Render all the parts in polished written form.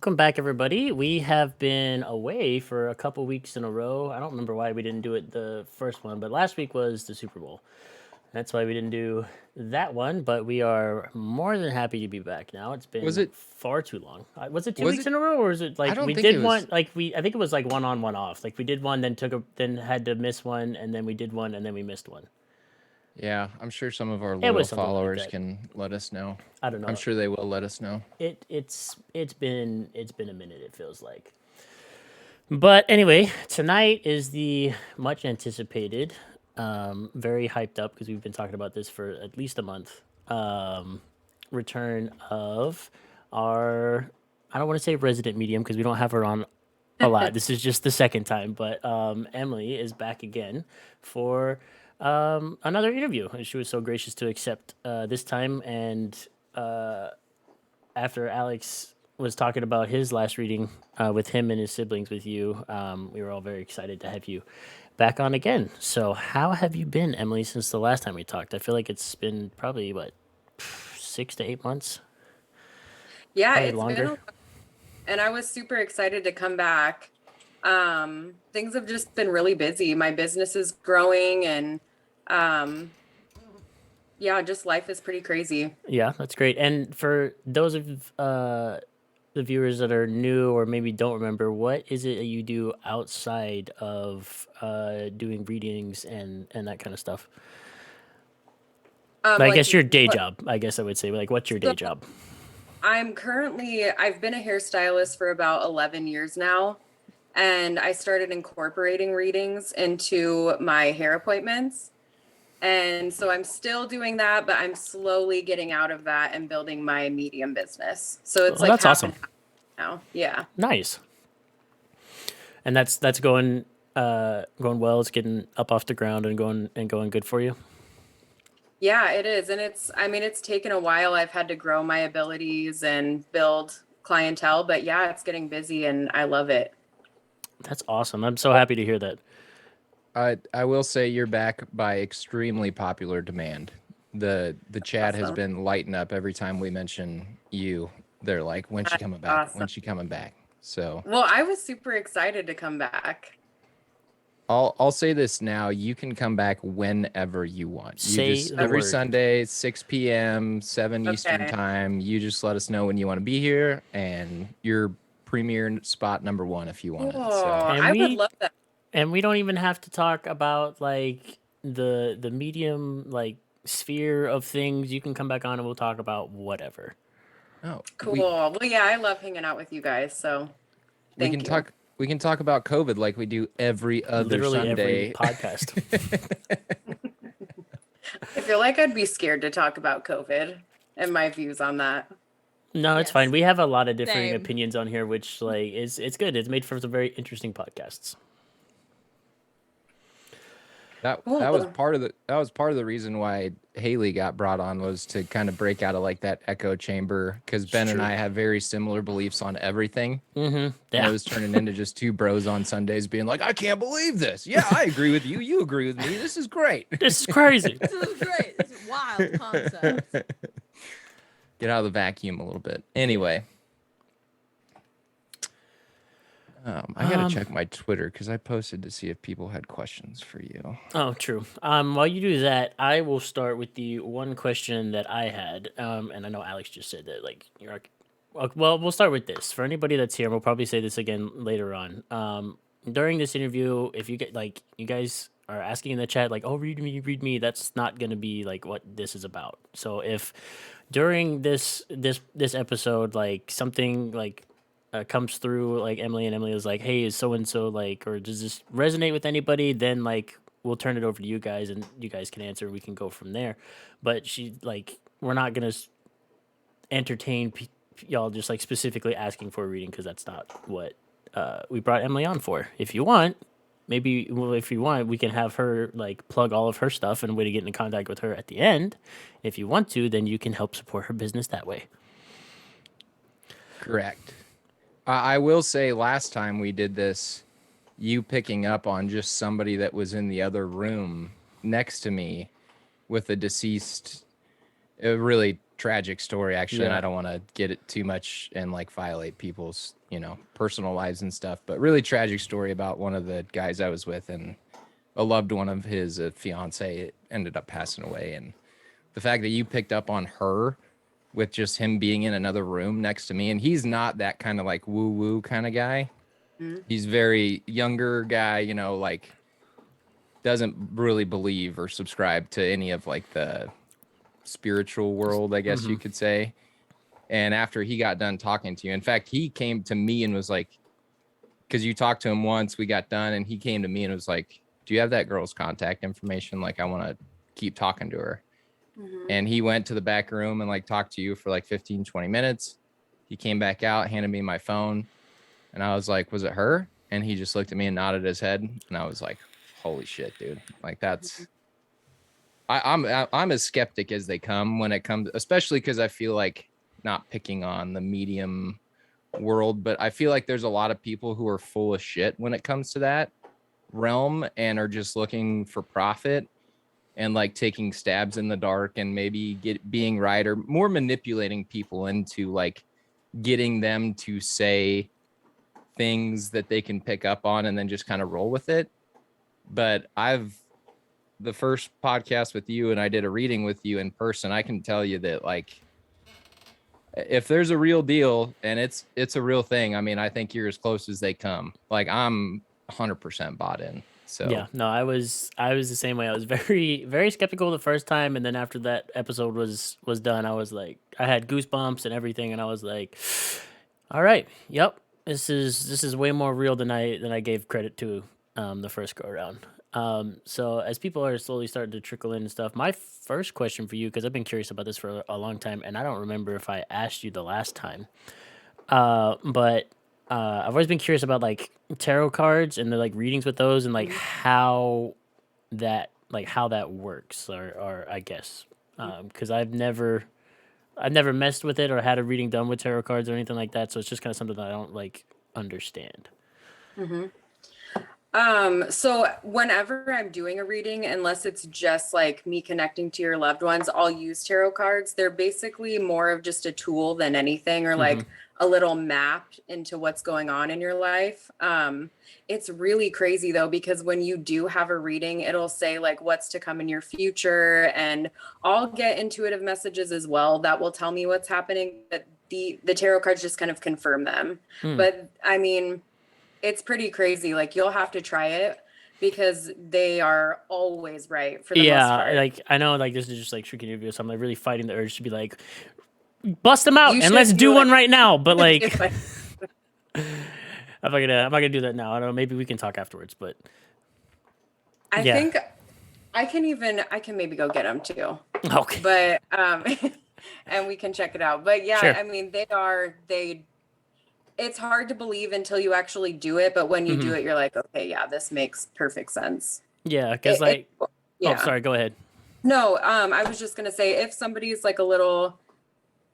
Welcome back, everybody. We have been away for a couple weeks in a row. I don't remember why we didn't do it the first one, but last week was the Super Bowl. That's why we didn't do that one, but we are more than happy to be back now. It's Was been it far too long. Was it two was weeks it in a row, or is it I like don't we think it did one? was. I think it was like one on, one off. Like we did one, then then had to miss one, and then we did one, and then we missed one. Yeah, I'm sure some of our It loyal was something like followers that. can let us know. I don't I'm know. sure they will let us know. It's been a minute. It feels like. But anyway, tonight is the much anticipated, very hyped up because we've been talking about this for at least a month. Return of our, I don't want to say resident medium because we don't have her on a lot. This is just the second time, but Emily is back again for another interview, and she was so gracious to accept this time. And after Alex was talking about his last reading with him and his siblings with you, we were all very excited to have you back on again. So, how have you been, Emily, since the last time we talked? I feel like it's been probably, what, 6 to 8 months? Yeah, Probably it's been longer. and I was super excited to come back. Things have just been really busy. My business is growing and um, yeah, just life is pretty crazy. Yeah, that's great. And for those of the viewers that are new or maybe don't remember, what is it that you do outside of doing readings and that kind of stuff? I Like guess your day what, job. I guess I would say, like, what's your day so job? I've been a hairstylist for about 11 years now, and I started incorporating readings into my hair appointments. And so I'm still doing that, but I'm slowly getting out of that and building my medium business. So it's Well, like that's half awesome. and half now. Yeah. Nice. And that's going well. It's getting up off the ground and going good for you. Yeah, it is. And it's taken a while. I've had to grow my abilities and build clientele, but yeah, it's getting busy and I love it. That's awesome. I'm so happy to hear that. I will say you're back by extremely popular demand. The chat has Awesome. been lighting up every time we mention you. They're like, "When's she That's coming back? awesome. When's she coming back?" So Well, I was super excited to come back. I'll say this now: you can come back whenever you want. You Say just the every Okay. word. Sunday, 6 p.m., 7 Eastern Okay. time. You just let us know when you want to be here, and you're premier spot number one if you want Cool. it. So And I would we love that. and we don't even have to talk about like the medium like sphere of things. You can come back on and we'll talk about whatever. oh, Cool. Well, yeah, I love hanging out with you guys. So we thank can you. talk about COVID like we do every other Literally every Sunday. podcast. I feel like I'd be scared to talk about COVID and my views on that. No, it's fine. Yes. We have a lot of differing Same. opinions on here, which like is it's good. It's made for some very interesting podcasts. That was Cool. part of the reason why Haley got brought on was to kind of break out of like that echo chamber because It's Ben and true. I have very similar beliefs on everything. And Yeah. it was turning into just two bros on Sundays being like, I can't believe this. Yeah, I agree with you. You agree with me. This is great. This is crazy. This is great. This is wild concept. Get out of the vacuum a little bit. Anyway, I gotta check my Twitter because I posted to see if people had questions for you. Oh, true. While you do that, I will start with the one question that I had. And I know Alex just said that, like, well, we'll start with this. For anybody that's here, we'll probably say this again later on. During this interview, if you get, like, you guys are asking in the chat, like, oh, read me, that's not going to be, like, what this is about. So if during this episode, like, something, like, comes through like Emily and Emily is like, hey, is so and so like, or does this resonate with anybody? Then like we'll turn it over to you guys and you guys can answer. We can go from there. But she like we're not gonna entertain y'all just like specifically asking for a reading because that's not what we brought Emily on for. If you want, maybe well, if you want, we can have her like plug all of her stuff and a way to get in contact with her at the end. If you want to, then you can help support her business that way. Correct. I will say last time we did this, you picking up on just somebody that was in the other room next to me with a deceased, a really tragic story actually, and Yeah. I don't want to get it too much and like violate people's, personal lives and stuff, but really tragic story about one of the guys I was with, and a loved one of his fiance ended up passing away. And the fact that you picked up on her with just him being in another room next to me, and he's not that kind of like woo woo kind of guy. Mhm. He's very younger guy, like doesn't really believe or subscribe to any of like the spiritual world, I guess you could say. And after he got done talking to you, in fact, he came to me and was like, because you talked to him once, we got done, and he came to me and was like, do you have that girl's contact information? Like, I want to keep talking to her. Mhm. And he went to the back room and like talked to you for like 15, 20 minutes. He came back out, handed me my phone, and I was like, was it her? And he just looked at me and nodded his head. And I was like, holy shit, dude. Like that's, I'm as skeptic as they come when it comes, especially because I feel like, not picking on the medium world, but I feel like there's a lot of people who are full of shit when it comes to that realm and are just looking for profit and like taking stabs in the dark and maybe being right or more manipulating people into like getting them to say things that they can pick up on and then just kind of roll with it. But the first podcast with you and I did a reading with you in person, I can tell you that like if there's a real deal and it's a real thing, I mean, I think you're as close as they come. Like I'm 100% bought in. So Yeah, no, I was the same way. I was very very skeptical the first time, and then after that episode was done, I was like, I had goosebumps and everything, and I was like, all right, yep, this is way more real than I gave credit to the first go around. So as people are slowly starting to trickle in and stuff, my first question for you, because I've been curious about this for a long time, and I don't remember if I asked you the last time. But I've always been curious about like tarot cards and the like readings with those and like how that works or I guess because I've never messed with it or had a reading done with tarot cards or anything like that, so it's just kind of something that I don't like understand. Mhm. So whenever I'm doing a reading, unless it's just like me connecting to your loved ones, I'll use tarot cards. They're basically more of just a tool than anything, or like a little map into what's going on in your life. It's really crazy though, because when you do have a reading, it'll say like what's to come in your future, and I'll get intuitive messages as well that will tell me what's happening, but the tarot cards just kind of confirm them. Hmm. But I mean, it's pretty crazy. Like you'll have to try it because they are always right for the most Yeah, part. like I know, like this is just like tricking you, so I'm like really fighting the urge to be like, bust them out You and let's should do do one it. right now. But like, Like, I'm not gonna do that now. I don't know. Maybe we can talk afterwards. But I Yeah. think I can maybe go get them too. okay, But and we can check it out. But yeah, Sure. I mean it's hard to believe until you actually do it, but when you do it, you're like, okay, yeah, this makes perfect sense. yeah, because It- like, yeah. oh, sorry, go ahead. No, I was just gonna say if somebody's like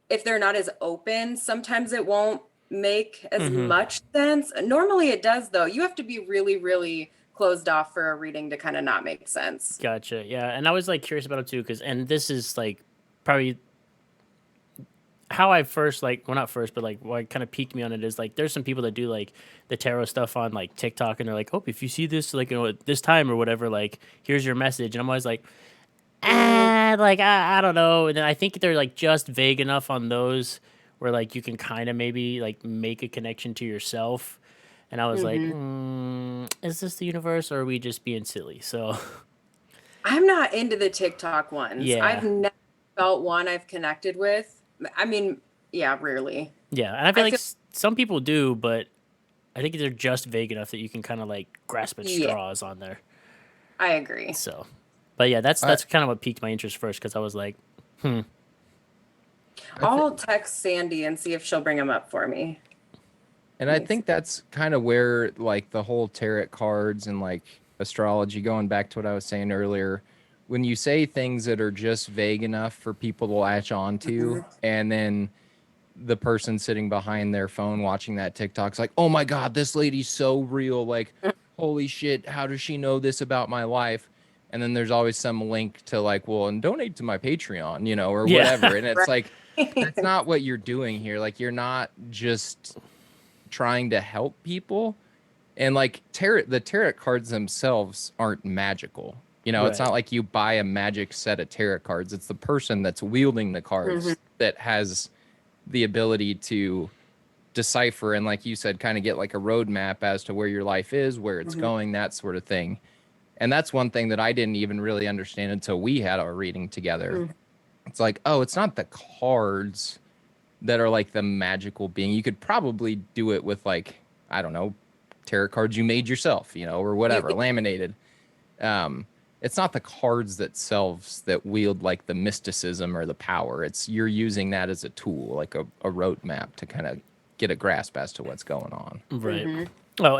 if they're not as open, sometimes it won't make as much sense. Normally it does though. You have to be really, really closed off for a reading to kind of not make sense. Gotcha. Yeah, and I was like curious about it too, and this is like probably how I first like, well, not first, but like what kind of piqued me on it is like there's some people that do like the tarot stuff on like TikTok, and they're like, oh, if you see this like at this time or whatever, like here's your message, and I'm always like, like I don't know, and then I think they're like just vague enough on those where like you can kind of maybe like make a connection to yourself. And I was like, is this the universe or are we just being silly? So I'm not into the TikTok ones. Yeah. I've never felt one I've connected with. I mean, yeah, rarely. yeah, and I feel I like feel- some people do, but I think they're just vague enough that you can kind of like grasp at Yeah. straws on there. I agree. So, but yeah, that's kind of what piqued my interest first, because I was like, I'll text Sandy and see if she'll bring them up for me. And I Nice. think that's kind of where like the whole tarot cards and like astrology, going back to what I was saying earlier, when you say things that are just vague enough for people to latch on to, and then the person sitting behind their phone watching that TikTok's like, oh my God, this lady's so real. Like, holy shit, how does she know this about my life? And then there's always some link to like, well, and donate to my Patreon, you know, or Yeah. whatever. And it's Right. like, that's not what you're doing here. Like, you're not just trying to help people. And like the tarot cards themselves aren't magical. You know, it's Right. not like you buy a magic set of tarot cards. It's the person that's wielding the cards Mhm. that has the ability to decipher and, like you said, kind of get like a roadmap as to where your life is, where it's Mhm. going, that sort of thing. And that's one thing that I didn't even really understand until we had our reading together. Mhm. It's like, oh, it's not the cards that are like the magical being. You could probably do it with like, I don't know, tarot cards you made yourself, you know, or whatever, laminated. It's not the cards themselves that wield like the mysticism or the power. It's you're using that as a tool, like a roadmap to kind of get a grasp as to what's going on. Right. Mhm. Oh,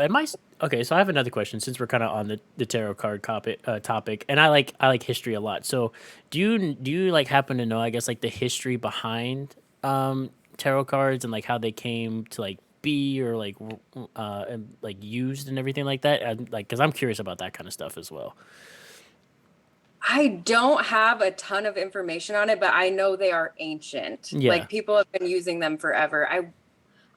okay? So I have another question since we're kind of on the tarot card topic, and I like history a lot. So do you like happen to know, I guess, like the history behind tarot cards and like how they came to like be or like and like used and everything like that? And, like, because I'm curious about that kind of stuff as well. I don't have a ton of information on it, but I know they are ancient. Yeah. Like people have been using them forever.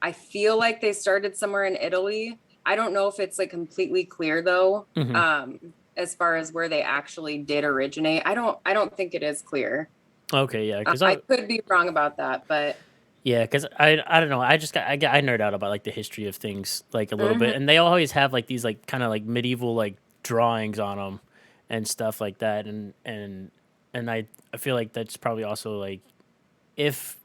I feel like they started somewhere in Italy. I don't know if it's like completely clear though, Mhm. as far as where they actually did originate. I don't think it is clear. Okay, yeah, because I could be wrong about that, but yeah, because I don't know. I nerd out about like the history of things like a little Mhm. bit, and they always have like these like kind of like medieval like drawings on them and stuff like that, and I feel like that's probably also like if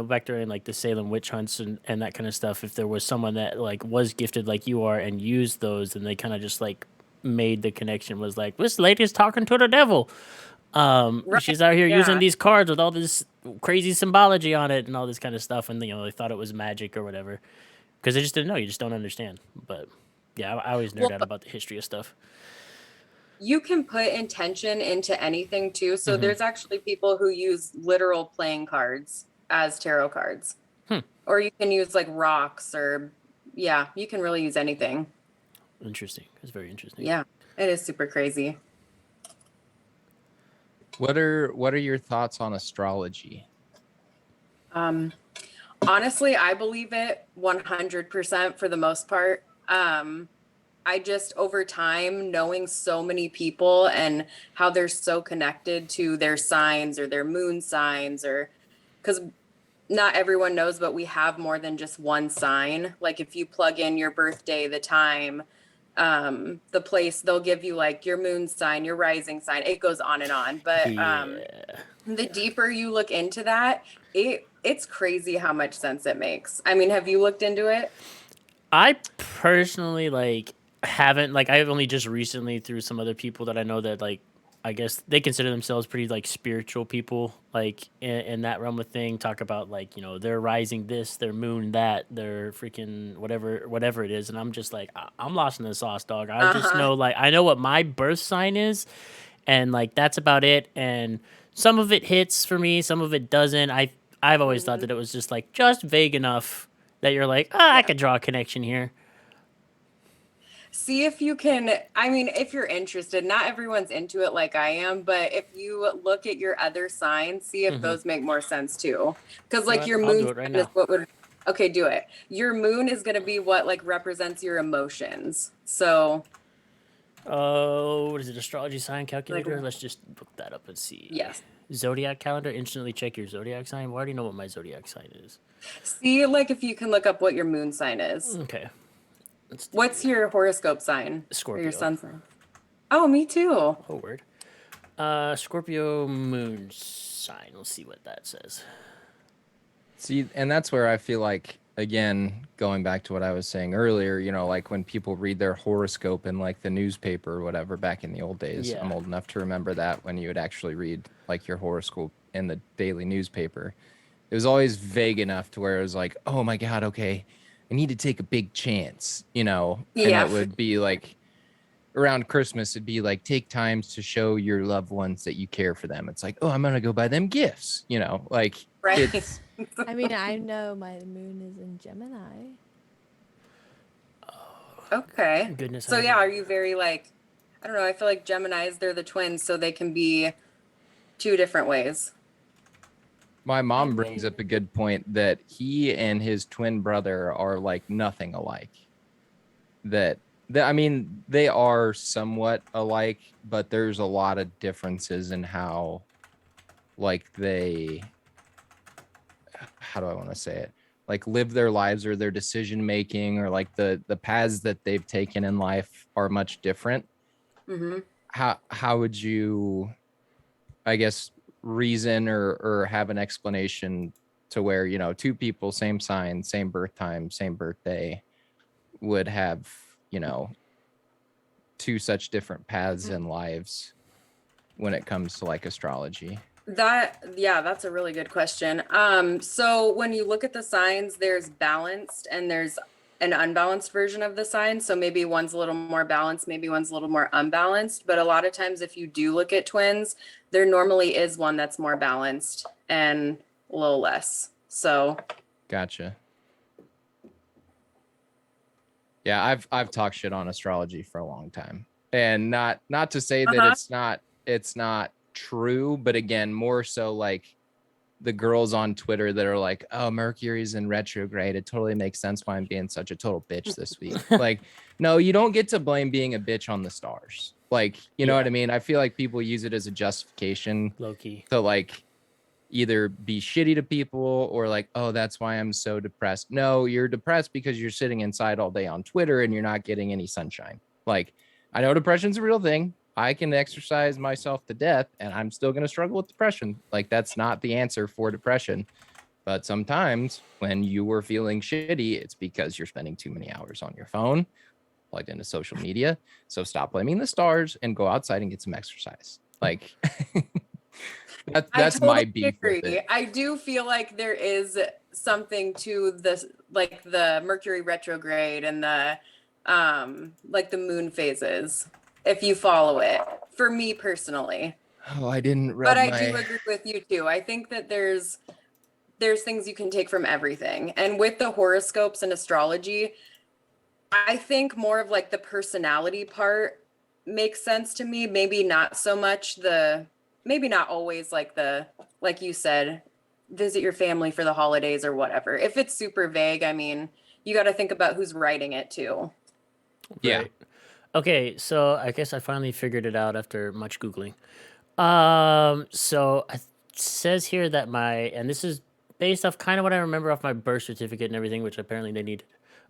back during like the Salem witch hunts and that kind of stuff, if there was someone that like was gifted like you are and used those, and they kind of just like made the connection was like this lady's talking to the devil. right, She's out here using yeah. these cards with all this crazy symbology on it and all this kind of stuff, and they thought it was magic or whatever because they just didn't know. You just don't understand. But yeah, I always nerd Well, out about the history of stuff. you can put intention into anything too. So Hmm. there's actually people who use literal playing cards as tarot cards. Hmm. Or you can use like rocks or yeah, you can really use anything. Interesting. It's very interesting. Yeah, it is super crazy. What are your thoughts on astrology? Um, honestly, I believe it 100% for the most part. I just over time knowing so many people and how they're so connected to their signs or their moon signs or because not everyone knows, but we have more than just one sign. Like if you plug in your birthday, the time, the place, they'll give you like your moon sign, your rising sign. It goes on and on. But Yeah. the deeper you look into that, it's crazy how much sense it makes. I mean, have you looked into it? I personally like haven't like I've only just recently through some other people that I know that like I guess they consider themselves pretty like spiritual people like in that realm of thing talk about like their rising this their moon that their freaking whatever it is, and I'm just like I'm lost in the sauce, dog. I just Uh-huh. know like I know what my birth sign is, and like that's about it, and some of it hits for me, some of it doesn't. I've always thought Mhm. that it was just like just vague enough that you're like, I Yeah. could draw a connection here. See if you can, I mean, if you're interested, not everyone's into it like I am, but if you look at your other signs, see if Hmm. those make more sense too. Because You know like what? your I'll do moon it right sign is now. what would, okay, do it. Your moon is going to be what like represents your emotions. So Oh, what is it? Astrology sign like, calculator? Let's just look that up and see. yes. Zodiac calendar. Instantly check your zodiac sign. We already know what my zodiac sign is. See like if you can look up what your moon sign is. Okay. Let's do What's your horoscope sign or your Scorpio. sun sign? Oh, me too. Oh, word. Scorpio moon sign. Let's see what that says. See, and that's where I feel like, again, going back to what I was saying earlier, like when people read their horoscope in like the newspaper or whatever back in the old days. Yeah. I'm old enough to remember that when you would actually read like your horoscope in the daily newspaper. It was always vague enough to where it was like, oh my God, okay, I need to take a big chance, and Yeah. it would be like around Christmas, it'd be like, take times to show your loved ones that you care for them. It's like, oh, I'm going to go buy them gifts, like Right. it's, I mean, I know my moon is in Gemini. Okay. Goodness. So yeah, are you very like, I don't know, I feel like Geminis, they're the twins, so they can be two different ways. My mom brings up a good point that he and his twin brother are like nothing alike. I mean, they are somewhat alike, but there's a lot of differences in how, like, how do I want to say it? Like, live their lives or their decision making, or like the paths that they've taken in life are much different. Mm-hmm. How would you, I guess, reason or have an explanation to where, you know, two people, same sign, same birth time, same birthday, would have, you know, two such different paths in lives when it comes to like astrology? Yeah, that's a really good question. So when you look at the signs, there's balanced and there's an unbalanced version of the sign. So maybe one's a little more balanced, maybe one's a little more unbalanced. But a lot of times, if you do look at twins, there normally is one that's more balanced and a little less. So Gotcha. Yeah, I've talked shit on astrology for a long time. And not to say that it's not true, but again, more so like the girls on Twitter that are like, "Oh, Mercury's in retrograde. It totally makes sense why I'm being such a total bitch this week." Like, no, you don't get to blame being a bitch on the stars. Like, you know Yeah. what I mean? I feel like people use it as a justification Low key. to like either be shitty to people or like, "Oh, that's why I'm so depressed." No, you're depressed because you're sitting inside all day on Twitter and you're not getting any sunshine. Like, I know depression's a real thing. I can exercise myself to death and I'm still going to struggle with depression. Like, that's not the answer for depression. But sometimes when you were feeling shitty, it's because you're spending too many hours on your phone, plugged into social media. So stop blaming the stars and go outside and get some exercise. Like, that's my beef with it. I do feel like there is something to this, like the Mercury retrograde and the like the moon phases, if you follow it. For me personally. Oh, I didn't But rub I my. do agree with you too. I think that there's things you can take from everything. And with the horoscopes and astrology, I think more of like the personality part makes sense to me. Maybe not so much maybe not always like you said, visit your family for the holidays or whatever. If it's super vague, I mean, you got to think about who's writing it too. Yeah. Right. Okay, so I guess I finally figured it out after much Googling. So it says here that and this is based off kind of what I remember off my birth certificate and everything, which apparently they needed,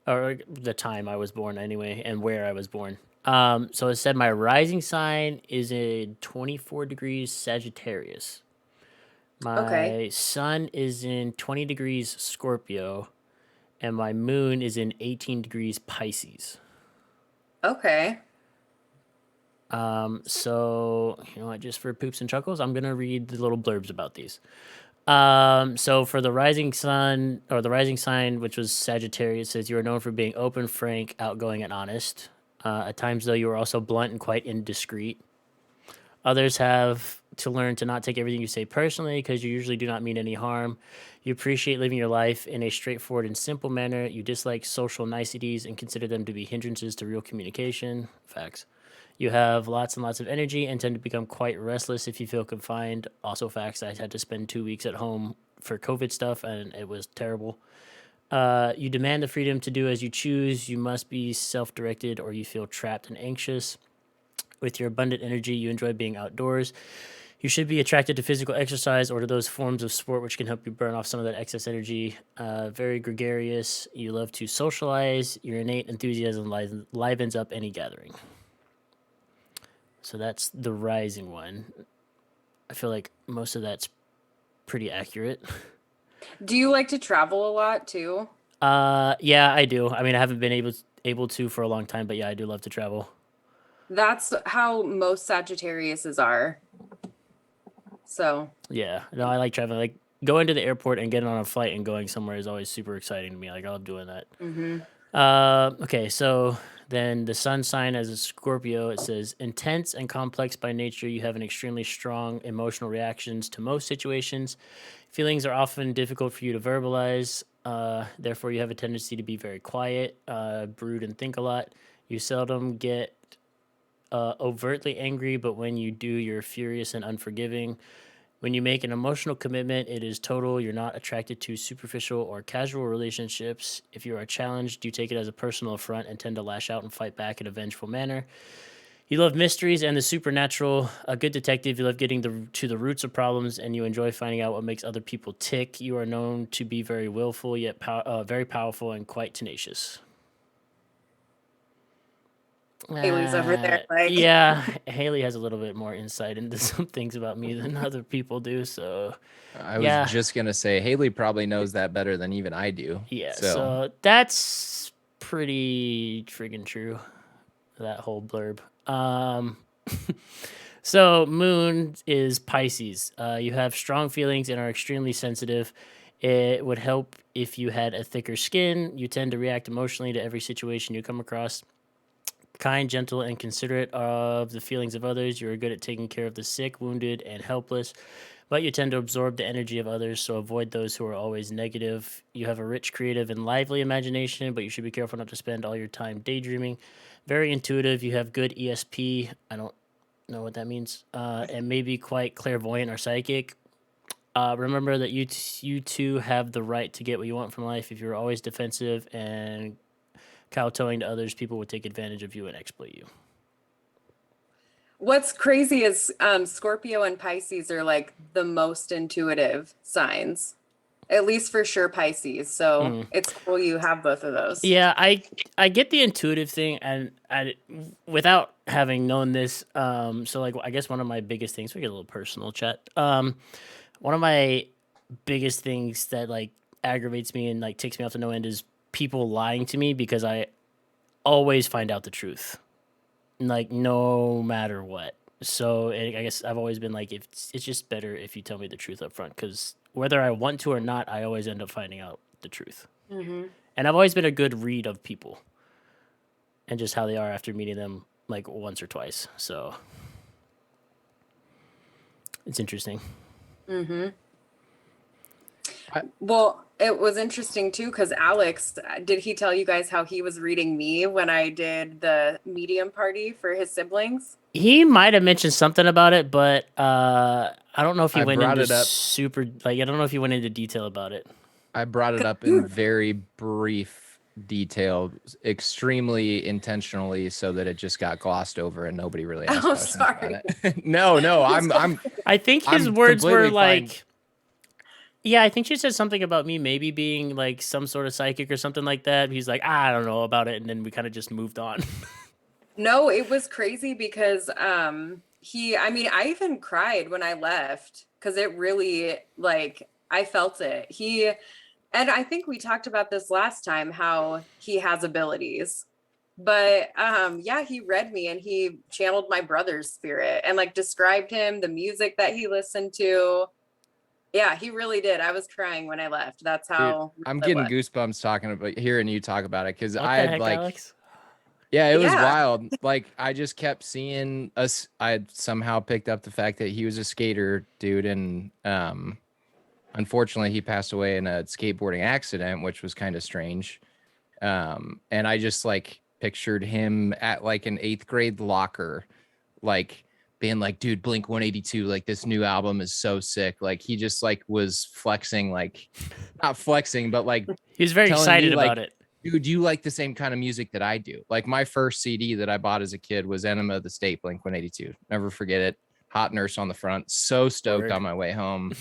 or the time I was born anyway, and where I was born. So it said my rising sign is in 24 degrees Sagittarius. Okay. My sun is in 20 degrees Scorpio, and my moon is in 18 degrees Pisces. Okay. So you know what, just for poops and chuckles, I'm gonna read the little blurbs about these. So for the rising sun or the rising sign, which was Sagittarius, says you are known for being open, frank, outgoing, and honest. At times, though, you are also blunt and quite indiscreet. Others have to learn to not take everything you say personally because you usually do not mean any harm. You appreciate living your life in a straightforward and simple manner. You dislike social niceties and consider them to be hindrances to real communication. Facts. You have lots and lots of energy and tend to become quite restless if you feel confined. Also, facts. I had to spend 2 weeks at home for COVID stuff and it was terrible. You demand the freedom to do as you choose. You must be self directed or you feel trapped and anxious. With your abundant energy, you enjoy being outdoors. You should be attracted to physical exercise or to those forms of sport which can help you burn off some of that excess energy. Very gregarious. You love to socialize. Your innate enthusiasm livens up any gathering. So that's the rising one. I feel like most of that's pretty accurate. Do you like to travel a lot too? Yeah, I do. I mean, I haven't been able to for a long time, but yeah, I do love to travel. That's how most Sagittariuses are. So, Yeah, no, I like traveling. Like going to the airport and getting on a flight and going somewhere is always super exciting to me. Like I love doing that. Okay, so then the sun sign as a Scorpio, it says intense and complex by nature. You have an extremely strong emotional reactions to most situations. Feelings are often difficult for you to verbalize. Therefore, you have a tendency to be very quiet, brood, and think a lot. You seldom get overtly angry, but when you do, you're furious and unforgiving. When you make an emotional commitment, it is total. You're not attracted to superficial or casual relationships. If you are challenged, you take it as a personal affront and tend to lash out and fight back in a vengeful manner. You love mysteries and the supernatural. A good detective, you love getting to the roots of problems, and you enjoy finding out what makes other people tick. You are known to be very willful, yet very powerful and quite tenacious. Haley's over there, like. Yeah, Haley has a little bit more insight into some things about me than other people do. So I was Yeah. just gonna say Haley probably knows that better than even I do. yeah, So, so that's pretty friggin' true. That whole blurb. So Moon is Pisces. You have strong feelings and are extremely sensitive. It would help if you had a thicker skin. You tend to react emotionally to every situation you come across. Kind, gentle, and considerate of the feelings of others. You are good at taking care of the sick, wounded, and helpless, but you tend to absorb the energy of others, so avoid those who are always negative. You have a rich, creative, and lively imagination, but you should be careful not to spend all your time daydreaming. Very intuitive. You have good ESP. I don't know what that means. And maybe quite clairvoyant or psychic. Remember that you too have the right to get what you want from life. If you're always defensive and kowtowing to others, people would take advantage of you and exploit you. What's crazy is Scorpio and Pisces are like the most intuitive signs, at least for sure Pisces. So it's cool you have both of those. Yeah, I get the intuitive thing, and without having known this, so like I guess one of my biggest things, we get a little personal chat. One of my biggest things that like aggravates me and like takes me off to no end is people lying to me, because I always find out the truth, like no matter what. So I guess I've always been like, if it's just better if you tell me the truth up front, because whether I want to or not, I always end up finding out the truth. Mm-hmm. And I've always been a good read of people and just how they are after meeting them like once or twice. So it's interesting. Mm-hmm. Well, it was interesting too, because Alex, did he tell you guys how he was reading me when I did the medium party for his siblings? He might have mentioned something about it, but I don't know if he I went brought into it up. super, like, I don't know if he went into detail about it. I brought it up in very brief detail, extremely intentionally, so that it just got glossed over and nobody really asked Oh, questions about sorry. it. No, I'm I think his I'm words were completely fine. like, yeah, I think she said something about me maybe being like some sort of psychic or something like that. He's like, I don't know about it. And then we kind of just moved on. No, it was crazy because I mean, I even cried when I left because it really, like, I felt it. And I think we talked about this last time, how he has abilities. But yeah, he read me and he channeled my brother's spirit and like described him, the music that he listened to. Yeah, he really did. I was crying when I left. That's Dude, how I'm it getting was. goosebumps talking about hearing you talk about it, because What the I heck, like Alex? yeah, it was Yeah. wild. Like I just kept seeing us. I had somehow picked up the fact that he was a skater dude, and unfortunately he passed away in a skateboarding accident, which was kind of strange. And I just like pictured him at like an 8th grade locker, like being like, dude, Blink 182, like this new album is so sick. Like he just like was flexing, like not flexing, but like He was very telling excited me, about like, it. dude, you like the same kind of music that I do. Like my first CD that I bought as a kid was Enema of the State, Blink 182. Never forget it. Hot Nurse on the front. So stoked Word. on my way home.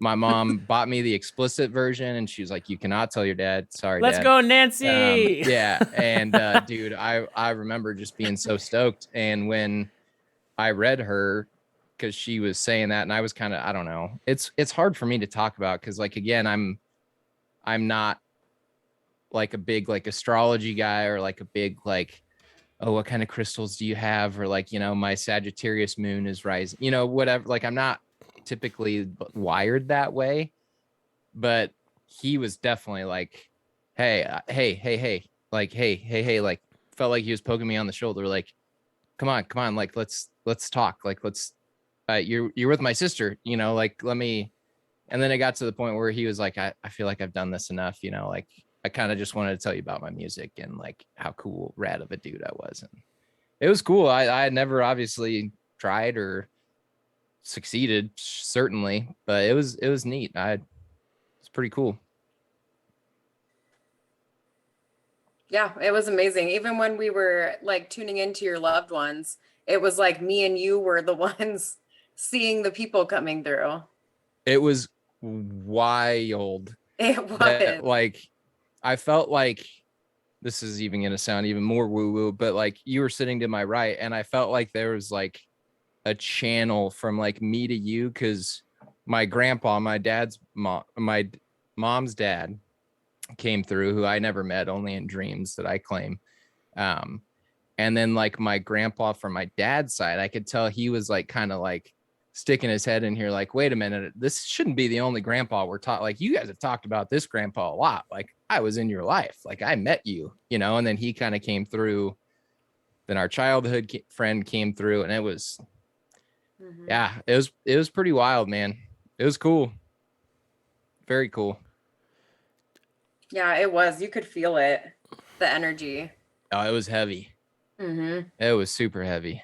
My mom bought me the explicit version, and she was like, "You cannot tell your dad. Sorry, Let's Dad." go, Nancy. Yeah, and dude, I remember just being so stoked. And when I read her, because she was saying that, and I was kind of, I don't know. It's hard for me to talk about, because like again, I'm not like a big like astrology guy, or like a big like, oh, what kind of crystals do you have, or like, you know, my Sagittarius moon is rising, you know, whatever. Like I'm not typically wired that way, but he was definitely like, hey, hey, like, hey, like felt like he was poking me on the shoulder, like, come on, like let's talk, like let's you're with my sister, you know, like let me And then it got to the point where he was like, I feel like I've done this enough, you know, like I kind of just wanted to tell you about my music and like how cool, rad of a dude I was. And it was cool. I had never obviously tried or succeeded, certainly, but it was neat. It's pretty cool. Yeah, it was amazing. Even when we were like tuning into your loved ones, it was like me and you were the ones seeing the people coming through. It was wild. It was. That, like, I felt like this is even going to sound even more woo woo, but like you were sitting to my right, and I felt like there was like a channel from like me to you, because my grandpa, my mom's dad, came through, who I never met, only in dreams that I claim. And then like my grandpa from my dad's side, I could tell he was like kind of like sticking his head in here like, wait a minute, this shouldn't be the only grandpa we're taught. Like, you guys have talked about this grandpa a lot. Like, I was in your life, like I met you, you know. And then he kind of came through, then our childhood friend came through, and it was yeah, it was pretty wild, man. It was cool, very cool. Yeah, it was. You could feel it, the energy. Oh, it was heavy. It was super heavy.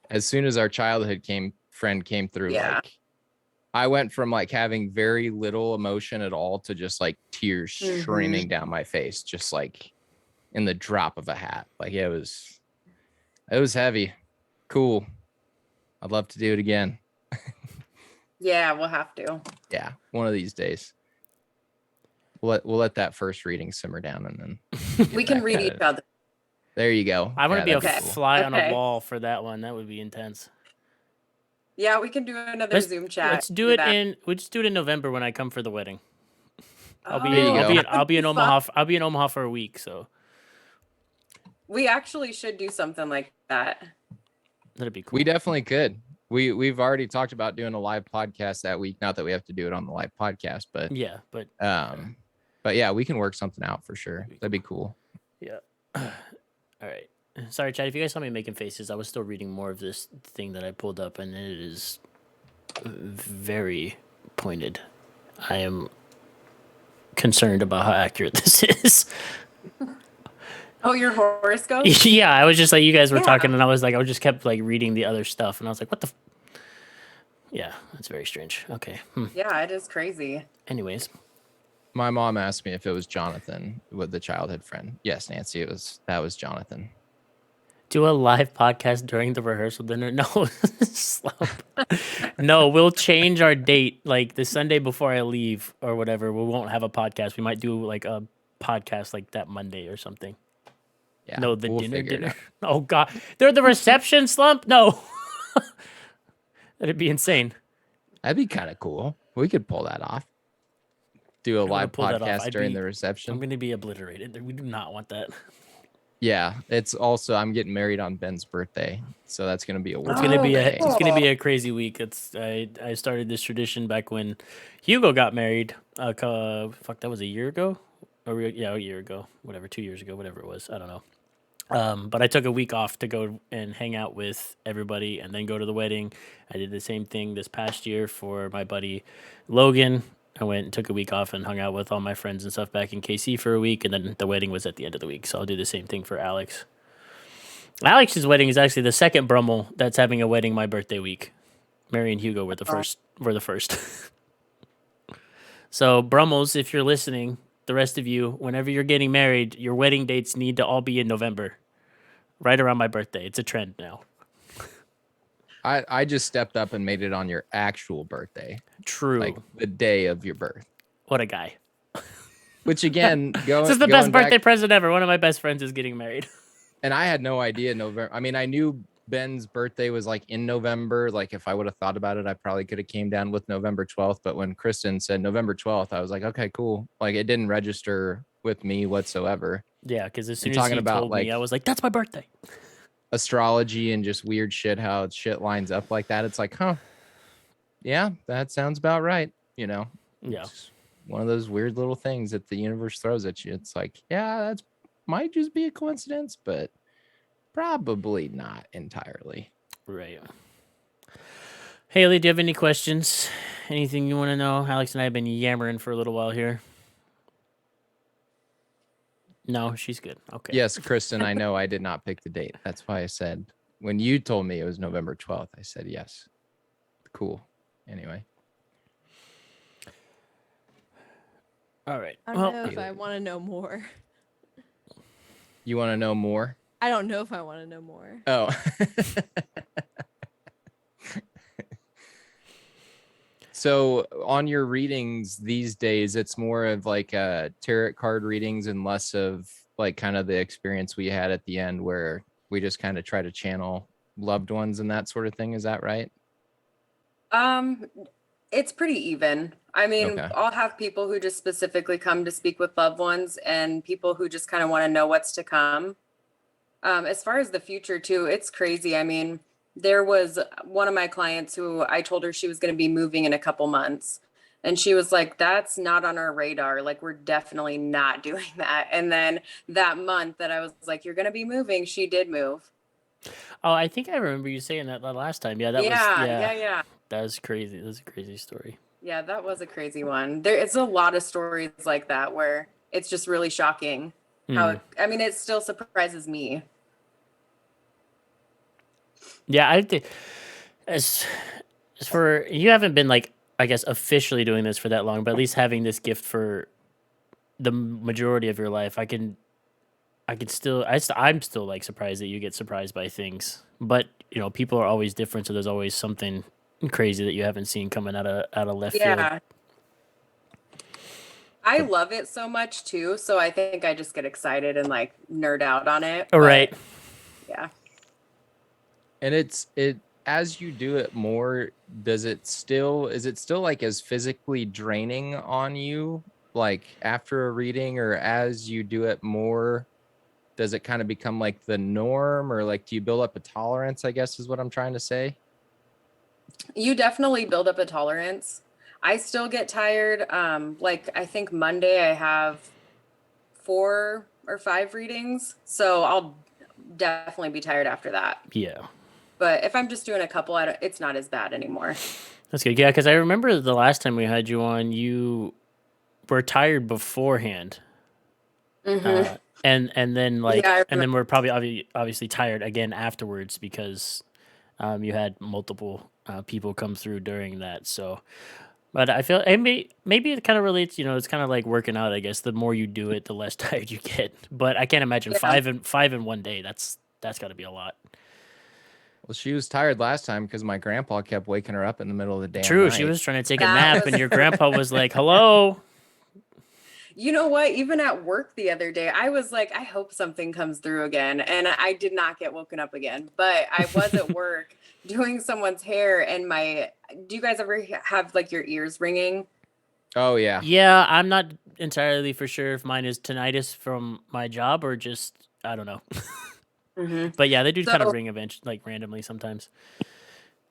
As soon as our childhood friend came through, Yeah. like I went from like having very little emotion at all to just like tears streaming down my face, just like in the drop of a hat. Like it was heavy. Cool. I'd love to do it again. Yeah, we'll have to. Yeah, one of these days. We'll let that first reading simmer down, and then We can read each other. there you go. I want to be a that'd be cool. fly on a Okay. wall for that one. That would be intense. Yeah, we can do another Zoom chat. Let's do it that. we'll just do it in November when I come for the wedding. I'll be There you go. I'll be in Omaha. I'll be in Omaha for a week, so We actually should do something like that. that'd be cool. We definitely could. We've already talked about doing a live podcast that week. Not that we have to do it on the live podcast, but yeah, we can work something out for sure. That'd be cool. Yeah. All right. Sorry, Chad. If you guys saw me making faces, I was still reading more of this thing that I pulled up, and it is very pointed. I am concerned about how accurate this is. Oh, your horoscope? Yeah, I was just like, you guys were Yeah. talking, and I was like, I just kept like reading the other stuff, and I was like, what the? Yeah, that's very strange. Okay. Yeah, it is crazy. Anyways, My mom asked me if it was Jonathan with the childhood friend. Yes, Nancy, that was Jonathan. do a live podcast during the rehearsal dinner. No, Slump. No, we'll change our date like the Sunday before I leave or whatever. We won't have a podcast. We might do like a podcast like that Monday or something. Yeah, No, the we'll dinner figure it dinner. out. Oh God, they're the reception, Slump. No, that'd be insane. That'd be kind of cool. We could pull that off. Do a wanna live pull that off. podcast during the I'm reception. gonna be obliterated. We do not want that. Yeah, it's also I'm getting married on Ben's birthday, so that's gonna be a It's wild gonna be day. it's gonna be a crazy week. I started this tradition back when Hugo got married. That was a year ago, a year ago, whatever, 2 years ago, whatever it was. I don't know. But I took a week off to go and hang out with everybody and then go to the wedding. I did the same thing this past year for my buddy Logan. I went and took a week off and hung out with all my friends and stuff back in KC for a week, and then the wedding was at the end of the week. So I'll do the same thing for Alex. Alex's wedding is actually the second Brummel that's having a wedding my birthday week. Mary and Hugo were the first. So Brummels, if you're listening, the rest of you, whenever you're getting married, your wedding dates need to all be in November, right around my birthday. It's a trend now. I just stepped up and made it on your actual birthday, True. like the day of your birth. What a guy. Which again, This is the best birthday present ever. One of my best friends is getting married. And I had no idea November. I mean, I knew Ben's birthday was like in November. Like if I would have thought about it, I probably could have came down with November 12th. But when Kristen said November 12th, I was like, okay, cool. Like it didn't register with me whatsoever. Yeah, because as soon You're as talking he about, told me, like- I was like, that's my birthday. Astrology and just weird shit, how shit lines up like that. It's like, huh? Yeah, that sounds about right. You know? Yeah. It's one of those weird little things that the universe throws at you. It's like, yeah, that's might just be a coincidence, but probably not entirely. Right. Haley, do you have any questions? anything you want to know? Alex and I have been yammering for a little while here. No, she's good. Okay. Yes, Kristen, I know I did not pick the date. That's why I said when you told me it was November 12th, I said yes. Cool. Anyway. All right. I don't Well, know if I want to know more. You want to know more? I don't know if I want to know more. Oh. So on your readings these days, it's more of like tarot card readings and less of like kind of the experience we had at the end where we just kind of try to channel loved ones and that sort of thing. Is that right? It's pretty even. I mean, Okay. I'll have people who just specifically come to speak with loved ones and people who just kind of want to know what's to come. As far as the future too, it's crazy. I mean, there was one of my clients who I told her she was going to be moving in a couple months. And she was like, that's not on our radar. Like, we're definitely not doing that. And then that month that I was like, you're going to be moving, she did move. oh, I think I remember you saying that the last time. Yeah, that was Yeah. That was crazy. That was a crazy story. Yeah, that was a crazy one. It's a lot of stories like that where it's just really shocking how Hmm. I mean, it still surprises me. Yeah, I think as for you haven't been like I guess officially doing this for that long, but at least having this gift for the majority of your life, I can still I'm still like surprised that you get surprised by things. But you know, people are always different, so there's always something crazy that you haven't seen coming out of left field. Yeah. I love it so much too, so I think I just get excited and like nerd out on it. All but right. Yeah. And it as you do it more, is it still like as physically draining on you like after a reading, or as you do it more, does it kind of become like the norm, or like do you build up a tolerance, I guess is what I'm trying to say? You definitely build up a tolerance. I still get tired. Like I think Monday I have 4 or 5 readings, so I'll definitely be tired after that. Yeah. But if I'm just doing a couple, it's not as bad anymore. That's good. Yeah, because I remember the last time we had you on, you were tired beforehand. Mhm. And then like Yeah, I and then we're probably obviously tired again afterwards because you had multiple people come through during that. So, but I feel maybe it kind of relates. You know, it's kind of like working out. I guess the more you do it, the less tired you get. But I can't imagine Yeah. five in one day. That's got to be a lot. Well, she was tired last time because my grandpa kept waking her up in the middle of the damn True, night. she was trying to take a That nap, was- and your grandpa was like, "Hello." You know what? Even at work the other day, I was like, I hope something comes through again. And I did not get woken up again. But I was at work doing someone's hair, and do you guys ever have like your ears ringing? Oh yeah. Yeah, I'm not entirely for sure if mine is tinnitus from my job or just I don't know. Mm-hmm. But yeah, they do kind of So- ring eventually, like randomly sometimes.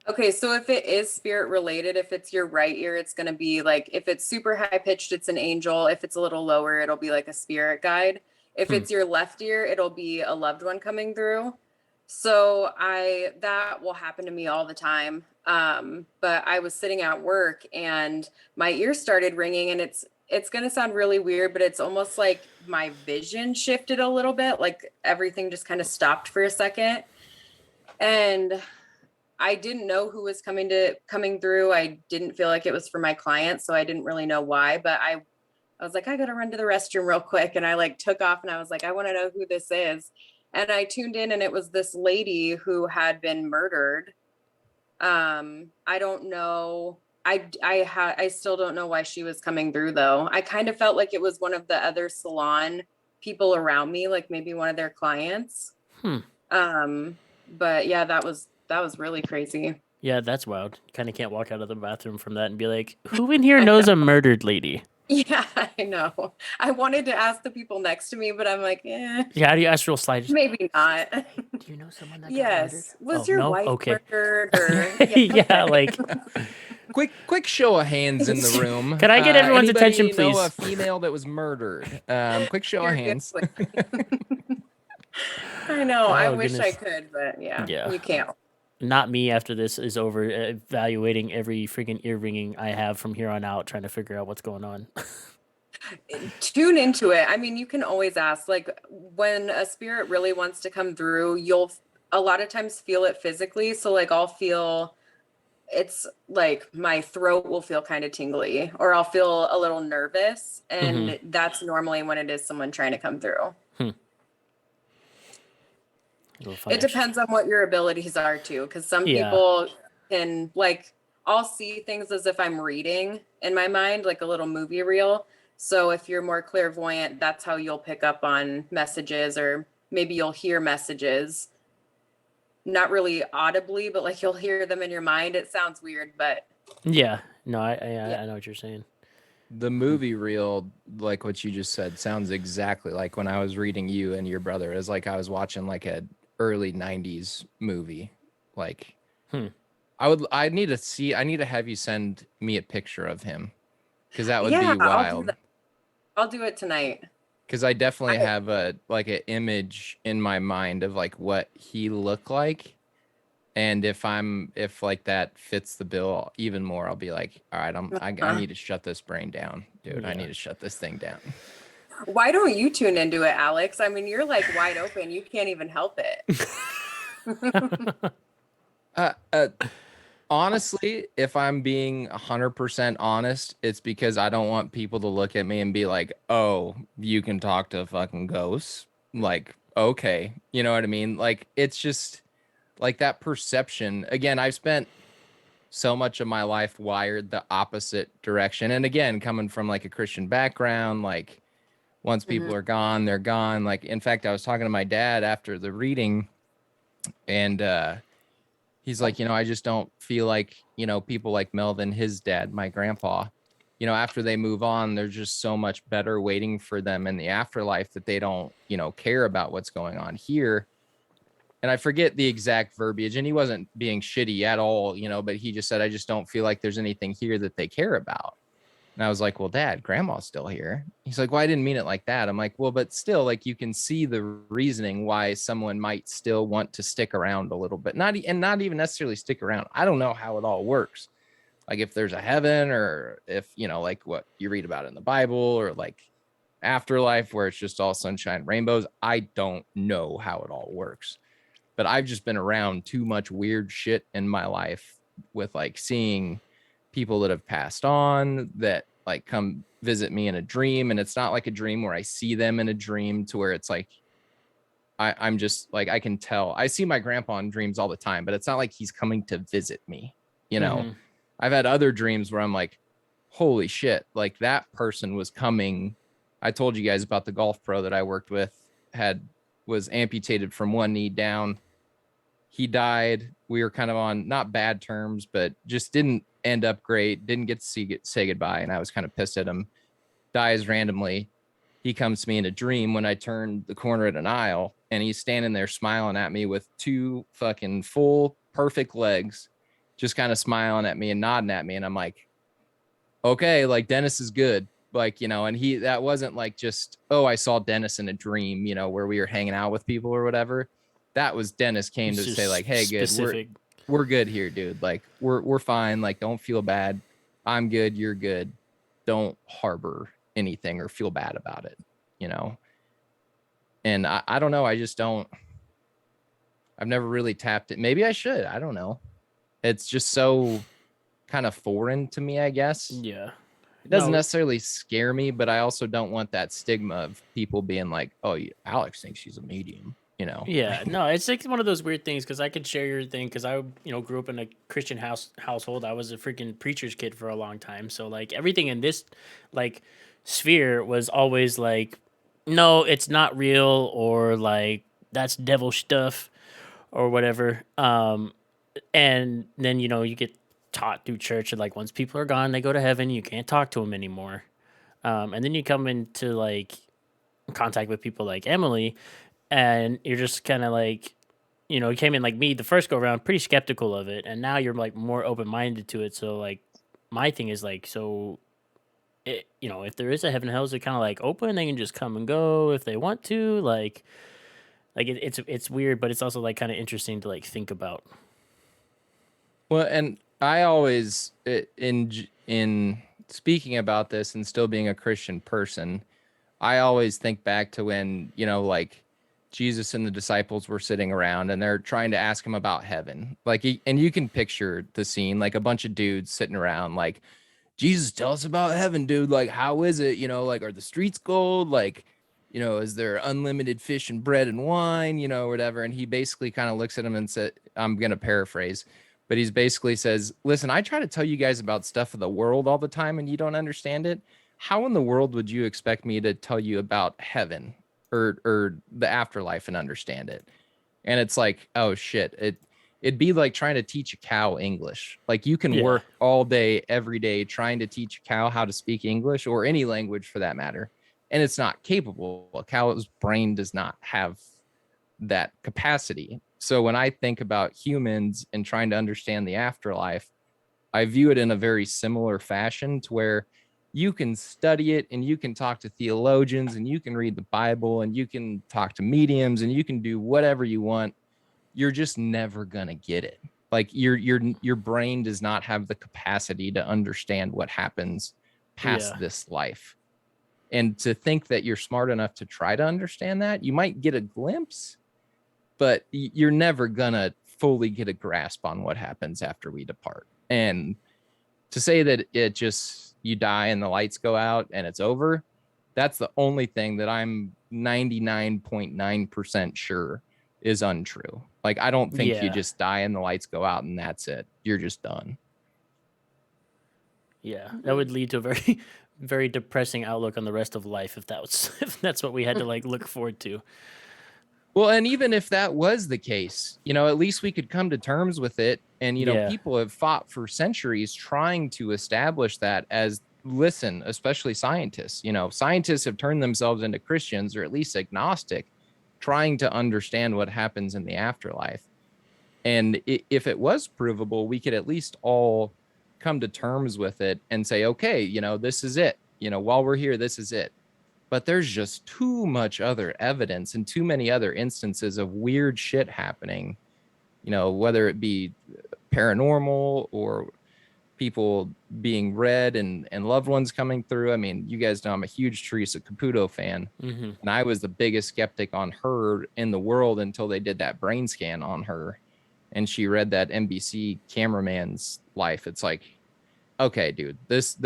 Okay, so if it is spirit related, if it's your right ear, it's going to be like, if it's super high pitched, it's an angel. If it's a little lower, it'll be like a spirit guide. If it's your left ear, it'll be a loved one coming through. So that will happen to me all the time. But I was sitting at work and my ears started ringing, and it's going to sound really weird, but it's almost like my vision shifted a little bit. Like everything just kind of stopped for a second. And I didn't know who was coming through. I didn't feel like it was for my client, so I didn't really know why, but I was like, I got to run to the restroom real quick. And I like took off and I was like, I want to know who this is. And I tuned in and it was this lady who had been murdered. I don't know. I still don't know why she was coming through though. I kind of felt like it was one of the other salon people around me, like maybe one of their clients. But yeah, that was really crazy. Yeah, that's wild. You kind of can't walk out of the bathroom from that and be like, "Who in here knows a murdered lady?" Yeah, I know. I wanted to ask the people next to me, but I'm like, Yeah, how do you ask real slide? maybe not. Do you know someone that got Yes. murdered? Was your no? wife Okay. murdered? Or Yeah, like Quick show of hands in the room. Can I get everyone's Anybody attention, know please? a female that was murdered? Quick show of hands. I know. I Oh, wish I goodness. could, but yeah, Yeah. you can't. not me after this is over evaluating every freaking ear ringing I have from here on out, trying to figure out what's going on. Tune into it. I mean, you can always ask. Like when a spirit really wants to come through, you'll a lot of times feel it physically. So like I'll feel it's like my throat will feel kind of tingly or I'll feel a little nervous. And that's normally when it is someone trying to come through. It depends on what your abilities are too, because some people can like I'll see things as if I'm reading in my mind, like a little movie reel. So if you're more clairvoyant, that's how you'll pick up on messages, or maybe you'll hear messages. Not really audibly, but like you'll hear them in your mind. It sounds weird, but yeah, no, I know what you're saying. The movie reel, like what you just said, sounds exactly like when I was reading you and your brother. It was like I was watching like a early 90s movie. Like I need to have you send me a picture of him, because that would be wild. I'll do it tonight. Because I definitely have an image in my mind of like what he looked like. And if like that fits the bill even more, I'll be like, all right, I need to shut this brain down, dude. Yeah. I need to shut this thing down. Why don't you tune into it, Alex? I mean, you're like wide open. You can't even help it. Honestly, if I'm being 100% honest, it's because I don't want people to look at me and be like, oh, you can talk to fucking ghosts. Like, okay. You know what I mean? Like, it's just like that perception. Again, I've spent so much of my life wired the opposite direction. And again, coming from like a Christian background, like once people are gone, they're gone. Like, in fact, I was talking to my dad after the reading, and he's like, I just don't feel like, people like Melvin, his dad, my grandpa, after they move on, there's just so much better waiting for them in the afterlife that they don't, care about what's going on here. And I forget the exact verbiage, and he wasn't being shitty at all, but he just said, I just don't feel like there's anything here that they care about. And I was like, well, Dad, Grandma's still here. He's like, well, I didn't mean it like that. I'm like, well, but still, like, you can see the reasoning why someone might still want to stick around a little bit. Not even necessarily stick around. I don't know how it all works. Like if there's a heaven, or if, like what you read about in the Bible, or like afterlife where it's just all sunshine and rainbows. I don't know how it all works. But I've just been around too much weird shit in my life with like seeing people that have passed on that like come visit me in a dream. And it's not like a dream where I see them in a dream to where it's like, I'm just like, I can tell. I see my grandpa in dreams all the time, but it's not like he's coming to visit me. I've had other dreams where I'm like, holy shit, like that person was coming. I told you guys about the golf pro that I worked with, was amputated from one knee down. He died. We were kind of on not bad terms, but just didn't end up great. Didn't get to say goodbye. And I was kind of pissed at him. Dies randomly. He comes to me in a dream when I turned the corner at an aisle, and he's standing there smiling at me with two fucking full perfect legs, just kind of smiling at me and nodding at me. And I'm like, okay, like Dennis is good. Like, and that wasn't like just, oh, I saw Dennis in a dream, where we were hanging out with people or whatever. That was Dennis came to say like, hey, good, we're good here, dude. Like we're fine. Like, don't feel bad. I'm good. You're good. Don't harbor anything or feel bad about it, And I don't know. I just don't. I've never really tapped it. Maybe I should. I don't know. It's just so kind of foreign to me, I guess. Yeah. It doesn't necessarily scare me, but I also don't want that stigma of people being like, oh, Alex thinks she's a medium, Yeah, no, it's like one of those weird things, because I could share your thing, because I, grew up in a Christian household. I was a freaking preacher's kid for a long time. So like everything in this like sphere was always like, no, it's not real, or like that's devil stuff or whatever. And then, you get taught through church that like once people are gone, they go to heaven, you can't talk to them anymore. And then you come into like contact with people like Emily, and you're just kind of like, you came in like me the first go around pretty skeptical of it, and now you're like more open-minded to it. So like my thing is like, so it, if there is a heaven and hell, is it kind of like open, they can just come and go if they want to, like it's weird, but it's also like kind of interesting to like think about. Well, and I always in speaking about this and still being a Christian person, I always think back to when, like Jesus and the disciples were sitting around and they're trying to ask him about heaven. Like, and you can picture the scene, like a bunch of dudes sitting around, like, Jesus, tell us about heaven, dude. Like, how is it? Like, are the streets gold? Like, is there unlimited fish and bread and wine, whatever. And he basically kind of looks at him and said, I'm going to paraphrase, but he's basically says, listen, I try to tell you guys about stuff of the world all the time and you don't understand it. How in the world would you expect me to tell you about heaven or the afterlife and understand it? And it's like, oh shit, it'd be like trying to teach a cow English. Like you can Yeah. work all day every day trying to teach a cow how to speak English or any language for that matter, and it's not capable. A cow's brain does not have that capacity. So when I think about humans and trying to understand the afterlife, I view it in a very similar fashion to where you can study it and you can talk to theologians and you can read the Bible and you can talk to mediums and you can do whatever you want. You're just never going to get it. Like your brain does not have the capacity to understand what happens past Yeah. this life. And to think that you're smart enough to try to understand that, you might get a glimpse, but you're never gonna fully get a grasp on what happens after we depart. And to say that it just you die and the lights go out and it's over, that's the only thing that I'm 99.9% sure is untrue. Like I don't think you Yeah. just die and the lights go out and that's it. You're just done. Yeah, that would lead to a very, very depressing outlook on the rest of life if that was if that's what we had to like look forward to. Well, and even if that was the case, at least we could come to terms with it. And, Yeah. people have fought for centuries trying to establish that as listen, especially scientists. Scientists have turned themselves into Christians or at least agnostic, trying to understand what happens in the afterlife. And if it was provable, we could at least all come to terms with it and say, okay, this is it. While we're here, this is it. But there's just too much other evidence and too many other instances of weird shit happening, whether it be paranormal or people being read and loved ones coming through. I mean, you guys know I'm a huge Teresa Caputo fan, Mm-hmm. and I was the biggest skeptic on her in the world until they did that brain scan on her and she read that NBC cameraman's life. It's like, okay, dude, there's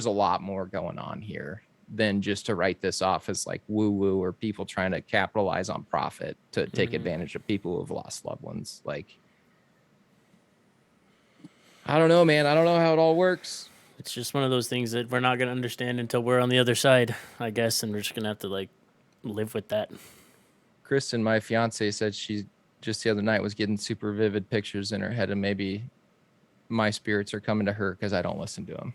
a lot more going on here than just to write this off as like woo woo or people trying to capitalize on profit to take advantage of people who have lost loved ones. Like, I don't know, man. I don't know how it all works. It's just one of those things that we're not gonna understand until we're on the other side, I guess, and we're just gonna have to like live with that. Kristen, my fiance, said she just the other night was getting super vivid pictures in her head, and maybe my spirits are coming to her because I don't listen to them.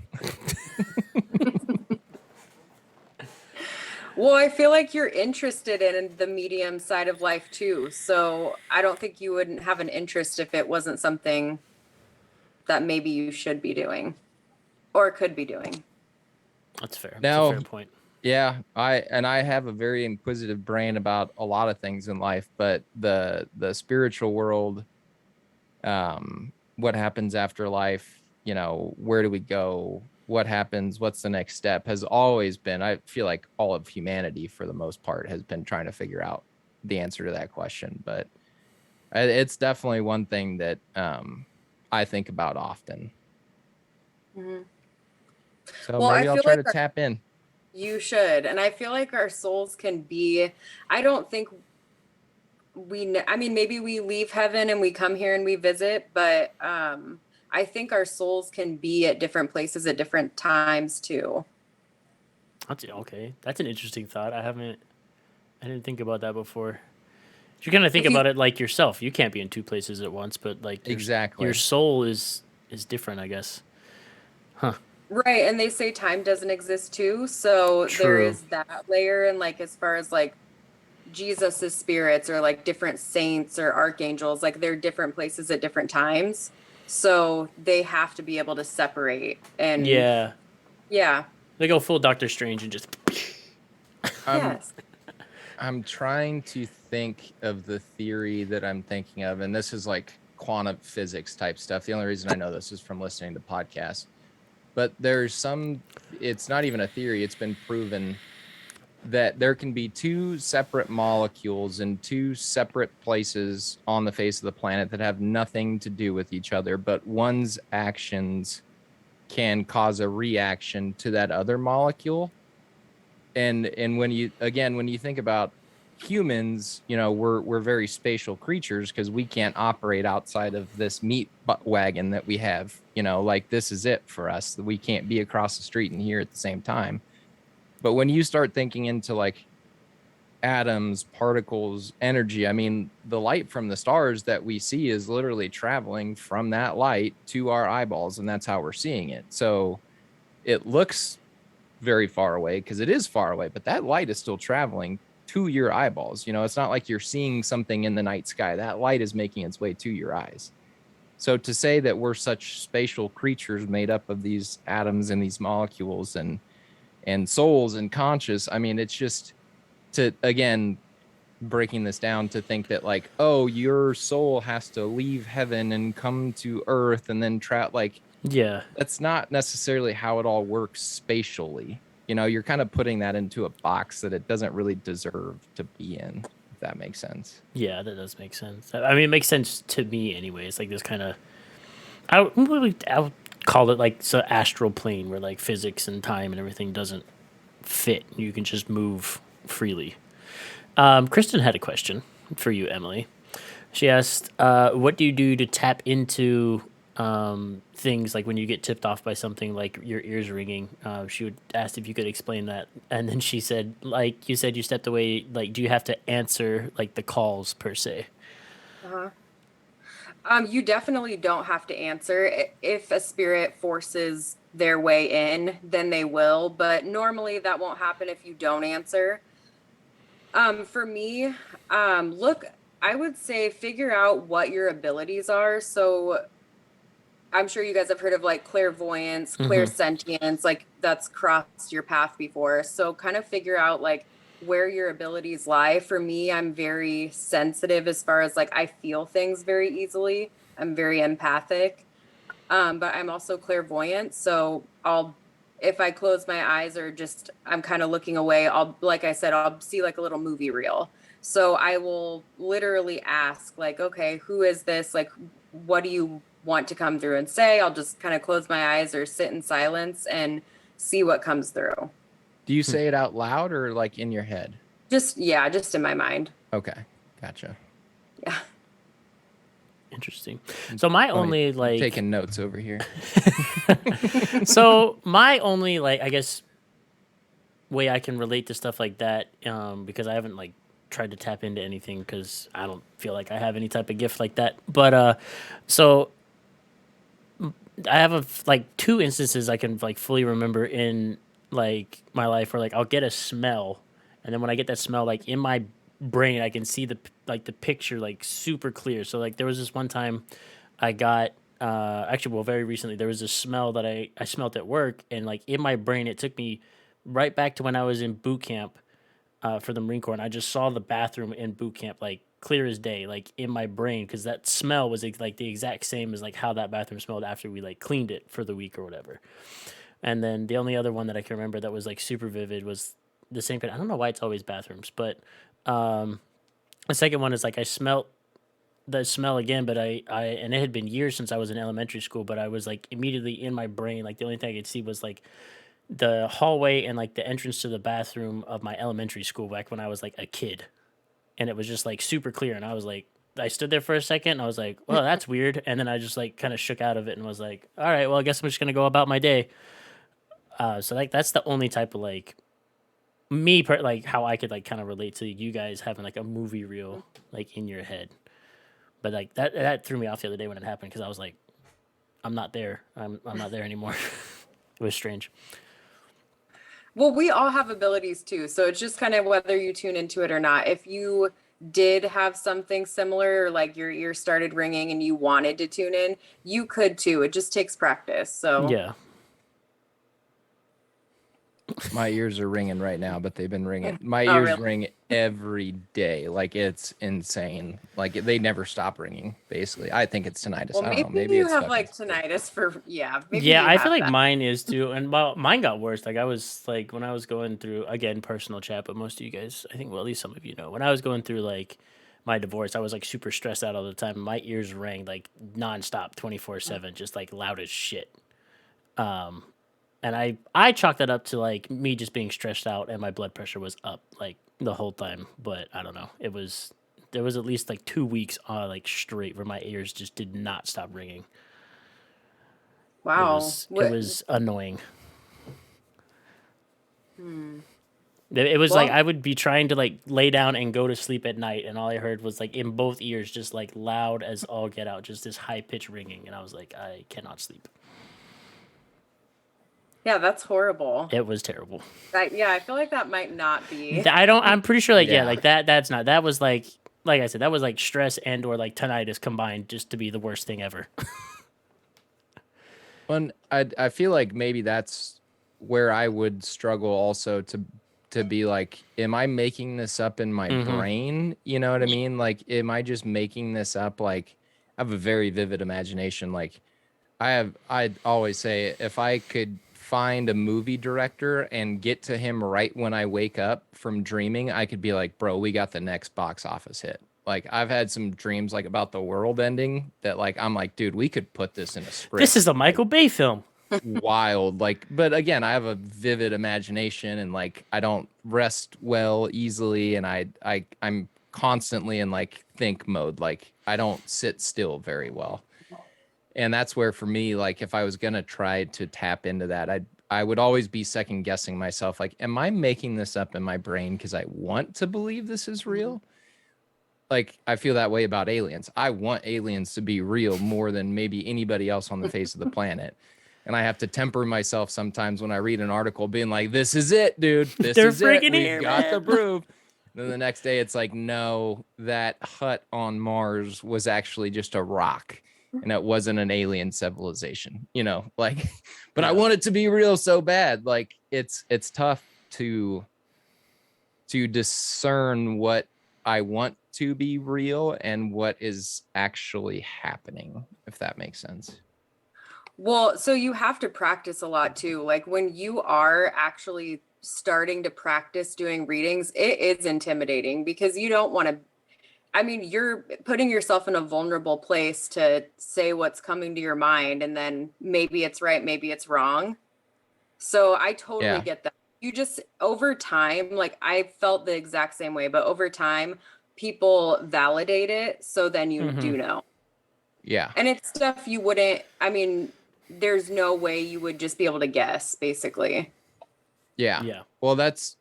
Well, I feel like you're interested in the medium side of life too. So I don't think you wouldn't have an interest if it wasn't something that maybe you should be doing or could be doing. That's fair. Now- That's a fair point. Yeah, I have a very inquisitive brain about a lot of things in life, but the spiritual world, what happens after life, where do we go? What happens? What's the next step? Has always been, I feel like all of humanity for the most part has been trying to figure out the answer to that question. But it's definitely one thing that I think about often. Mhm. So Well, I maybe I'll feel try like to tap in. You should. And I feel like our souls can be, I don't think I mean, maybe we leave heaven and we come here and we visit, but I think our souls can be at different places at different times too. That's okay. That's an interesting thought. I didn't think about that before. You kind of think If you- about it like yourself. You can't be in two places at once, but like Exactly. your soul is different, I guess. Right. And they say time doesn't exist too. So there True. is that layer. And like, as far as like Jesus's spirits or like different saints or archangels, like they're different places at different times. So they have to be able to separate. And Yeah, yeah. they go full Doctor Strange and just. Yes. I'm trying to think of the theory that I'm thinking of, and this is like quantum physics type stuff. The only reason I know this is from listening to podcasts. But it's not even a theory. It's been proven that there can be two separate molecules in two separate places on the face of the planet that have nothing to do with each other, but one's actions can cause a reaction to that other molecule. And when you think about humans, we're very spatial creatures because we can't operate outside of this meat wagon that we have. Like this is it for us. We can't be across the street and here at the same time. But when you start thinking into like atoms, particles, energy, I mean, the light from the stars that we see is literally traveling from that light to our eyeballs, and that's how we're seeing it. So it looks very far away because it is far away, but that light is still traveling to your eyeballs. It's not like you're seeing something in the night sky. That light is making its way to your eyes. So to say that we're such spatial creatures made up of these atoms and these molecules and souls and conscious, I mean, it's just to, again, breaking this down to think that like, oh, your soul has to leave heaven and come to earth and then yeah, that's not necessarily how it all works spatially. You're kind of putting that into a box that it doesn't really deserve to be in, if that makes sense. yeah, that does make sense. I mean, it makes sense to me anyway. It's like this kind of, I would call it like so astral plane where like physics and time and everything doesn't fit. You can just move freely. Kristen had a question for you, Emily. She asked, what do you do to tap into things like when you get tipped off by something like your ears ringing? She would ask if you could explain that. And then she said, like you said, you stepped away. Like, do you have to answer like the calls per se? Uh-huh. You definitely don't have to answer. If a spirit forces their way in, then they will, but normally that won't happen if you don't answer. For me, I would say figure out what your abilities are. So I'm sure you guys have heard of like clairvoyance, clairsentience, like that's crossed your path before. So kind of figure out like where your abilities lie. For me, I'm very sensitive as far as like I feel things very easily. I'm very empathic. But I'm also clairvoyant. So if I close my eyes or just I'm kind of looking away, like I said, I'll see like a little movie reel. So I will literally ask like, okay, who is this? Like, what do you want to come through and say? I'll just kind of close my eyes or sit in silence and see what comes through. Do you say it out loud or like in your head? Just in my mind. Okay. Gotcha. Yeah. Interesting. So my only like taking notes over here. So my only like I guess way I can relate to stuff like that, because I haven't like tried to tap into anything because I don't feel like I have any type of gift like that. But so I have like two instances I can like fully remember in like my life where like I'll get a smell, and then when I get that smell, like in my brain, I can see the picture like super clear. So like there was this one time I got very recently there was a smell that I smelled at work, and like in my brain it took me right back to when I was in boot camp for the Marine Corps, and I just saw the bathroom in boot camp like clear as day, like in my brain, because that smell was like the exact same as like how that bathroom smelled after we like cleaned it for the week or whatever. And then the only other one that I can remember that was like super vivid was the same kind. I don't know why it's always bathrooms, but the second one is like I smelt the smell again, but I and it had been years since I was in elementary school, but I was like immediately in my brain, like the only thing I could see was like the hallway and like the entrance to the bathroom of my elementary school back when I was like a kid. And it was just like super clear. And I was like, I stood there for a second and I was like, well, that's weird. And then I just like kind of shook out of it and was like, all right, well, I guess I'm just going to go about my day. So like, that's the only type of like like how I could like kind of relate to you guys having like a movie reel like in your head. But like that threw me off the other day when it happened, because I was like, I'm not there. I'm not there anymore. It was strange. Well, we all have abilities too. So it's just kind of whether you tune into it or not. If you did have something similar, like your ear started ringing and you wanted to tune in, you could too. It just takes practice. So Yeah. My ears are ringing right now, but they've been ringing. My Oh, ears really? ring every day. Like it's insane. Like they never stop ringing. Basically, I think it's tinnitus. Well, I don't know. maybe Maybe you it's have fucking like sleep. tinnitus for, yeah, maybe Yeah, you I feel have like that. mine is too, and well, mine got worse. Like I was like when I was going through again personal chat, but most of you guys, I think, well, at least some of you know, when I was going through like my divorce, I was like super stressed out all the time. My ears rang like nonstop, 24/7, just like loud as shit. Um, and I chalked that up to like me just being stressed out and my blood pressure was up like the whole time. But I don't know, it was there was at least like 2 weeks like straight where my ears just did not stop ringing. It Wow. was it What? was annoying. Hmm. It was like Well, I would be trying to like lay down and go to sleep at night, and all I heard was like in both ears, just like loud as all get out, just this high pitch ringing, and I was like, I cannot sleep. yeah, that's horrible. It was terrible. Yeah, I feel like that might not be. I don't. I'm pretty sure like yeah, Yeah. like that. That's not. That was like I said, that was like stress and or like tinnitus combined, just to be the worst thing ever. And I feel like maybe that's where I would struggle also to be like, am I making this up in my Mhm. brain? You know what I mean? Like, am I just making this up? Like, I have a very vivid imagination. Like, I'd always say if I could find a movie director and get to him right when I wake up from dreaming, I could be like, bro, we got the next box office hit. Like I've had some dreams like about the world ending that like I'm like, dude, we could put this in a script. This is a Like, Michael Bay film. wild. Like, but again, I have a vivid imagination and like I don't rest well easily and I'm constantly in like think mode. Like I don't sit still very well. And that's where for me, like if I was gonna try to tap into that, I would always be second guessing myself, like, am I making this up in my brain because I want to believe this is real? Like I feel that way about aliens. I want aliens to be real more than maybe anybody else on the face of the planet. And I have to temper myself sometimes when I read an article being like, this is it, dude. This They're is it. freaking We've here, got the man." proof. Then the next day it's like, no, that hut on Mars was actually just a rock and it wasn't an alien civilization, you know, like, but I Yeah. want it to be real so bad. Like it's tough to discern what I want to be real and what is actually happening, if that makes sense. Well, so you have to practice a lot too. Like when you are actually starting to practice doing readings, it is intimidating because you don't want to, I mean, you're putting yourself in a vulnerable place to say what's coming to your mind, and then maybe it's right, maybe it's wrong. So I totally Yeah. get that. You just, over time, like I felt the exact same way, but over time, people validate it. So then you Mhm. do know. Yeah. And it's stuff you wouldn't, I mean, there's no way you would just be able to guess, basically. Yeah. Yeah. Well, that's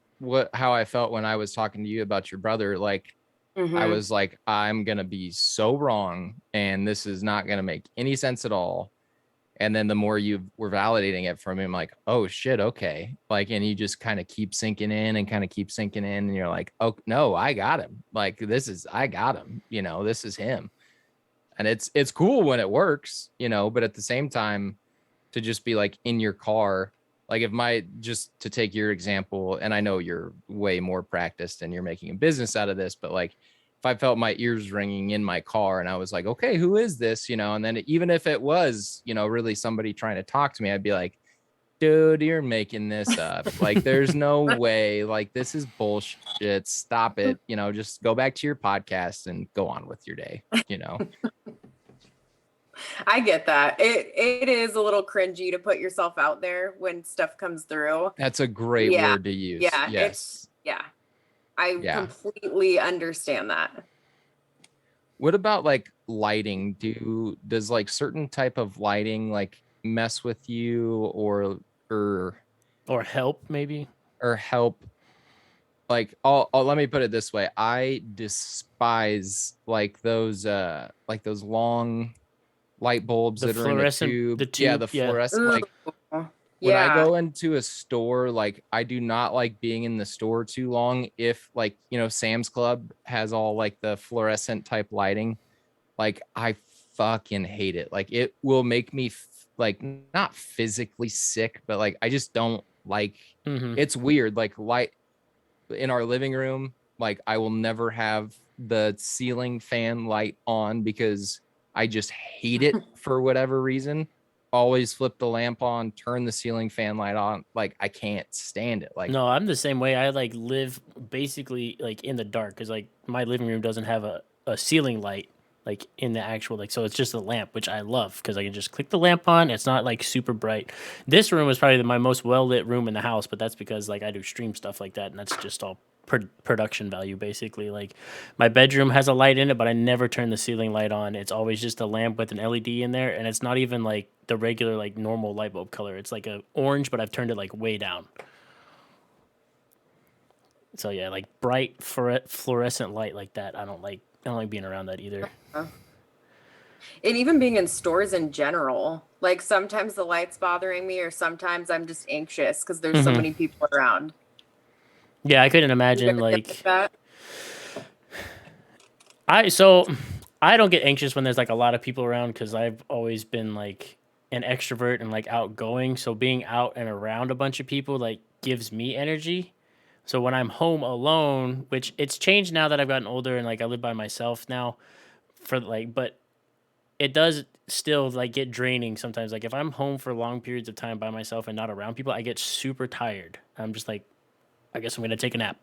how I felt when I was talking to you about your brother. Like I Mhm. was like, I'm gonna be so wrong, and this is not gonna make any sense at all. And then the more you were validating it from him, like, oh shit, okay. Like, and you just kind of keep sinking in and kind of keep sinking in, and you're like, oh no, I got him. Like, I got him. You know, this is him. And it's cool when it works, you know, but at the same time, to just be like in your car, like if just to take your example, and I know you're way more practiced and you're making a business out of this, but like if I felt my ears ringing in my car and I was like, okay, who is this? You know, and then even if it was, you know, really somebody trying to talk to me, I'd be like, dude, you're making this up. Like, there's no way. Like, this is bullshit. Stop it. You know, just go back to your podcast and go on with your day, you know? I get that. It is a little cringy to put yourself out there when stuff comes through. That's a great Yeah. word to use. Yeah, Yes. Yeah. I Yeah. completely understand that. What about like lighting? Does like certain type of lighting like mess with you or Or help maybe. help? Like, let me put it this way. I despise like those long light bulbs The that are in a fluorescent- tube. the Yeah, tube, the yeah. fluorescent. Like Ooh, when I yeah. go into a store, like I do not like being in the store too long. If like, you know, Sam's Club has all like the fluorescent type lighting, like I fucking hate it. Like it will make me like not physically sick, but like I just don't like Hmm. it's weird. Like light in our living room, like I will never have the ceiling fan light on because I just hate it for whatever reason. Always flip the lamp on, turn the ceiling fan light on. Like I can't stand it. Like No, I'm the same way. I like live basically like in the dark because like my living room doesn't have a ceiling light like in the actual like so it's just a lamp which I love because I can just click the lamp on. It's not like super bright. This room is probably my most well lit room in the house, but that's because like I do stream stuff like that and that's just all production value basically. Like my bedroom has a light in it, but I never turn the ceiling light on. It's always just a lamp with an LED in there, and it's not even like the regular like normal light bulb color. It's like a orange, but I've turned it like way down. So yeah, like bright fluorescent light like that. I don't like. I don't like being around that either. And even being in stores in general, like sometimes the light's bothering me, or sometimes I'm just anxious because there's so Mhm. many people around. Yeah, I couldn't You imagine guys get like that? I don't get anxious when there's like a lot of people around because I've always been like an extrovert and like outgoing. So being out and around a bunch of people like gives me energy. So when I'm home alone, which it's changed now that I've gotten older and like I live by myself now for like, but it does still like get draining sometimes. Like if I'm home for long periods of time by myself and not around people, I get super tired. I'm just like, I guess I'm gonna take a nap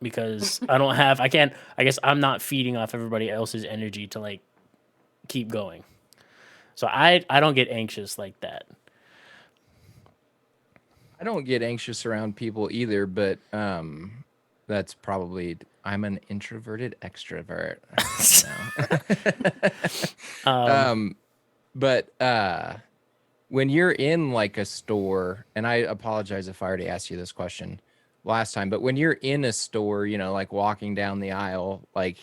because I can't. I guess I'm not feeding off everybody else's energy to like keep going. So I don't get anxious like that. I don't get anxious around people either, but that's probably I'm an introverted extrovert. You know? Um, But when you're in like a store, and I apologize if I already asked you this question last time, but when you're in a store, you know, like walking down the aisle, like,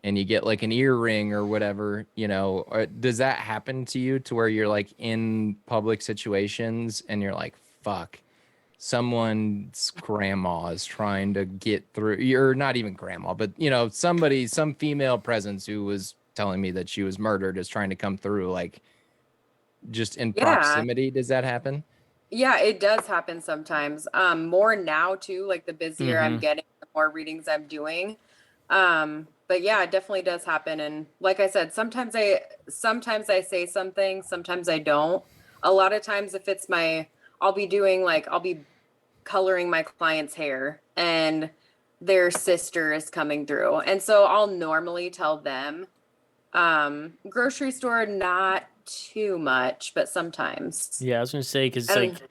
and you get like an earring or whatever, you know, does that happen to you to where you're like in public situations and you're like, fuck, someone's grandma is trying to get through, you're not even grandma, but you know, somebody, some female presence who was telling me that she was murdered is trying to come through, like just in Yeah. proximity. Does that happen? Yeah, it does happen sometimes. More now too, like the busier I'm mhm. getting, the more readings I'm doing. But yeah, it definitely does happen. And like I said, sometimes I say something, sometimes I don't. A lot of times if it's I'll be coloring my client's hair and their sister is coming through. And so I'll normally tell them. Grocery store, not too much, but sometimes. Yeah, I was gonna say because And like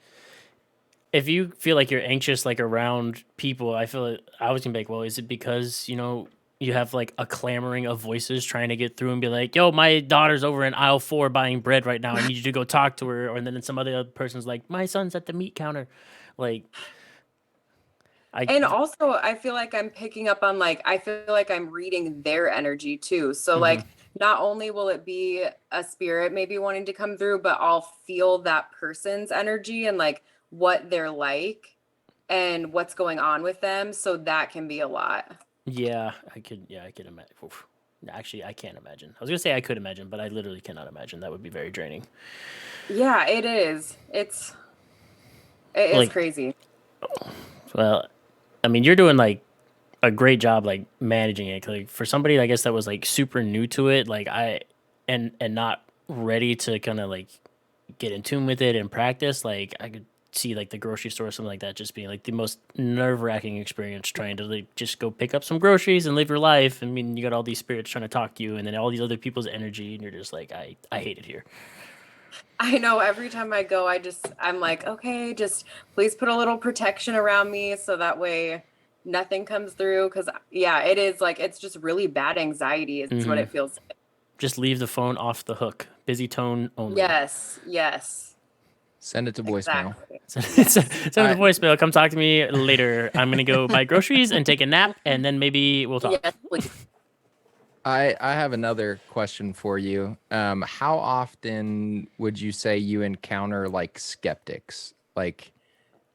if you feel like you're anxious like around people, I feel like I was gonna be like, well, is it because you have like a clamoring of voices trying to get through and be like, yo, my daughter's over in aisle 4 buying bread right now. I need you to go talk to her. Or then some other person's like, my son's at the meat counter. Like I And also, I feel like I'm picking up on I feel like I'm reading their energy too. So mhm. not only will it be a spirit maybe wanting to come through, but I'll feel that person's energy and what they're like and what's going on with them. So that can be a lot. Yeah, I could imagine. Actually, I can't imagine. I was gonna say I could imagine, but I literally cannot imagine. That would be very draining. Yeah, it is. It is Like, crazy. well, I mean, you're doing like a great job like managing it. 'Cause, like for somebody, I guess that was like super new to it, like and not ready to kind of like get in tune with it and practice. Like I could see like the grocery store or something like that just being like the most nerve wracking experience trying to like just go pick up some groceries and live your life. I mean, you got all these spirits trying to talk to you, and then all these other people's energy, and you're just like, I hate it here. I know every time I go, I'm like, okay, just please put a little protection around me so that way nothing comes through. Cause yeah, it is it's just really bad anxiety is what Hmm. it feels like. Just leave the phone off the hook. Busy tone only. Yes, yes, Send it to voicemail. exactly. Send Yes. send a voicemail. Come talk to me later. I'm gonna go buy groceries and take a nap, and then maybe we'll talk. Yes, please. I have another question for you. How often would you say you encounter like skeptics? Like,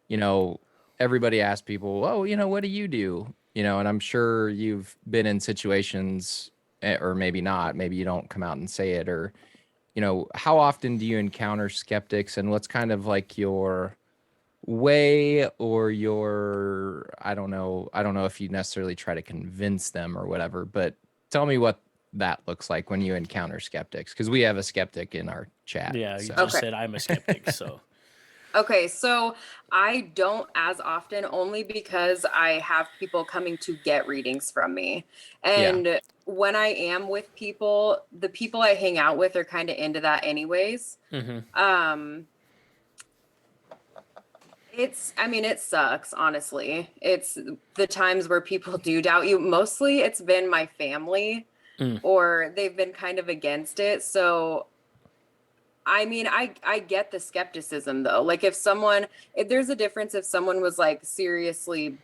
you know, everybody asks people, "Oh, you know, what do you do?" You know, and I'm sure you've been in situations, or maybe not. Maybe you don't come out and say it, or you know, how often do you encounter skeptics, and what's kind of like your way, or you're, I don't know if you necessarily try to convince them or whatever, but tell me what that looks like when you encounter skeptics, because we have a skeptic in our chat. Yeah, you So just Okay. said I'm a skeptic, so Okay, so I don't as often, only because I have people coming to get readings from me. Yeah. And when I am with people, the people I hang out with are kind of into that anyways. mhm. I mean, it sucks, honestly. It's the times where people do doubt you. Mostly it's been my family Mm. or they've been kind of against it. So I mean, I get the skepticism though. Like if there's a difference if someone was like seriously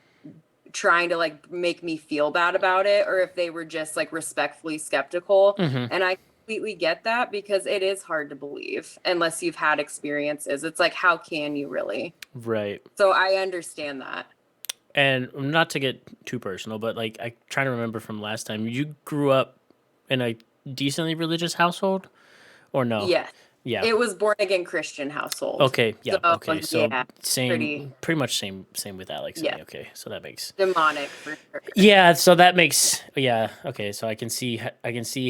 trying to like make me feel bad about it, or if they were just like respectfully skeptical. Mhm. And I completely get that because it is hard to believe unless you've had experiences. It's like, how can you really? Right. So I understand that. And not to get too personal, but like I try to remember from last time, you grew up in a decently religious household or no? Yes. Yeah. It was born again Christian household. Okay. Yeah. So Okay. So yeah, pretty pretty much same with Alex and yeah, me. Okay. So that makes demonic for sure. yeah. So that makes yeah. Okay. So I can see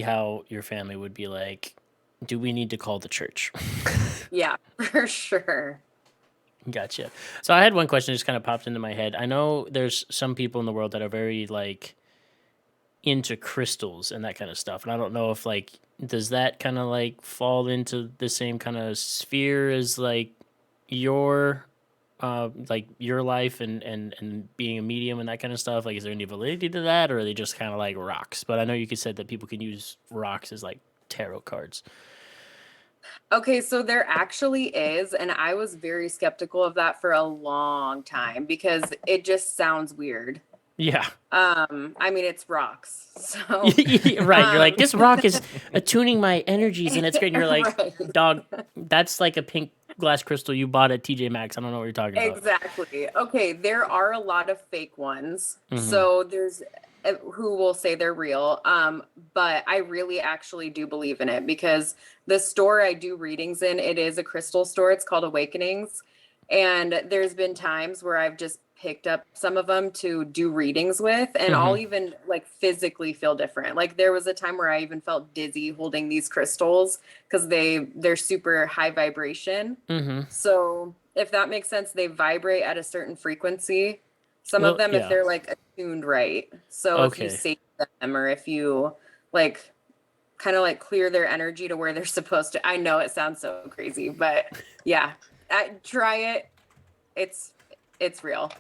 how your family would be like, do we need to call the church? Yeah, for sure. Gotcha. So I had one question that just kind of popped into my head. I know there's some people in the world that are very like into crystals and that kind of stuff. And I don't know if like does that kind of like fall into the same kind of sphere as like your life and being a medium and that kind of stuff? Like is there any validity to that, or are they just kind of like rocks? But I know you could said that people can use rocks as like tarot cards. Okay, so there actually is, and I was very skeptical of that for a long time because it just sounds weird. Yeah. I mean it's rocks. So Right. You're like, um this rock is attuning my energies and it's great. And you're like, right. dog, that's like a pink glass crystal you bought at TJ Maxx. I don't know what you're talking about. Exactly. Okay, there are a lot of fake ones. Hmm. So there's who will say they're real. But I really actually do believe in it because the store I do readings in, it is a crystal store. It's called Awakenings. And there's been times where I've just picked up some of them to do readings with, and I'll even like physically feel different. Like there was a time where I even felt dizzy holding these crystals because they're super high vibration. Hmm. So if that makes sense, they vibrate at a certain frequency. Some of Well, them, if yeah. they're like attuned right. So if you Okay. save them or if you like kind of like clear their energy to where they're supposed to. I know it sounds so crazy, but yeah, try it. It's real.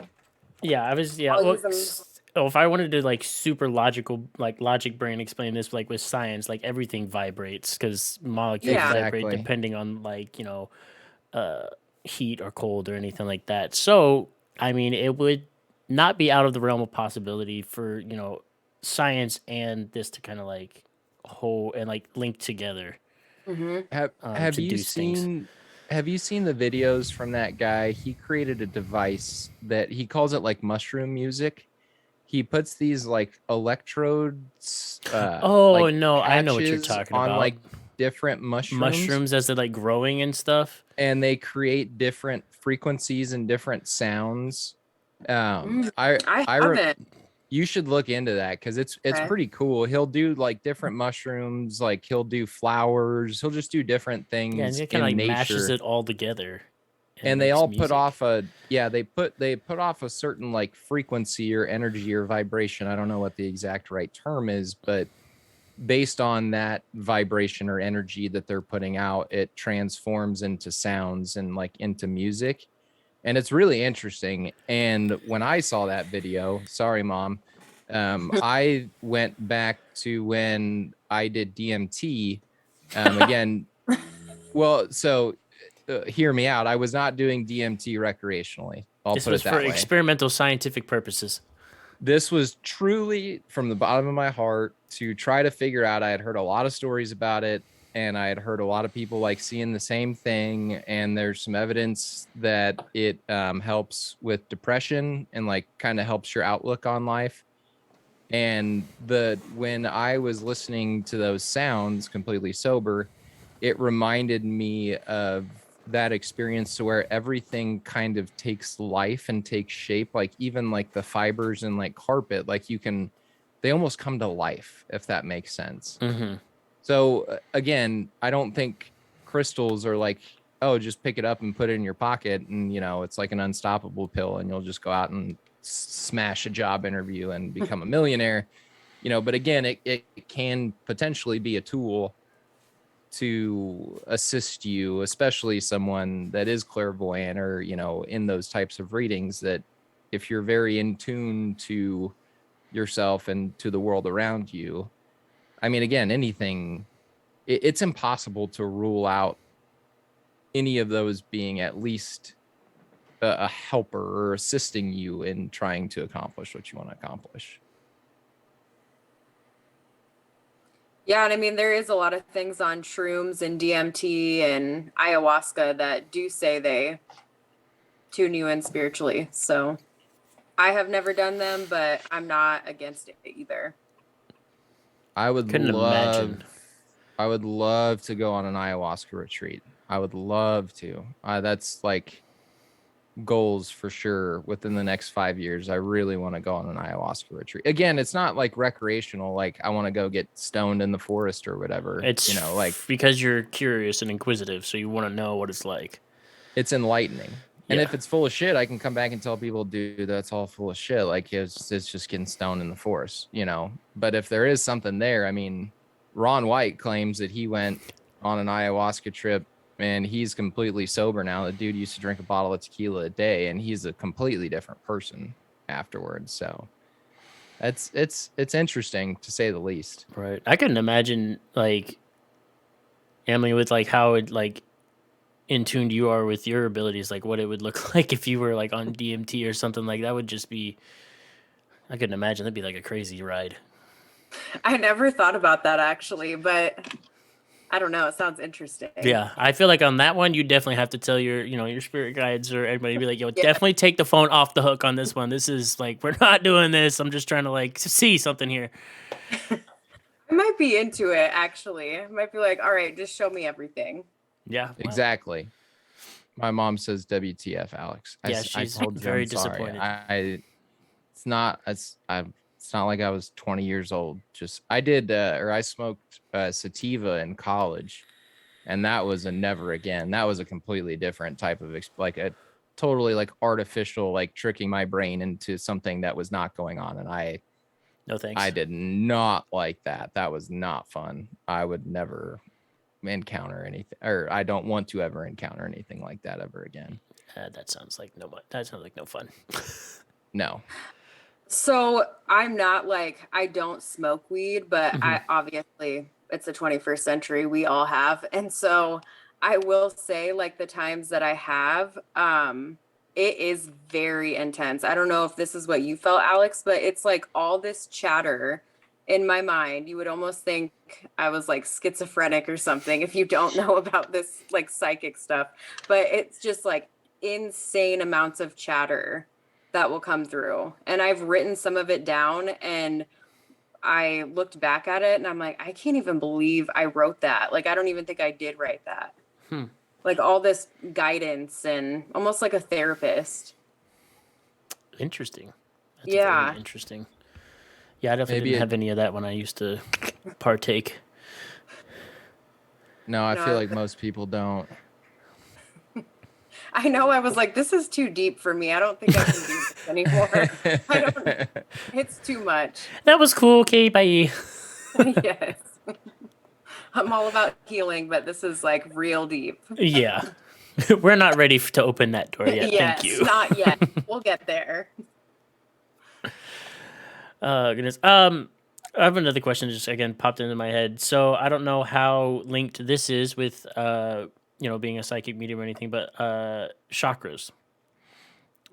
Yeah, I was, yeah. I'll Well, use them. if I wanted to like super logical, like logic brain explain this, like with science, like everything vibrates because molecules Yeah. vibrate Exactly. depending on like, uh, heat or cold or anything like that. So, I mean, it would not be out of the realm of possibility for, science and this to kind of like hold and like link together Hmm. Have to you do things. seen the videos from that guy? He created a device that he calls it like mushroom music. He puts these like electrodes, Oh, like no, I know what you're patches talking on about. like different mushrooms, Mushrooms as they're like growing and stuff. and they create different frequencies and different sounds. I I haven't. You should look into that because it's Okay. pretty cool. He'll do like different mushrooms, like he'll do flowers, he'll just do different Yeah, and things it kind of in like mashes nature. it all together And they makes all put music. off they put off a certain like frequency or energy or vibration. I don't know what the exact right term is, but based on that vibration or energy that they're putting out, it transforms into sounds and like into music. And it's really interesting. And when I saw that video, sorry, mom, I went back to when I did DMT. Again, well, so hear me out. I was not doing DMT recreationally. I'll This put was it for that way. experimental scientific purposes. This was truly from the bottom of my heart to try to figure out. I had heard a lot of stories about it, and I had heard a lot of people like seeing the same thing. And there's some evidence that it helps with depression and like kind of helps your outlook on life. And when I was listening to those sounds completely sober, it reminded me of that experience to where everything kind of takes life and takes shape, like even like the fibers and like carpet, like they almost come to life, if that makes sense. Mm-hmm. So again, I don't think crystals are like, oh, just pick it up and put it in your pocket and it's like an unstoppable pill and you'll just go out and smash a job interview and become a millionaire. But again, it can potentially be a tool to assist you, especially someone that is clairvoyant or in those types of readings, that if you're very in tune to yourself and to the world around you, I mean, again, anything, it's impossible to rule out any of those being at least a helper or assisting you in trying to accomplish what you want to accomplish. Yeah, and I mean, there is a lot of things on shrooms and DMT and ayahuasca that do say they tune you in spiritually. So I have never done them, but I'm not against it either. I would Couldn't imagine. to go on an ayahuasca retreat. I would love to. That's like goals for sure within the next 5 years. I really want to go on an ayahuasca retreat. Again, it's not like recreational, like I want to go get stoned in the forest or whatever. It's like because you're curious and inquisitive, so you want to know what it's like. It's enlightening. And Yeah. if it's full of shit, I can come back and tell people, dude, that's all full of shit. Like it's just getting stoned in the forest, But if there is something there, I mean, Ron White claims that he went on an ayahuasca trip and he's completely sober now. The dude used to drink a bottle of tequila a day and he's a completely different person afterwards. So it's interesting to say the least. Right. I couldn't imagine like Emily with like how it like in tuned you are with your abilities, like what it would look like if you were like on DMT or something like that would just be. I couldn't imagine that'd be like a crazy ride. I never thought about that actually, but I don't know. It sounds interesting. Yeah, I feel like on that one, you definitely have to tell your spirit guides or everybody, be like, yo, Yeah. definitely take the phone off the hook on this one. This is like, we're not doing this. I'm just trying to like see something here. I might be into it actually. I might be like, all right, just show me everything. Yeah, well, Exactly. My mom says WTF, Alex. Yeah, she's very disappointed. It's not like I was 20 years old. I smoked sativa in college, and that was a never again. That was a completely different type of like a totally like artificial, like tricking my brain into something that was not going on. And No thanks. I did not like that. That was not fun. I would never encounter anything, or I don't want to ever encounter anything like that ever again. That sounds like no fun. No. So I'm not like, I don't smoke weed, but Mhm. I obviously it's the 21st century. We all have. And so I will say like the times that I have, it is very intense. I don't know if this is what you felt, Alex, but it's like all this chatter in my mind. You would almost think I was like schizophrenic or something if you don't know about this like psychic stuff. But it's just like insane amounts of chatter that will come through. And I've written some of it down and I looked back at it and I'm like, I can't even believe I wrote that. Like, I don't even think I did write that. Like all this guidance and almost like a therapist. Interesting. That's Yeah. very interesting. Yeah, I definitely Maybe didn't have any of that when I used to partake. No, I No, feel like most people don't. I know I was like, this is too deep for me. I don't think I can do this anymore. It's too much. That was cool. Okay, bye. Yes. I'm all about healing, but this is like real deep. Yeah. We're not ready to open that door yet. Yes, Thank you. not yet. We'll get there. Goodness. I have another question just again popped into my head. So I don't know how linked this is with being a psychic medium or anything, but chakras.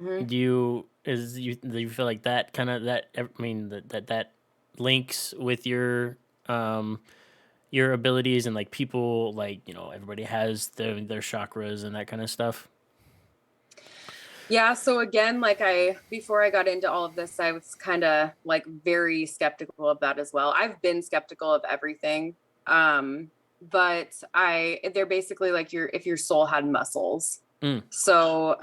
Mhm. Do you feel like that kind of that links with your abilities and like people like everybody has their chakras and that kind of stuff? Yeah, so again, like before I got into all of this, I was kind of like very skeptical of that as well. I've been skeptical of everything. but they're basically like if your soul had muscles. Mm. So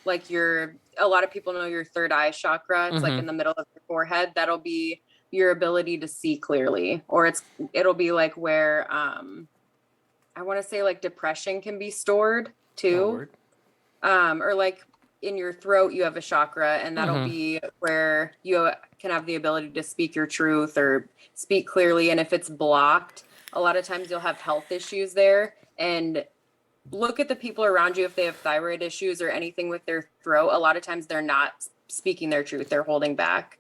like a lot of people know your third eye chakra. It's like Mhm. in the middle of your forehead. That'll be your ability to see clearly, or it'll be like where I want to say like depression can be stored Oh, too. word. Or like in your throat you have a chakra, and that'll Mhm. be where you can have the ability to speak your truth or speak clearly. And if it's blocked, a lot of times you'll have health issues there. And look at the people around you. If they have thyroid issues or anything with their throat, a lot of times they're not speaking their truth, they're holding back.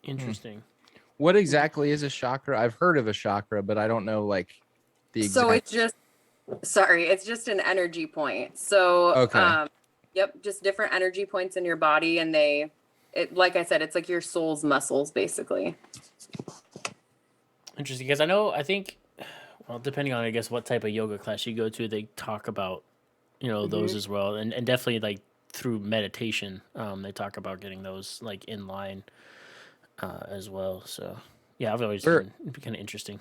Interesting. What exactly is a chakra? I've heard of a chakra, but I don't know like the exact. So it's just an energy point. So Okay. yep, just different energy points in your body, and like I said, it's like your soul's muscles basically. Interesting, because I think, well, depending on I guess what type of yoga class you go to, they talk about those as well, and definitely like through meditation, they talk about getting those like in line as well. So yeah, I've always Where- it'd be kind of interesting.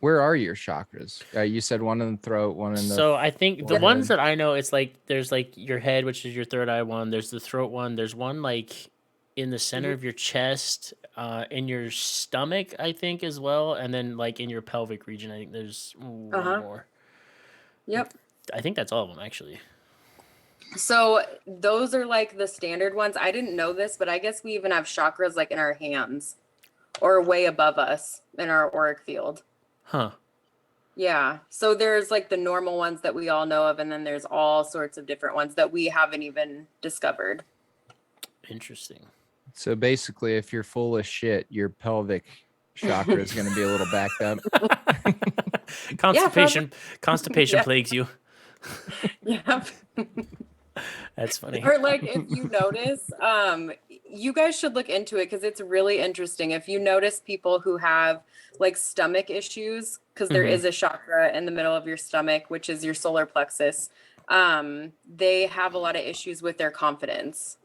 Where are your chakras? You said one in the throat, one in the. So I think the forehead. ones that I know, it's like there's like your head, which is your third eye one. There's the throat one. There's one like in the center of your chest, in your stomach, I think as well, and then like in your pelvic region. I think there's one Uh-huh. more. Yep. I think that's all of them actually. So those are like the standard ones. I didn't know this, but I guess we even have chakras like in our hands or way above us in our auric field. Huh. Yeah. So there's like the normal ones that we all know of, and then there's all sorts of different ones that we haven't even discovered. Interesting. So basically, if you're full of shit, your pelvic chakra is going to be a little backed up. Constipation Yeah. plagues you. Yeah. That's funny. Or like if you notice, you guys should look into it because it's really interesting. If you notice people who have like stomach issues, because there Mhm. is a chakra in the middle of your stomach, which is your solar plexus, they have a lot of issues with their confidence,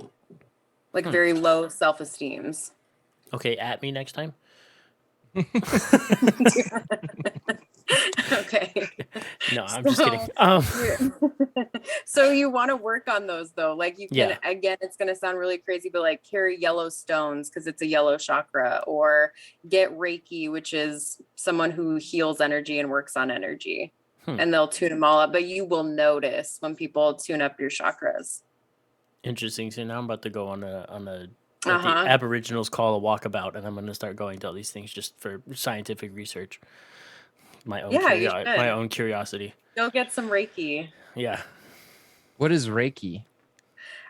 like very low self-esteems. Okay, at me next time. Okay. No, I'm just kidding. Um, So you want to work on those though. Like you can, Yeah. again, it's going to sound really crazy, but like carry yellow stones because it's a yellow chakra, or get Reiki, which is someone who heals energy and works on energy. And they'll tune them all up. But you will notice when people tune up your chakras. Interesting. So now I'm about to go on a what Uh-huh. the Aboriginals call a walkabout, and I'm going to start going to all these things just for scientific research. My own Yeah, you should. my own curiosity. Go get some Reiki. Yeah. What is Reiki?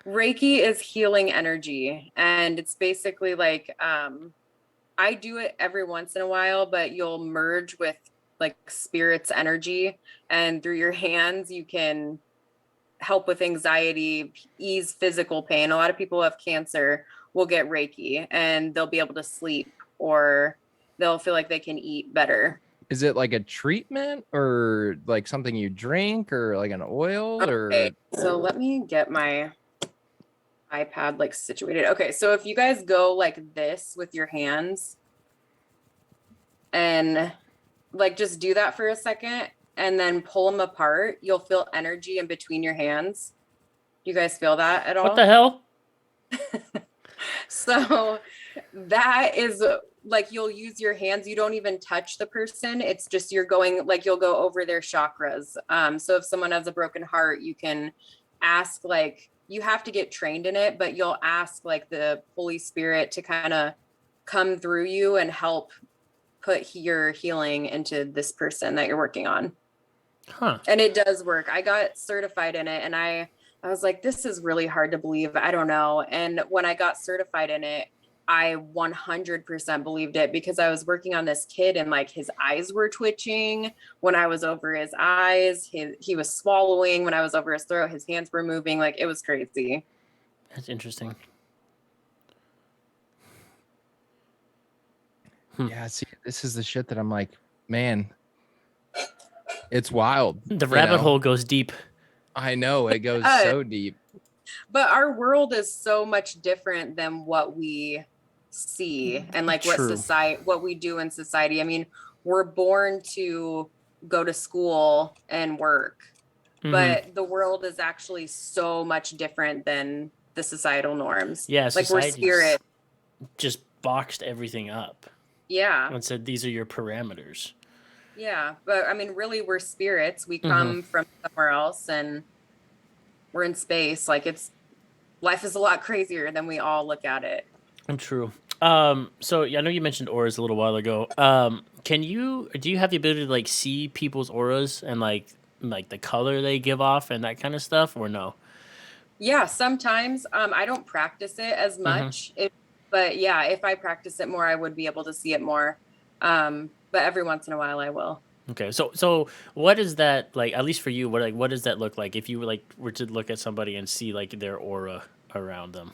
Reiki is healing energy, and it's basically like I do it every once in a while, but you'll merge with like spirit's energy, and through your hands you can help with anxiety, ease physical pain. A lot of people who have cancer will get Reiki and they'll be able to sleep, or they'll feel like they can eat better. Is it like a treatment or like something you drink or like an oil Okay, or? so let me get my iPad like situated. Okay, so if you guys go like this with your hands and like just do that for a second and then pull them apart, you'll feel energy in between your hands. Do you guys feel that at all? What the hell? So that is like you'll use your hands. You don't even touch the person. It's just you're going like you'll go over their chakras. So if someone has a broken heart, you can ask, like, you have to get trained in it, but you'll ask like the Holy Spirit to kind of come through you and help put your healing into this person that you're working on. Huh. And it does work. I got certified in it, and I was like, this is really hard to believe. I don't know. And when I got certified in it, I 100% believed it, because I was working on this kid and like his eyes were twitching when I was over his eyes. He was swallowing when I was over his throat. His hands were moving. Like, it was crazy. That's interesting. Yeah, see, this is the shit that I'm like, man, it's wild. The you rabbit know? hole goes deep. I know, it goes so deep. But our world is so much different than what we see and like True. what we do in society. I mean, we're born to go to school and work, Mhm. but the world is actually so much different than the societal norms. Yeah, Like we're society's spirit. just boxed everything up Yeah. and said these are your parameters. Yeah. But I mean, really, we're spirits. We Mhm. come from somewhere else and we're in space. Like life is a lot crazier than we all look at it. True. So yeah, I know you mentioned auras a little while ago. Do you have the ability to like see people's auras and like the color they give off and that kind of stuff, or no? Yeah, sometimes I don't practice it as much. But yeah, if I practice it more, I would be able to see it more. But every once in a while I will. Okay, so what is that like? At least for you, what does that look like if you were to look at somebody and see like their aura around them?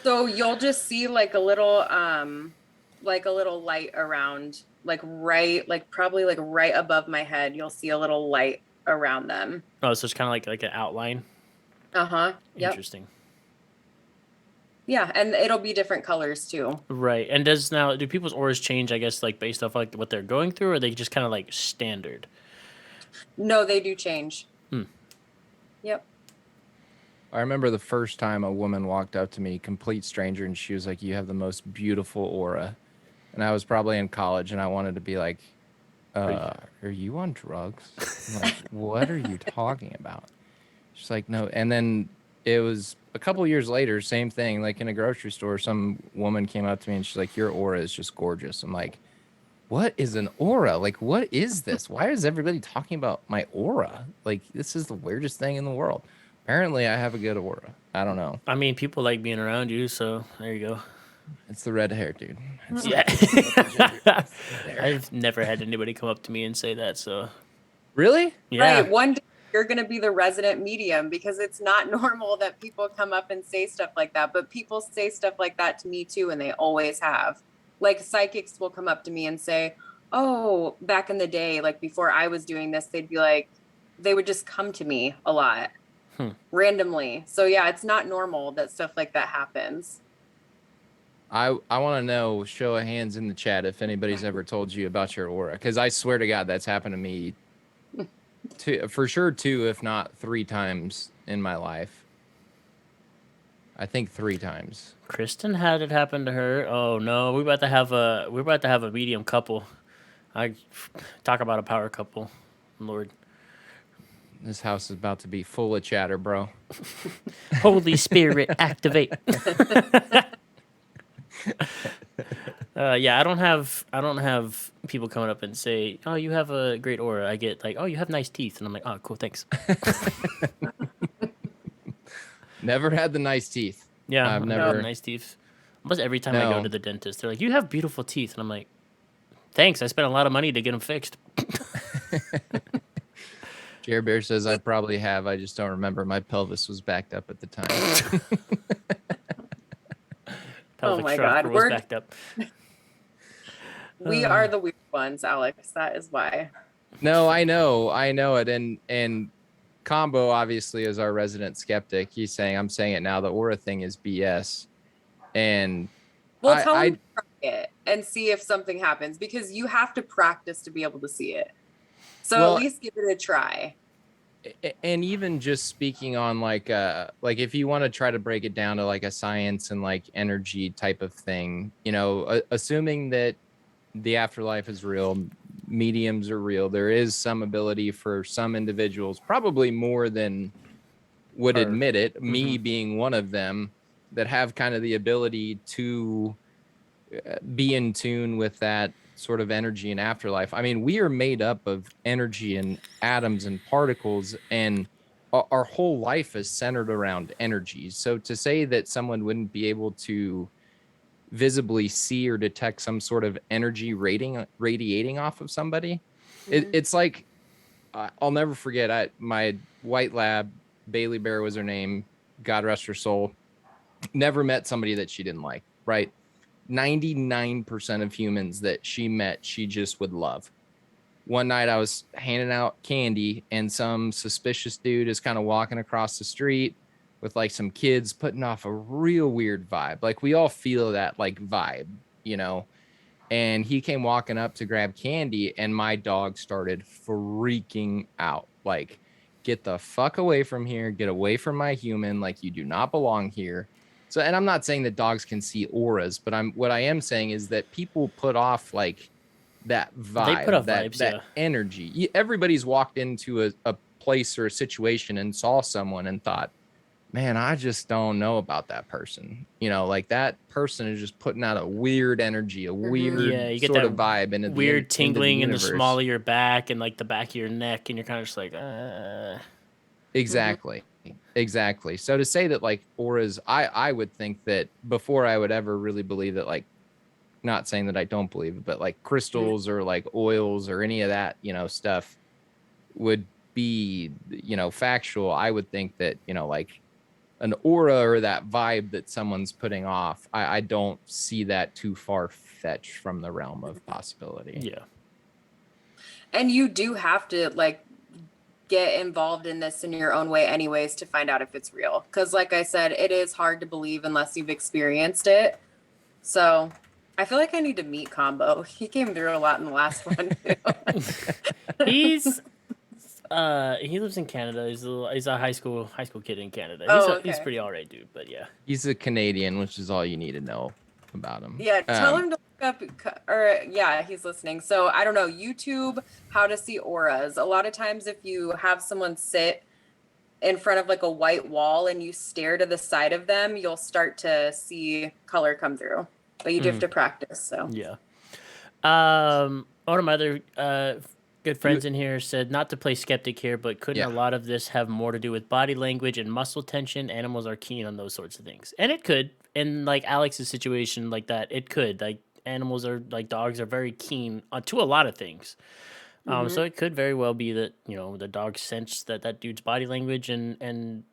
So you'll just see like a little light around, probably like right above my head. You'll see a little light around them. Oh, so it's kind of like an outline. Uh-huh. Yep. Interesting. Yeah, and it'll be different colors too. Right. And do people's auras change? I guess like based off like what they're going through, or are they just kind of like standard? No, they do change. Hmm. Yep. I remember the first time a woman walked up to me, complete stranger, and she was like, "You have the most beautiful aura." And I was probably in college, and I wanted to be like, "Are you on drugs?" I'm like, "What are you talking about?" She's like, "No." And then it was a couple years later, same thing, like in a grocery store, some woman came up to me and she's like, "Your aura is just gorgeous." I'm like, "What is an aura? Like, what is this? Why is everybody talking about my aura? Like, this is the weirdest thing in the world." Apparently, I have a good aura. I don't know. I mean, people like being around you, so there you go. It's the red hair, dude. It's Yeah. I've never had anybody come up to me and say that, so really? yeah. Right. One day you're going to be the resident medium because it's not normal that people come up and say stuff like that. But people say stuff like that to me too, and they always have. Like psychics will come up to me and say, "Oh, back in the day, like before I was doing this," they'd be like, they would just come to me a lot randomly. So yeah, it's not normal that stuff like that happens. I want to know, show of hands in the chat, if anybody's ever told you about your aura, because I swear to God, that's happened to me for sure 2, if not 3 times in my life. I think 3 times. Kristen had it happen to her. Oh no, we're about to have a medium couple. I talk about a power couple. Lord. This house is about to be full of chatter, bro. Holy Spirit, activate. Yeah, I don't have people coming up and say, "Oh, you have a great aura." I get like, "Oh, you have nice teeth," and I'm like, "Oh, cool, thanks." Never had the nice teeth. Yeah, I've I never. have nice teeth. Almost every time I go No. to the dentist, they're like, "You have beautiful teeth," and I'm like, "Thanks, I spent a lot of money to get them fixed." Jared Bear says I probably have. I just don't remember. My pelvis was backed up at the time. Pelvic my chakra God, was backed up. We are the weird ones, Alex. That is why. No, I know it. And Combo obviously is our resident skeptic. He's saying, I'm saying it now, the aura thing is BS. And Well, tell them to try it and see if something happens because you have to practice to be able to see it. So Well, at least give it a try. and even just speaking on like if you want to try to break it down to like a science and like energy type of thing, you know, assuming that the afterlife is real, mediums are real, there is some ability for some individuals, probably more than would Or- admit it, me being one of them, that have kind of the ability to be in tune with that sort of energy and afterlife. I mean, we are made up of energy and atoms and particles, and our whole life is centered around energy. So to say that someone wouldn't be able to visibly see or detect some sort of energy radiating off of somebody, it's like, I'll never forget, my white lab, Bailey Bear was her name, God rest her soul, never met somebody that she didn't like, right? 99% of humans that she met, she just would love. One night I was handing out candy and some suspicious dude is kind of walking across the street with like some kids putting off a real weird vibe. Like we all feel that like vibe, you know? and he came walking up to grab candy, and my dog started freaking out. Like, get the fuck away from here, get away from my human, like you do not belong here. So, and I'm not saying that dogs can see auras, but what I am saying is that people put off like that They put vibe, off vibes, that yeah. energy. Everybody's walked into a place or a situation and saw someone and thought, man, I just don't know about that person. You know, like that person is just putting out a weird energy, a weird Yeah, you get sort of that vibe into weird into tingling in the universe. small of your back and like the back of your neck, and you're kind of just like, Exactly. Exactly. So to say that like auras, I would think that before I would ever really believe that, like, not saying that I don't believe it, but like crystals or like oils or any of that, you know, stuff would be, you know, factual. I would think that, you know, like an aura or that vibe that someone's putting off, I don't see that too far fetched from the realm of possibility. yeah. And you do have to like get involved in this in your own way anyways to find out if it's real, because like I said, it is hard to believe unless you've experienced it. So I feel like I need to meet Combo. He came through a lot in the last one too. He's he lives in Canada. He's a high school kid in Canada. Oh, He's okay. pretty alright dude, but yeah. He's a Canadian, which is all you need to know about him. Yeah, tell him to look up, or yeah, he's listening. So I don't know, YouTube, how to see auras. A lot of times if you have someone sit in front of like a white wall and you stare to the side of them, you'll start to see color come through. But you do have to practice, so. Yeah. One of my other good friends in here said not to play skeptic here, but couldn't Yeah. a lot of this have more to do with body language and muscle tension? Animals are keen on those sorts of things, and it could. In like Alex's situation, like that, it could. Like animals are like dogs are very keen to a lot of things. So it could very well be that, you know, the dog sensed that that dude's body language and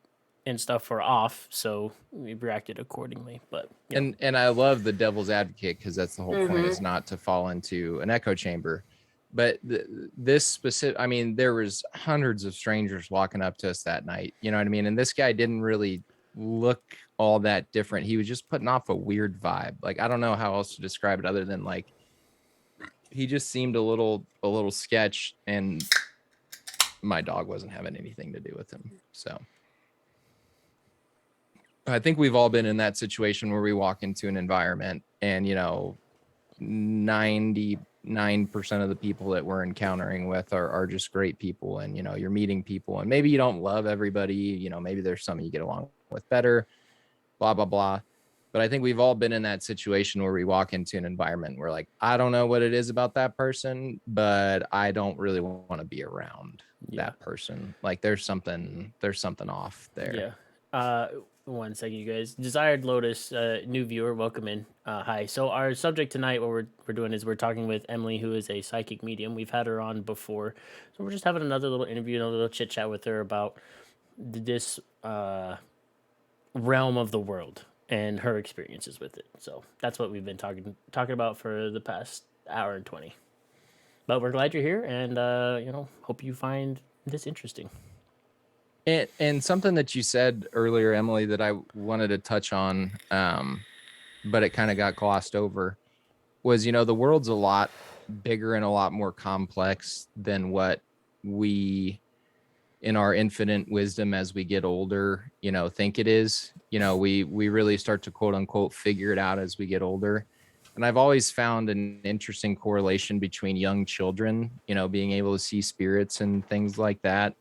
stuff were off, so we reacted accordingly. But yeah. And I love the devil's advocate, because that's the whole point, is not to fall into an echo chamber. But this specific, I mean, there was hundreds of strangers walking up to us that night, you know what I mean? And this guy didn't really look all that different. He was just putting off a weird vibe. Like, I don't know how else to describe it other than like, he just seemed a little sketch, and my dog wasn't having anything to do with him. So I think we've all been in that situation where we walk into an environment and, you know, 99% of the people that we're encountering with are just great people. And, you know, you're meeting people, and maybe you don't love everybody, you know, maybe there's some you get along with better, blah, blah, blah. But I think we've all been in that situation where we walk into an environment where, like, I don't know what it is about that person, but I don't really want to be around that person. Like, there's something off there. Yeah. 1 second, you guys. Desired Lotus, new viewer, welcome in. Hi. So our subject tonight, what we're doing is we're talking with Emily, who is a psychic medium. We've had her on before, so we're just having another little interview, another little chit chat with her about this realm of the world and her experiences with it. So that's what we've been talking about for the past hour and 20. But we're glad you're here, and you know, hope you find this interesting. And something that you said earlier, Emily, that I wanted to touch on, but it kind of got glossed over, was, you know, the world's a lot bigger and a lot more complex than what we, in our infinite wisdom as we get older, you know, think it is. You know, we really start to quote unquote figure it out as we get older. And I've always found an interesting correlation between young children, you know, being able to see spirits and things like that,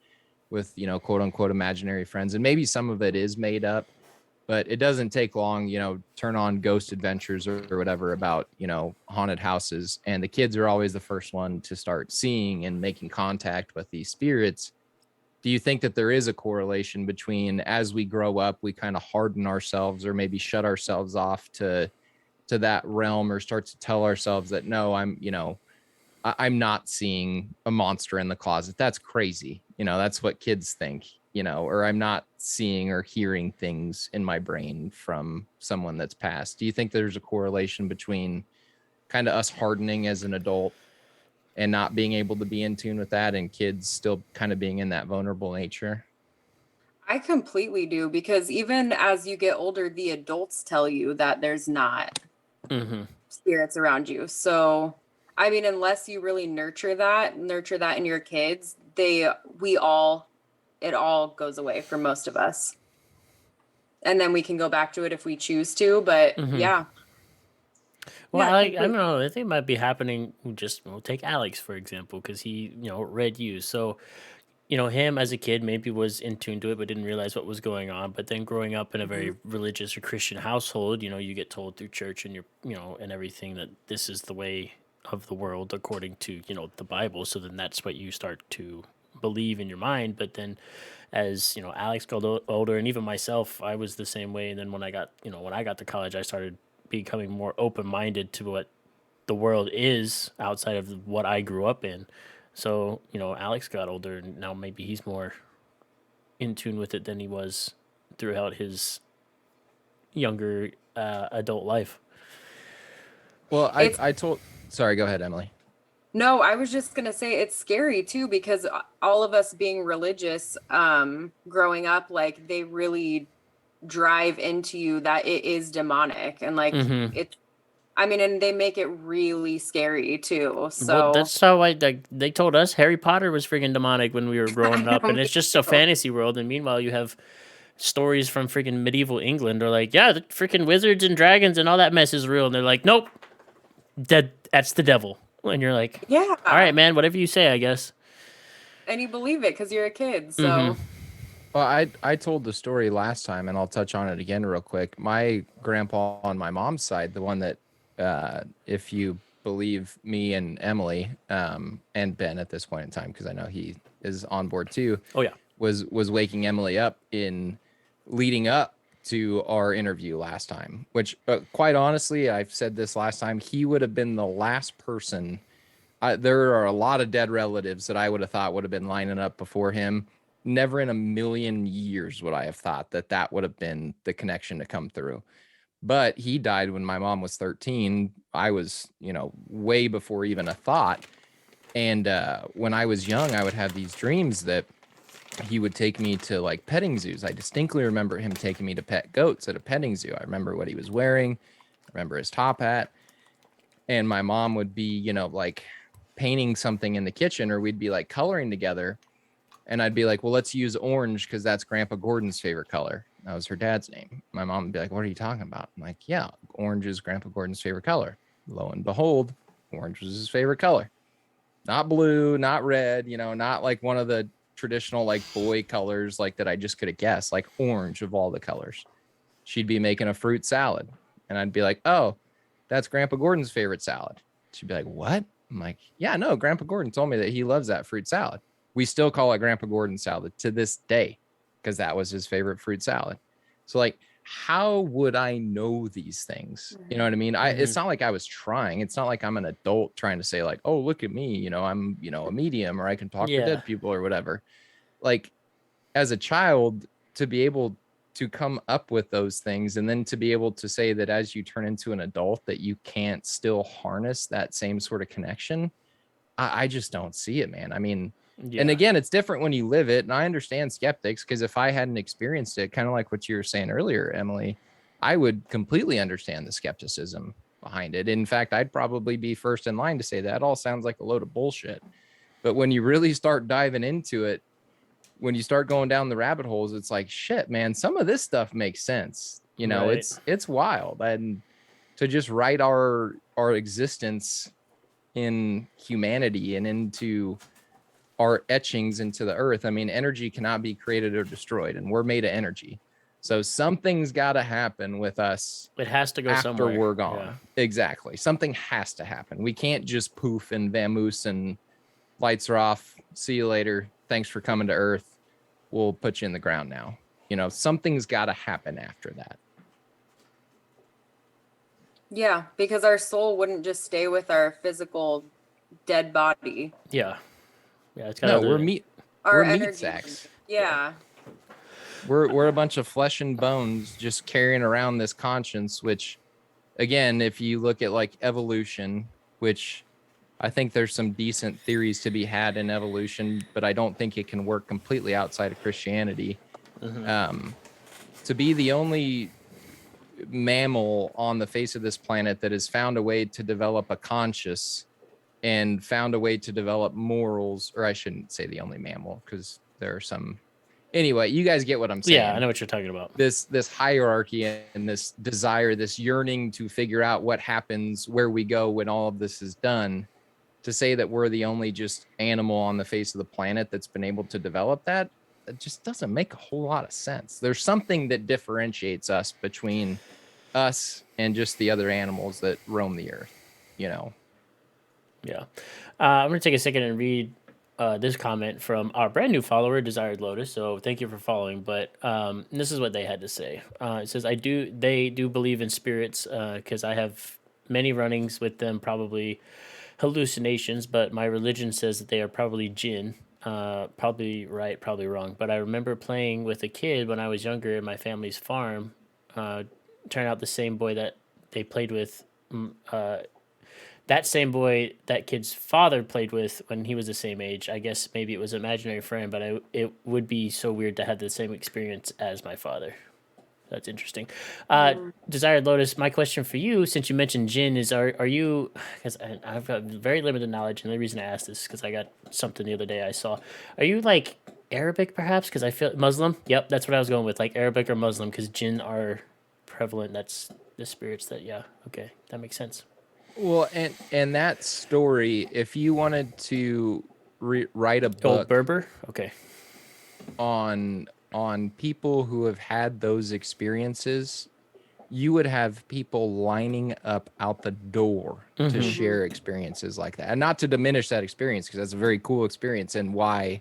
with, you know, quote unquote imaginary friends. And maybe some of it is made up, but it doesn't take long, you know, turn on Ghost Adventures or whatever about, you know, haunted houses, and the kids are always the first one to start seeing and making contact with these spirits. Do you think that there is a correlation between, as we grow up, we kind of harden ourselves or maybe shut ourselves off to that realm, or start to tell ourselves that, no, I'm not seeing a monster in the closet. That's crazy. You know, that's what kids think, you know, or I'm not seeing or hearing things in my brain from someone that's passed. Do you think there's a correlation between kind of us hardening as an adult and not being able to be in tune with that, and kids still kind of being in that vulnerable nature? I completely do, because even as you get older, the adults tell you that there's not. Mm-hmm. spirits around you. So, I mean, unless you really nurture that in your kids, it all goes away for most of us. And then we can go back to it if we choose to. But Mhm. yeah. Well, Yeah, I don't completely. know. I think it might be happening. Just we'll take Alex for example, because he read you. So him as a kid maybe was in tune to it, but didn't realize what was going on. But then growing up in a Mhm. very religious or Christian household, you get told through church and and everything that this is the way of the world according to the Bible. So then that's what you start to believe in your mind. But then as Alex got older, and even myself, I was the same way. And then when I got to college, I started becoming more open minded to what the world is outside of what I grew up in. So, Alex got older and now maybe he's more in tune with it than he was throughout his younger adult life. Well, It's I told. Sorry, go ahead, Emily. No, I was just gonna say it's scary too because all of us being religious, growing up, like they really drive into you that it is demonic and like Mm-hmm. it. I mean, and they make it really scary too. Well, So that's how they told us Harry Potter was freaking demonic when we were growing I up, know and me it's just a too. fantasy world. And meanwhile, you have stories from freaking medieval England. They're like, yeah, the freaking wizards and dragons and all that mess is real. And they're like, nope, that's the devil. And you're like, all right, Yeah, man, whatever you say, I guess. and you believe it because you're a kid. Mm-hmm. So Well, I told the story last time, and I'll touch on it again real quick. My grandpa on my mom's side, the one that, if you believe me and Emily, and Ben at this point in time, because I know he is on board too, Oh yeah. was waking Emily up in leading up to our interview last time. Which, quite honestly, I've said this last time, he would have been the last person. There are a lot of dead relatives that I would have thought would have been lining up before him. Never in a million years would I have thought that that would have been the connection to come through. But he died when my mom was 13. I was, way before even a thought. And when I was young, I would have these dreams that he would take me to like petting zoos. I distinctly remember him taking me to pet goats at a petting zoo. I remember what he was wearing. I remember his top hat. And my mom would be, like painting something in the kitchen, or we'd be like coloring together. And I'd be like, well, let's use orange because that's Grandpa Gordon's favorite color. That was her dad's name. My mom would be like, what are you talking about? I'm like, yeah, orange is Grandpa Gordon's favorite color. Lo and behold, orange was his favorite color. Not blue, not red, not like one of the traditional like boy colors like that I just could have guessed, like orange of all the colors. She'd be making a fruit salad. And I'd be like, oh, that's Grandpa Gordon's favorite salad. She'd be like, what? I'm like, yeah, no, Grandpa Gordon told me that he loves that fruit salad. We still call it Grandpa Gordon salad to this day because that was his favorite fruit salad. So like, how would I know these things? You know what I mean? It's Mm-hmm. not like I was trying. It's not like I'm an adult trying to say like, oh, look at me, I'm, a medium, or I can talk to Yeah. dead people or whatever. Like as a child, to be able to come up with those things, and then to be able to say that as you turn into an adult that you can't still harness that same sort of connection, I just don't see it, man. I mean, and Yeah. again, it's different when you live it. And I understand skeptics, because if I hadn't experienced it, kind of like what you were saying earlier, Emily, I would completely understand the skepticism behind it. In fact, I'd probably be first in line to say that all sounds like a load of bullshit. But when you really start diving into it, when you start going down the rabbit holes, it's like, shit, man, some of this stuff makes sense. Right. It's wild. And to just write our existence in humanity and into our etchings into the earth. I mean, energy cannot be created or destroyed, and we're made of energy. So something's got to happen with us It has to go after somewhere. we're gone. Yeah. Exactly. Something has to happen. We can't just poof and vamoose and lights are off. See you later. Thanks for coming to Earth. We'll put you in the ground now. Something's got to happen after that. yeah, because our soul wouldn't just stay with our physical dead body. Yeah. Yeah. It's got No, other. we're meat. Our We're meat energy. sacks. Yeah. We're a bunch of flesh and bones just carrying around this conscience, which, again, if you look at like evolution, which I think there's some decent theories to be had in evolution, but I don't think it can work completely outside of Christianity. Mhm. To be the only mammal on the face of this planet that has found a way to develop a conscious and found a way to develop morals, or I shouldn't say the only mammal because there are some. Anyway, you guys get what I'm saying. Yeah, I know what you're talking about. This hierarchy and this desire, this yearning to figure out what happens, where we go when all of this is done. To say that we're the only just animal on the face of the planet that's been able to develop that, it just doesn't make a whole lot of sense. There's something that differentiates us between us and just the other animals that roam the earth, you know. Yeah. I'm going to take a second and read this comment from our brand new follower, Desired Lotus. So thank you for following. But this is what they had to say. It says, they do believe in spirits because I have many runnings with them, probably hallucinations, but my religion says that they are probably jinn. Probably right, probably wrong. But I remember playing with a kid when I was younger in my family's farm. Turned out the same boy that they played with, that same boy that kid's father played with when he was the same age. I guess maybe it was an imaginary friend, but it would be so weird to have the same experience as my father. That's interesting. Desired Lotus, my question for you, since you mentioned jinn, is are you, because I've got very limited knowledge, and the reason I asked this is because I got something the other day I saw. Are you like Arabic perhaps? Because I feel Muslim. Yep, that's what I was going with, like Arabic or Muslim, because jinn are prevalent. That's the spirits that, yeah, okay, that makes sense. Well, and that story, if you wanted to write a book Old Berber, okay, on people who have had those experiences, you would have people lining up out the door to share experiences like that. And not to diminish that experience, because that's a very cool experience, and why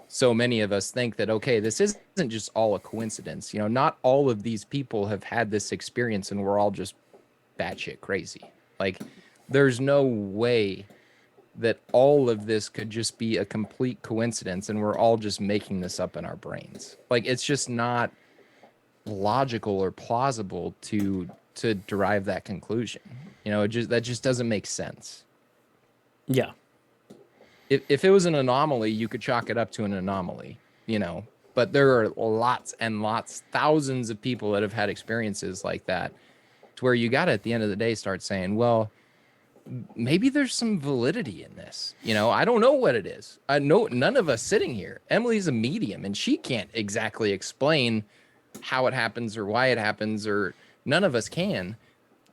so many of us think that, okay, this isn't just all a coincidence. You know, not all of these people have had this experience and we're all just batshit crazy. Like, there's no way that all of this could just be a complete coincidence and we're all just making this up in our brains. Like, it's just not logical or plausible to derive that conclusion. You know, that just doesn't make sense. yeah. If it was an anomaly, you could chalk it up to an anomaly, you know, but there are lots and lots, thousands of people that have had experiences like that, to where you got to, at the end of the day, start saying, well, maybe there's some validity in this. You know, I don't know what it is. I know none of us sitting here. Emily's a medium and she can't exactly explain how it happens or why it happens, or none of us can.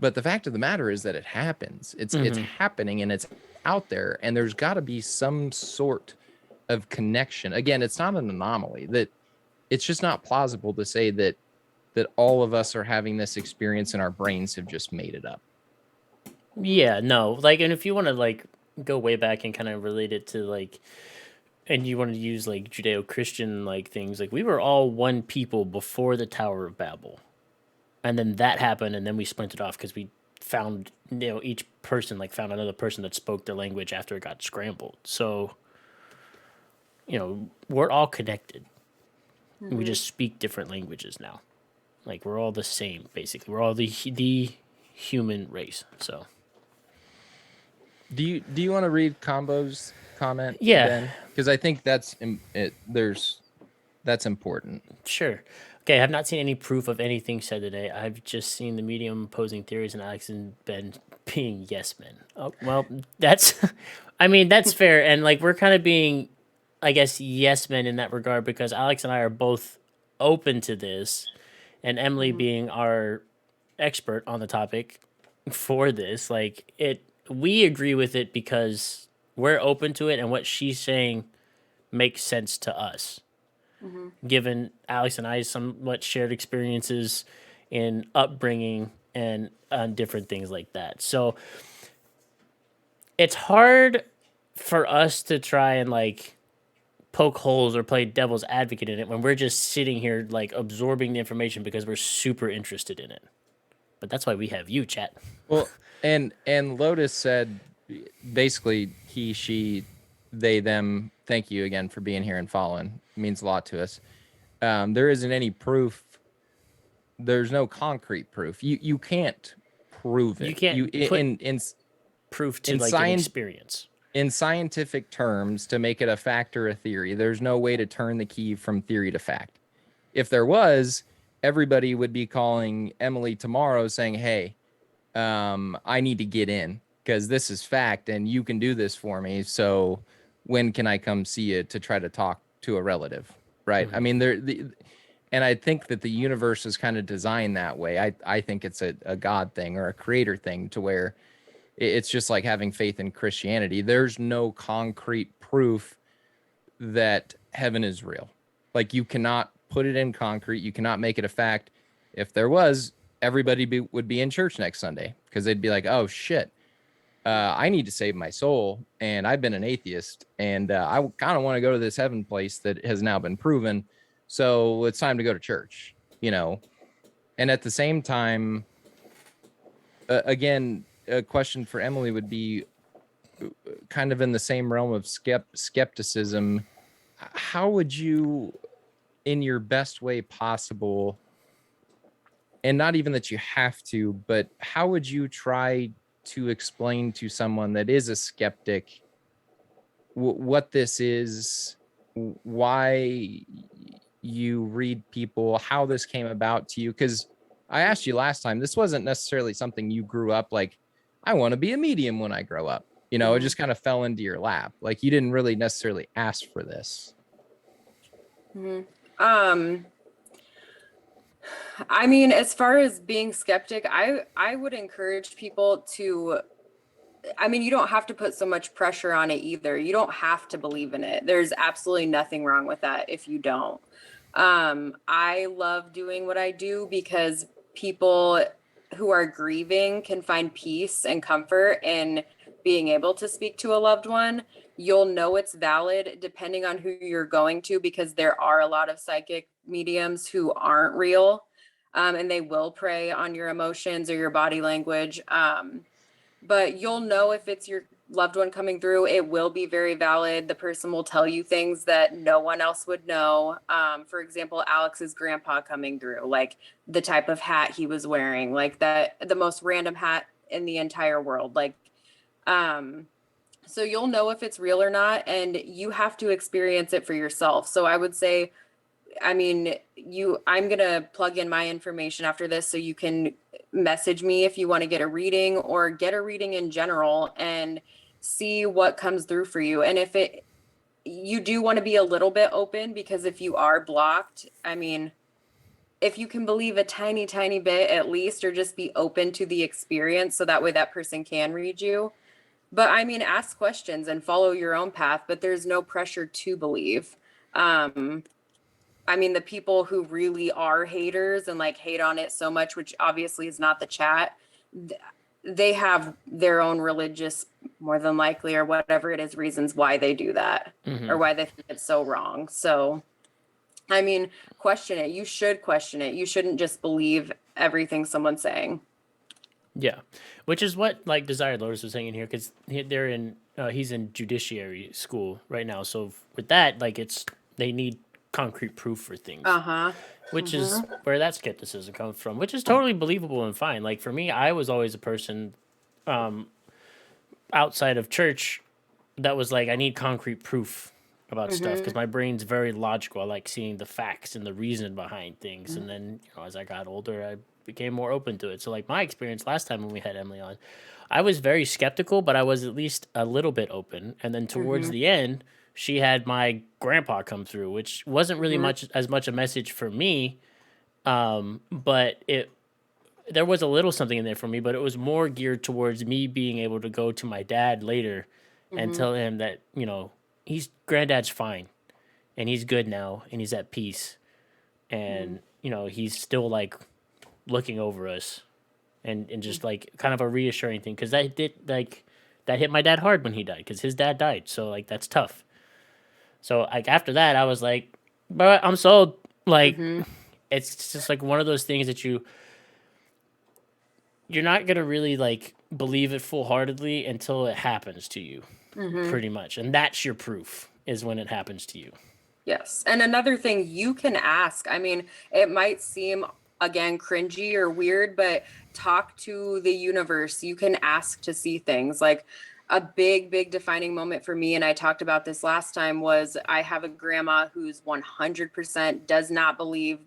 But the fact of the matter is that it happens. It's happening and it's out there, and there's got to be some sort of connection. Again, it's not an anomaly. That it's just not plausible to say that all of us are having this experience and our brains have just made it up. Yeah, no, like, and if you want to like go way back and kind of relate it to like, and you want to use like Judeo-Christian like things, like we were all one people before the Tower of Babel, and then that happened, and then we splintered off because we found, you know, each person like found another person that spoke their language after it got scrambled. So, you know, we're all connected. We just speak different languages now. Like, we're all the same, basically. We're all the human race. So, do you want to read Combo's comment? Yeah, because I think that's important. sure. Okay, I have not seen any proof of anything said today. I've just seen the medium posing theories and Alex and Ben being yes men. Oh, well, that's, I mean, that's fair. And like, we're kind of being, I guess, yes men in that regard, because Alex and I are both open to this, and Emily being our expert on the topic for this, like, we agree with it because we're open to it, and what she's saying makes sense to us. Given Alex and I somewhat shared experiences in upbringing and different things like that. So it's hard for us to try and like poke holes or play devil's advocate in it when we're just sitting here like absorbing the information because we're super interested in it. But that's why we have you, chat. Well, and Lotus said basically he, she, they, them, thank you again for being here and following. It means a lot to us. There isn't any proof. There's no concrete proof. You can't prove it. You can't put in proof to like an experience. In scientific terms, to make it a fact or a theory, there's no way to turn the key from theory to fact. If there was, everybody would be calling Emily tomorrow saying, hey, I need to get in because this is fact and you can do this for me. So when can I come see you to try to talk to a relative? Right. I mean, and I think that the universe is kind of designed that way. I think it's a God thing or a creator thing to where it's just like having faith in Christianity. There's no concrete proof that heaven is real. Like you cannot put it in concrete. You cannot make it a fact. If there was, everybody would be in church next Sunday because they'd be like, oh shit, I need to save my soul. And I've been an atheist and I kind of want to go to this heaven place that has now been proven. So it's time to go to church, you know? And at the same time, again, a question for Emily would be kind of in the same realm of skepticism. How would you, in your best way possible, and not even that you have to, but how would you try to explain to someone that is a skeptic what this is, why you read people, how this came about to you? Because I asked you last time, this wasn't necessarily something you grew up like, I want to be a medium when I grow up. You know, it just kind of fell into your lap. Like you didn't really necessarily ask for this. I mean, as far as being skeptic, I would encourage people to, I mean, you don't have to put so much pressure on it either. You don't have to believe in it. There's absolutely nothing wrong with that if you don't. I love doing what I do because people who are grieving can find peace and comfort in being able to speak to a loved one. You'll know it's valid depending on who you're going to, because there are a lot of psychic mediums who aren't real, and they will prey on your emotions or your body language. But you'll know if it's your loved one coming through. It will be very valid. The person will tell you things that no one else would know. For example, Alex's grandpa coming through, like the type of hat he was wearing, like the most random hat in the entire world. Like, so you'll know if it's real or not, and you have to experience it for yourself. So I would say, I mean, I'm going to plug in my information after this so you can message me if you want to get a reading or get a reading in general and see what comes through for you. And if you do want to be a little bit open, because if you are blocked, I mean, if you can believe a tiny, tiny bit at least, or just be open to the experience so that way that person can read you. But I mean, ask questions and follow your own path, but there's no pressure to believe. I mean, the people who really are haters and like hate on it so much, which obviously is not the chat, they have their own religious, more than likely, or whatever it is, reasons why they do that, or why they think it's so wrong. So, I mean, question it. You should question it. You shouldn't just believe everything someone's saying. Yeah, which is what like Desired Lotus was saying in here, because he's in judiciary school right now. So with that, like they need concrete proof for things, which is where that skepticism comes from, which is totally believable and fine. Like for me, I was always a person outside of church that was like, I need concrete proof about stuff because my brain's very logical. I like seeing the facts and the reason behind things. And then, as I got older, I became more open to it. So like my experience last time when we had Emily on, I was very skeptical, but I was at least a little bit open. And then towards the end, she had my grandpa come through, which wasn't really much a message for me. But there was a little something in there for me, but it was more geared towards me being able to go to my dad later and tell him that, granddad's fine and he's good now and he's at peace. And, he's still like looking over us and just like kind of a reassuring thing. Cause that hit my dad hard when he died, cause his dad died. So like, that's tough. So like after that, I was like, but I'm sold. Like, it's just like one of those things that you're not going to really like believe it full heartedly until it happens to you, pretty much. And that's your proof, is when it happens to you. Yes. And another thing, you can ask. I mean, it might seem, again, cringy or weird, but talk to the universe. You can ask to see things. Like a big defining moment for me, and I talked about this last time, was I have a grandma who's 100% does not believe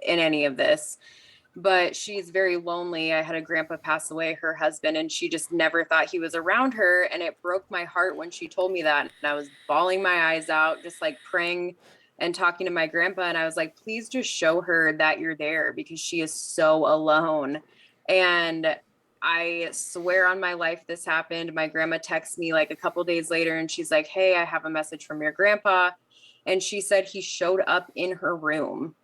in any of this, but she's very lonely. I had a grandpa pass away, her husband, and she just never thought he was around her. And it broke my heart when she told me that. And I was bawling my eyes out, just like praying and talking to my grandpa. And I was like, please just show her that you're there because she is so alone. And I swear on my life this happened. My grandma texts me like a couple days later and she's like, hey, I have a message from your grandpa. And she said he showed up in her room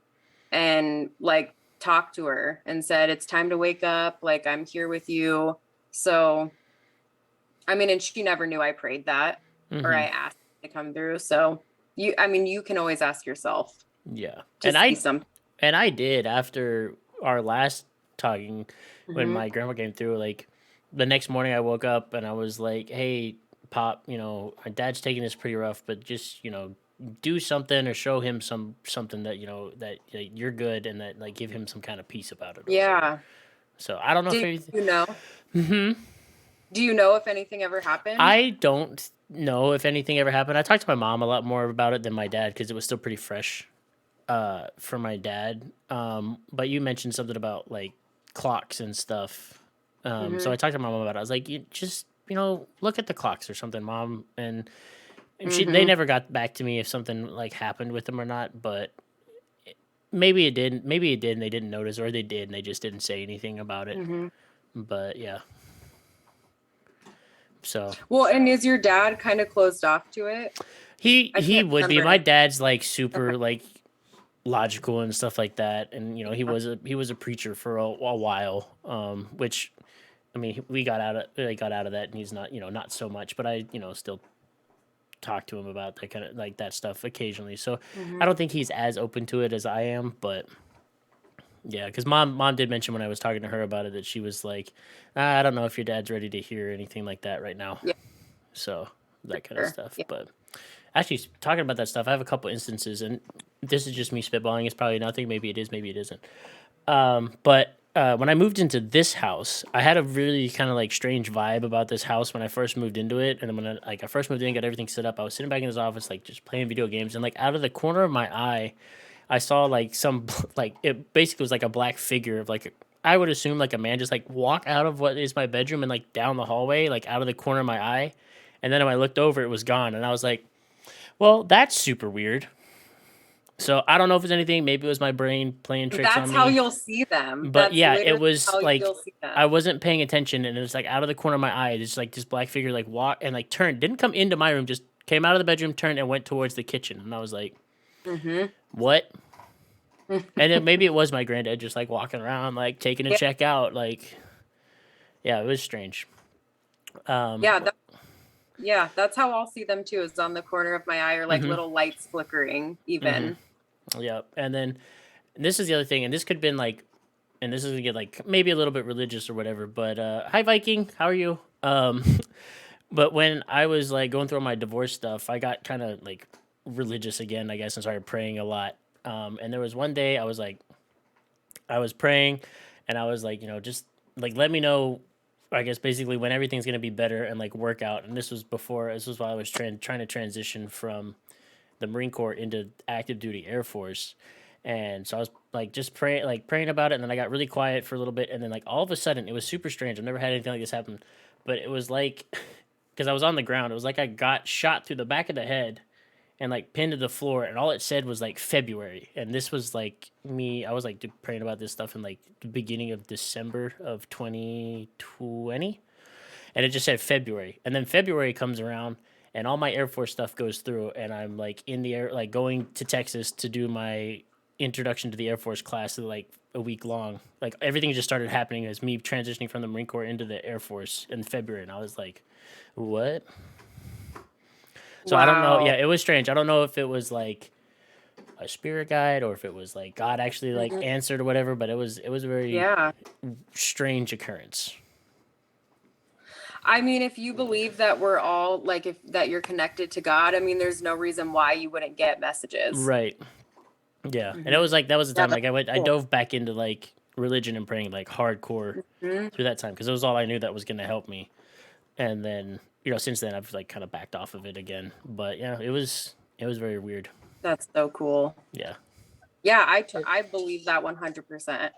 and like talked to her and said, it's time to wake up. Like, I'm here with you. So, I mean, and she never knew I prayed that or I asked to come through. So you can always ask yourself. Yeah. To And see something. and I did after our last talking when Mhm. my grandma came through, like the next morning I woke up and I was like, hey, Pop, my dad's taking this pretty rough, but just, do something or show him something that, that you're good and that like give him some kind of peace about it. Or whatever. Yeah. So I don't know if Do anything. you know? Do you know if anything ever happened? I don't know if anything ever happened. I talked to my mom a lot more about it than my dad because it was still pretty fresh for my dad. But you mentioned something about like clocks and stuff. So I talked to my mom about it. I was like, you just, look at the clocks or something, Mom. And they never got back to me if something like happened with them or not, but maybe it didn't. Maybe it did and they didn't notice, or they did and they just didn't say anything about it. But yeah. So well, and is your dad kind of closed off to it? he can't would be. remember. My dad's like super like logical and stuff like that, and he was a preacher for a while. Which, I mean, we got out of that, and he's not not so much, but I still talk to him about that kind of like that stuff occasionally. So I don't think he's as open to it as I am, but yeah, because mom did mention when I was talking to her about it that she was like, I don't know if your dad's ready to hear anything like that right now. Yeah. So that kind of Sure. stuff. Yeah. But actually, talking about that stuff, I have a couple instances, and this is just me spitballing. It's probably nothing. Maybe it is. Maybe it isn't. But when I moved into this house, I had a really kind of like strange vibe about this house when I first moved into it. And then when I first moved in, got everything set up, I was sitting back in his office, like just playing video games, and like out of the corner of my eye, I saw like some like it basically was like a black figure of like I would assume like a man just like walk out of what is my bedroom and like down the hallway, like out of the corner of my eye. And then when I looked over, it was gone, and I was like, well, that's super weird. So I don't know if it's anything. Maybe it was my brain playing tricks on That's me. how you'll see them. But That's yeah, it literally was how like you'll see them. I wasn't paying attention, and it was like out of the corner of my eye, just like this black figure like walked and like turned, didn't come into my room, just came out of the bedroom, turned, and went towards the kitchen, and I was like, what? And then maybe it was my granddad just like walking around, like taking a Yeah. check out, like yeah, it was strange. Yeah, that's how I'll see them too, is on the corner of my eye or like Mhm. little lights flickering even. Yeah, and then this is the other thing, and this could have been like, and this is gonna get like maybe a little bit religious or whatever. But hi Viking, how are you? But when I was like going through my divorce stuff, I got kind of like religious again, I guess, and started praying a lot. And there was one day I was praying, and I was like, just like let me know. I guess basically when everything's gonna be better and like work out. And this was while I was trying to transition from the Marine Corps into active duty Air Force. And so I was like just praying about it, and then I got really quiet for a little bit, and then like all of a sudden it was super strange. I've never had anything like this happen, but it was like because I was on the ground, it was like I got shot through the back of the head and like pinned to the floor, and all it said was like February. And this was like I was like praying about this stuff in like the beginning of December of 2020, and it just said February. And then February comes around, and all my Air Force stuff goes through, and I'm like in the air, like going to Texas to do my introduction to the Air Force class, like a week long. Like everything just started happening as me transitioning from the Marine Corps into the Air Force in February, and I was like, what? So I don't know. Wow. Yeah, it was strange. I don't know if it was like a spirit guide or if it was like God actually like answered or whatever, but it was a very Yeah. strange occurrence. I mean, if you believe that we're all like that you're connected to God, I mean, there's no reason why you wouldn't get messages. Right. Yeah. And it was like that was the Yeah, time like I cool. dove back into like religion and praying like hardcore Mhm. through that time because it was all I knew that was going to help me. And then, since then I've like kind of backed off of it again. But yeah, it was very weird. That's so cool. Yeah. Yeah, I believe that 100%.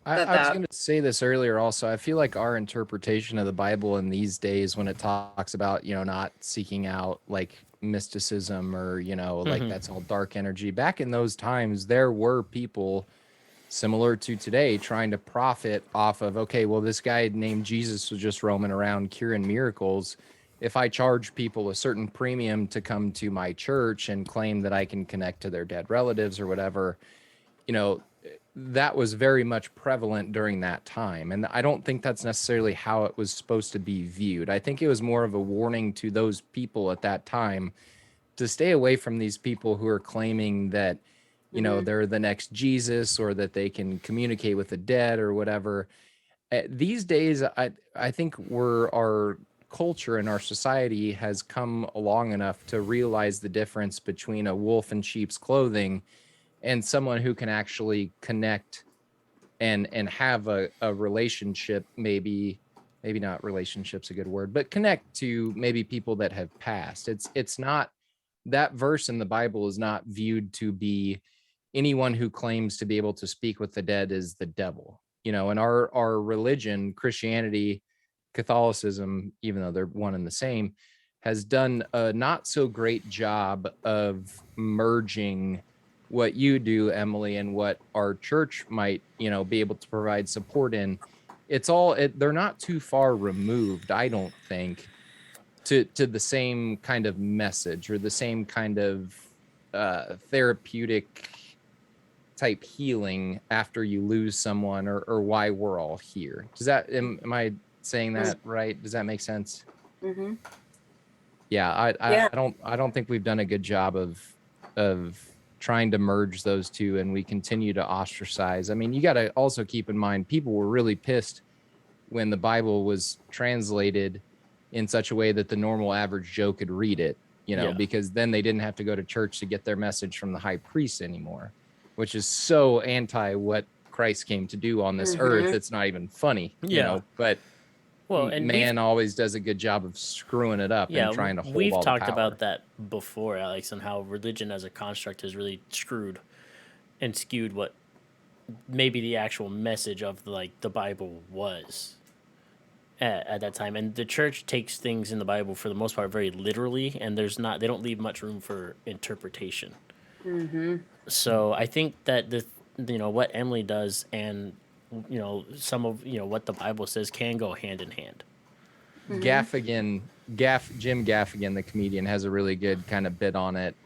I was that- going to say this earlier also. I feel like our interpretation of the Bible in these days, when it talks about, not seeking out like mysticism or, like Mhm. that's all dark energy. Back in those times, there were people similar to today trying to profit off of, okay, well, this guy named Jesus was just roaming around curing miracles. If I charge people a certain premium to come to my church and claim that I can connect to their dead relatives or whatever, that was very much prevalent during that time. And I don't think that's necessarily how it was supposed to be viewed. I think it was more of a warning to those people at that time to stay away from these people who are claiming that, they're the next Jesus or that they can communicate with the dead or whatever. These days, I think our culture and our society has come along enough to realize the difference between a wolf in sheep's clothing and someone who can actually connect and have a relationship, maybe not relationship's a good word, but connect to maybe people that have passed. It's not, that verse in the Bible is not viewed to be anyone who claims to be able to speak with the dead is the devil. In our religion, Christianity, Catholicism, even though they're one and the same, has done a not so great job of merging what you do, Emily, and what our church might, be able to provide support in. They're not too far removed, I don't think, to the same kind of message or the same kind of therapeutic type healing after you lose someone, or why we're all here. Am I saying that right? Does that make sense? Mm-hmm. Yeah, Yeah. I don't think we've done a good job of trying to merge those two, and we continue to ostracize. I mean, you got to also keep in mind, people were really pissed when the Bible was translated in such a way that the normal average Joe could read it, Yeah. because then they didn't have to go to church to get their message from the high priest anymore, which is so anti what Christ came to do on this earth. It's not even funny, Yeah. but Well, and man always does a good job of screwing it up and trying to hold we've all talked the power. about that before, Alex, and how religion as a construct has really screwed and skewed what maybe the actual message of the Bible was at that time. And the church takes things in the Bible for the most part very literally, and they don't leave much room for interpretation. So I think that what Emily does and some of what the Bible says can go hand in hand. Jim Gaffigan, the comedian, has a really good kind of bit on it.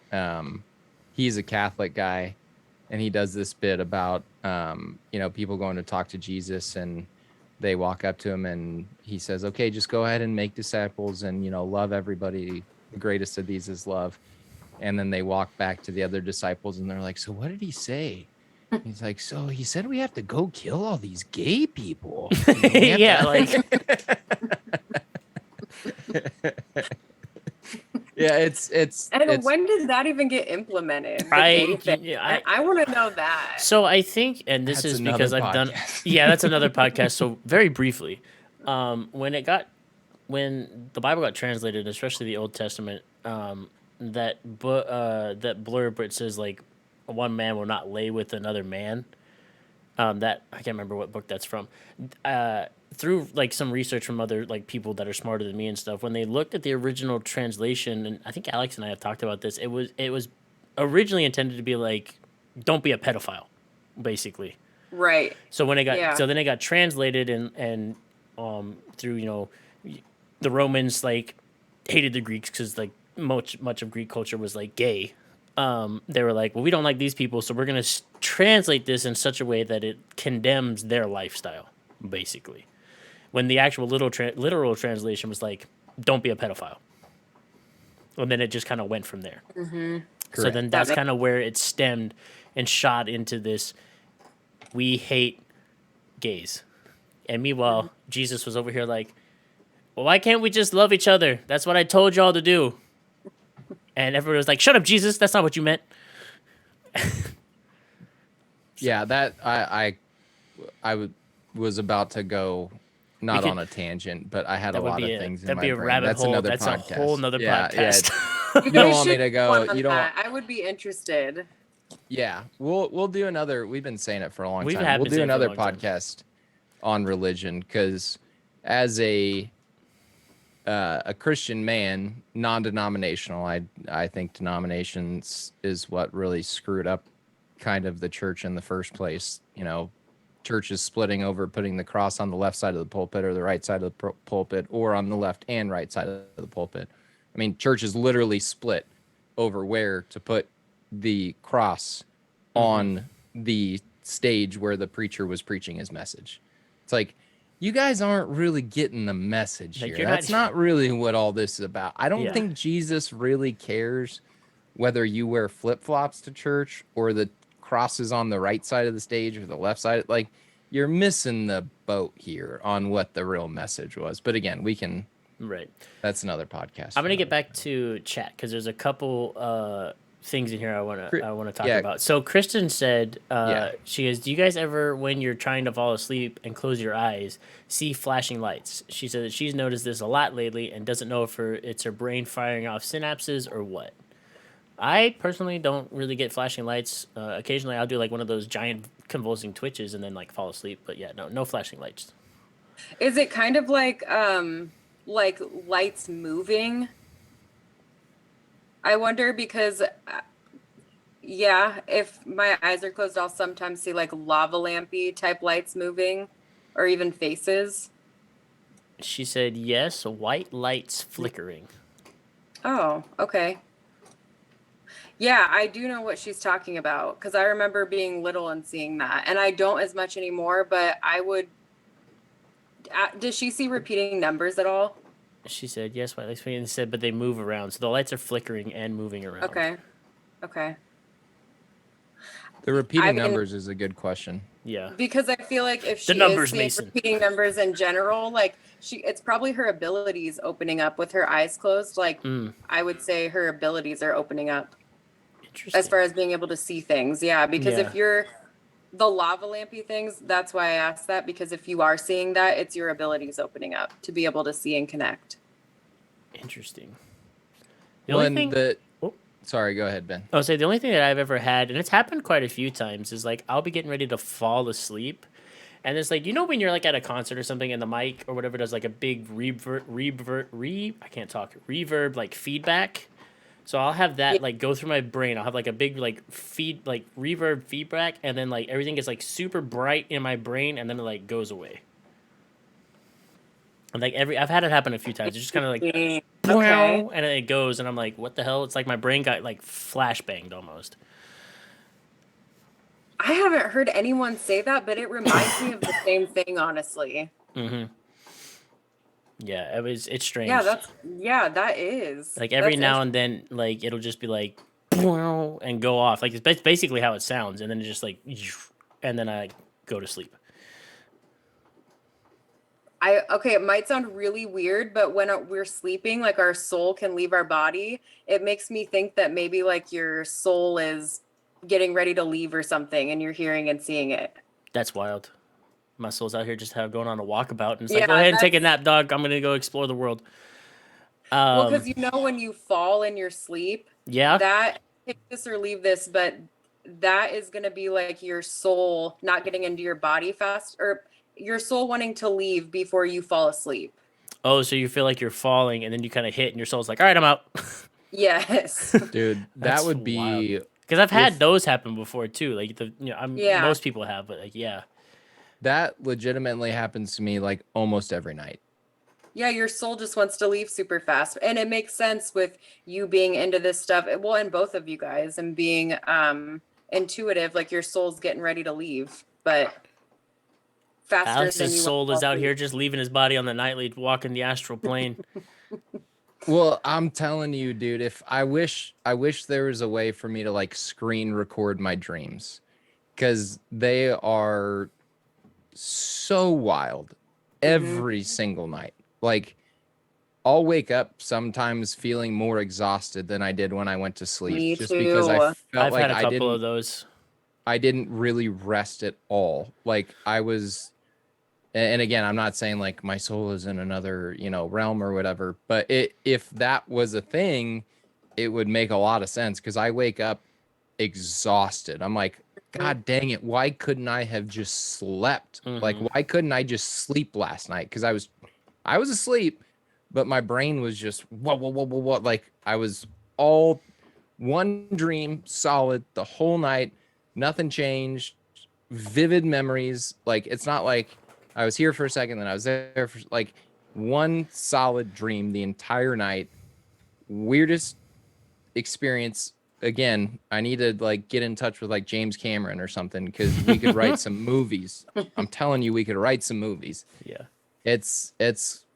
He's a Catholic guy, and he does this bit about people going to talk to Jesus, and they walk up to him and he says, okay, just go ahead and make disciples and love everybody. The greatest of these is love. And then they walk back to the other disciples and they're like, so what did he say? He's like, so he said we have to go kill all these gay people. Yeah, yeah, it's when did that even get implemented? I want to know that. So I think, and this That's is because another I've done, podcast. yeah, that's another podcast. So very briefly, when the Bible got translated, especially the Old Testament, that blurb where it says one man will not lay with another man. That I can't remember what book that's from. Through some research from other people that are smarter than me and stuff, when they looked at the original translation, and I think Alex and I have talked about this, it was originally intended to be don't be a pedophile, basically. Right. So when then it got translated and through the Romans hated the Greeks because much of Greek culture was gay. They were like, well, we don't like these people, so we're gonna translate this in such a way that it condemns their lifestyle, basically. When the actual literal translation was don't be a pedophile. And then it just kind of went from there. So then that's kind of where it stemmed and shot into this, we hate gays. And meanwhile, Jesus was over here well, why can't we just love each other? That's what I told y'all to do. And everyone was like, shut up, Jesus. That's not what you meant. Yeah, that I was about to go on a tangent, but I had a lot of things in my brain. Rabbit hole. Another That's podcast. a whole nother podcast. You don't want me to go. I would be interested. Yeah, we'll do another. We've been saying it for a long We've time. had We'll been do saying it for a another long time. podcast on religion because as a Christian man, non-denominational, I think denominations is what really screwed up kind of the church in the first place. You know, churches splitting over putting the cross on the left side of the pulpit or the right side of the pulpit or on the left and right side of the pulpit. I mean, churches literally split over where to put the cross on the stage where the preacher was preaching his message. It's like, you guys aren't really getting the message Like, here. you're That's not- not really what all this is about. I don't Yeah. think Jesus really cares whether you wear flip-flops to church or the cross is on the right side of the stage or the left side. Like, you're missing the boat here on what the real message was. But again, Right. that's another podcast. I'm gonna for get another back to chat because there's a couple things in here I wanna talk yeah. about. So Kristen said, Yeah. she goes, "Do you guys ever, when you're trying to fall asleep and close your eyes, see flashing lights?" She said that she's noticed this a lot lately and doesn't know if it's her brain firing off synapses or what. I personally don't really get flashing lights. Occasionally, I'll do like one of those giant convulsing twitches and then like fall asleep. But yeah, no flashing lights. Is it kind of like lights moving? I wonder because yeah, if my eyes are closed, I'll sometimes see like lava lampy type lights moving or even faces. She said yes, white lights flickering. Oh, okay. Yeah, I do know what she's talking about because I remember being little and seeing that. And I don't as much anymore, but I would. Does she see repeating numbers at all? She said yes, white lights flickering. And said, but they move around, so the lights are flickering and moving around. Okay. Okay. The repeating I mean- numbers is a good question. Yeah. Because I feel like if The she numbers, is seeing Mason. repeating numbers in general, like it's probably her abilities opening up with her eyes closed. Like I would say her abilities are opening up Interesting. as far as being able to see things. Yeah, because Yeah. if you're the lava lampy things, that's why I asked that, because if you are seeing that, it's your abilities opening up to be able to see and connect. Interesting. The Well, only and thing, the Oh. sorry, go ahead, Ben. I would say the only thing that I've ever had, and it's happened quite a few times, is like I'll be getting ready to fall asleep, and it's like, you know when you're like at a concert or something and the mic or whatever does like a big reverb like feedback. So I'll have that like go through my brain. I'll have like a big like reverb feedback, and then like everything gets like super bright in my brain, and then it like goes away. And like I've had it happen a few times. It's just kind of like Okay. and then it goes, and I'm like, what the hell? It's like my brain got like flashbanged almost. I haven't heard anyone say that, but it reminds me of the same thing, honestly. Mm-hmm. Yeah, it's strange. That is. Like every That's now and then, like it'll just be like and go off. Like it's basically how it sounds, and then it just like, and then I go to sleep. It might sound really weird, but when we're sleeping, like our soul can leave our body. It makes me think that maybe like your soul is getting ready to leave or something, and you're hearing and seeing it. That's wild. My soul's out here just going on a walkabout, and it's Yeah, like, go ahead and take a nap, dog. I'm gonna go explore the world. Well, because you know when you fall in your sleep, Yeah. that take this or leave this, but that is gonna be like your soul not getting into your body fast, or your soul wanting to leave before you fall asleep. Oh, so you feel like you're falling, and then you kind of hit, and your soul's like, all right, I'm out. Yes. Dude, that That's would be Because I've had If- those happen before too. Like Yeah. most people have, but like that legitimately happens to me like almost every night. Yeah, your soul just wants to leave super fast. And it makes sense with you being into this stuff. Well, and both of you guys, and being intuitive, like your soul's getting ready to leave, but faster than Alex's you soul want is to out leave. here just leaving his body on the nightly, walking the astral plane. Well, I'm telling you, dude, if I wish there was a way for me to like screen record my dreams, because they are so wild every single night. Like I'll wake up sometimes feeling more exhausted than I did when I went to sleep, Me just because I too. felt I've like had a couple of I those. didn't really rest at all. Like I was, and again, I'm not saying like my soul is in another, realm or whatever, but if that was a thing, it would make a lot of sense, because I wake up exhausted. I'm like, God dang it, why couldn't I have just slept? Like, Mhm. why couldn't I just sleep last night? Because I was asleep, but my brain was just what, like I was all one dream solid the whole night, nothing changed, vivid memories. Like, it's not like I was here for a second, then I was there for like one solid dream the entire night. Weirdest experience. Again, I need to like get in touch with like James Cameron or something, because we could write some movies. I'm telling you, we could write some movies. Yeah. It's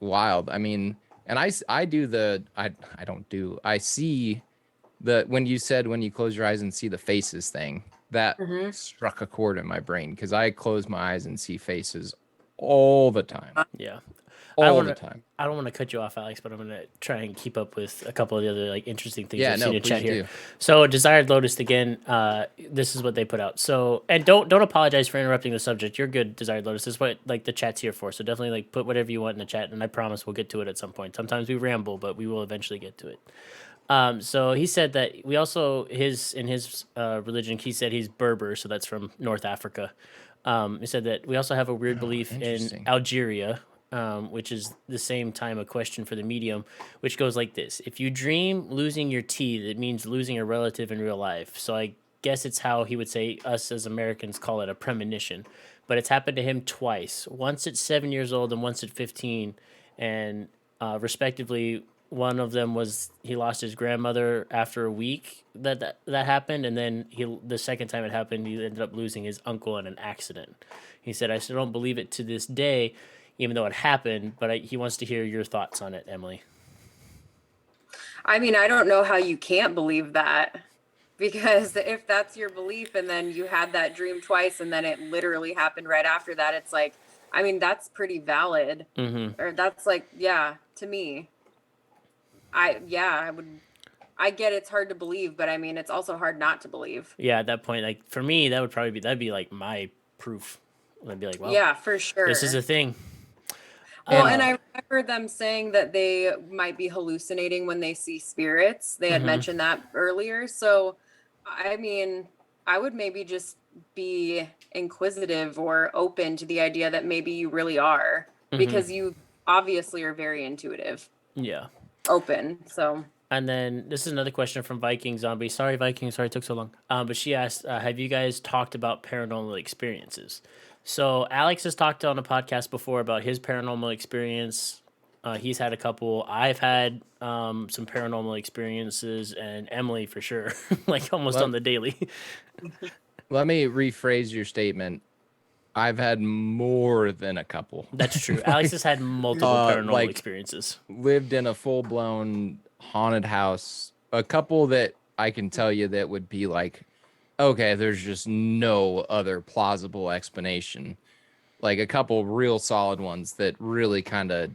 wild. I mean, and I do the I don't do I see the when you said when you close your eyes and see the faces thing, that Mhm. struck a chord in my brain, because I close my eyes and see faces all the time, Yeah. all the time. I don't want to cut you off, Alex, but I'm gonna try and keep up with a couple of the other like interesting things Yeah, I've no, seen in chat please here. do. So, Desired Lotus again. This is what they put out. So, and don't apologize for interrupting the subject. You're good, Desired Lotus. This is what like the chat's here for. So definitely like put whatever you want in the chat, and I promise we'll get to it at some point. Sometimes we ramble, but we will eventually get to it. So he said that we also in his religion he said he's Berber, so that's from North Africa. He said that we also have a weird Oh, belief in interesting. Algeria, which is the same time a question for the medium, which goes like this: if you dream losing your teeth, it means losing a relative in real life. So I guess it's how he would say us as Americans call it a premonition, but it's happened to him twice. Once at 7 years old and once at 15, and respectively. One of them was he lost his grandmother after a week that happened, and then the second time it happened, he ended up losing his uncle in an accident. He said, "I still don't believe it to this day, even though it happened." But he wants to hear your thoughts on it, Emily. I mean, I don't know how you can't believe that, because if that's your belief and then you had that dream twice and then it literally happened right after that, it's like, I mean, that's pretty valid. Mm-hmm. Or that's like, yeah, to me. I get it's hard to believe, but I mean, it's also hard not to believe. Yeah, at that point, like for me, that'd be like my proof. I'd be like, well, Yeah, for this is sure. a thing. Well, And and I remember them saying that they might be hallucinating when they see spirits. They had Mhm. mentioned that earlier. So, I mean, I would maybe just be inquisitive or open to the idea that maybe you really are, Mhm. because you obviously are very intuitive, Yeah. open. So, And then this is another question from Viking Zombie. Sorry, Viking. Sorry it took so long. But she asked, "Have you guys talked about paranormal experiences?" So Alex has talked on a podcast before about his paranormal experience. He's had a couple. I've had some paranormal experiences, and Emily for sure, like almost on let, the daily. let me rephrase your statement. I've had more than a couple. That's true. Alex has had multiple paranormal Like experiences. lived in a full-blown haunted house. A couple that I can tell you that would be like, okay, there's just no other plausible explanation. Like a couple real solid ones that really kind of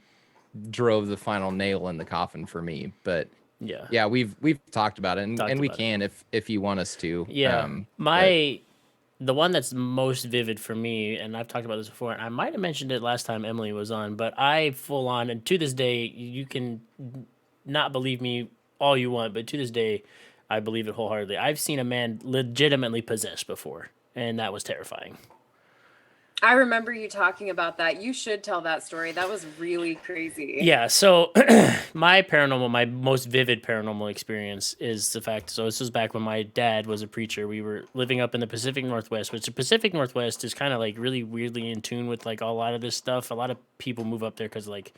drove the final nail in the coffin for me. But Yeah, yeah, we've talked about it, talked and we about it. can if you want us to. Yeah, But the one that's most vivid for me, and I've talked about this before, and I might have mentioned it last time Emily was on, but I full on, and to this day, you can not believe me all you want, but to this day, I believe it wholeheartedly. I've seen a man legitimately possessed before, and that was terrifying. I remember you talking about that. You should tell that story. That was really crazy. Yeah, so my most vivid paranormal experience is the fact. So this was back when my dad was a preacher. We were living up in the Pacific Northwest, which the Pacific Northwest is kind of like really weirdly in tune with like a lot of this stuff. A lot of people move up there because like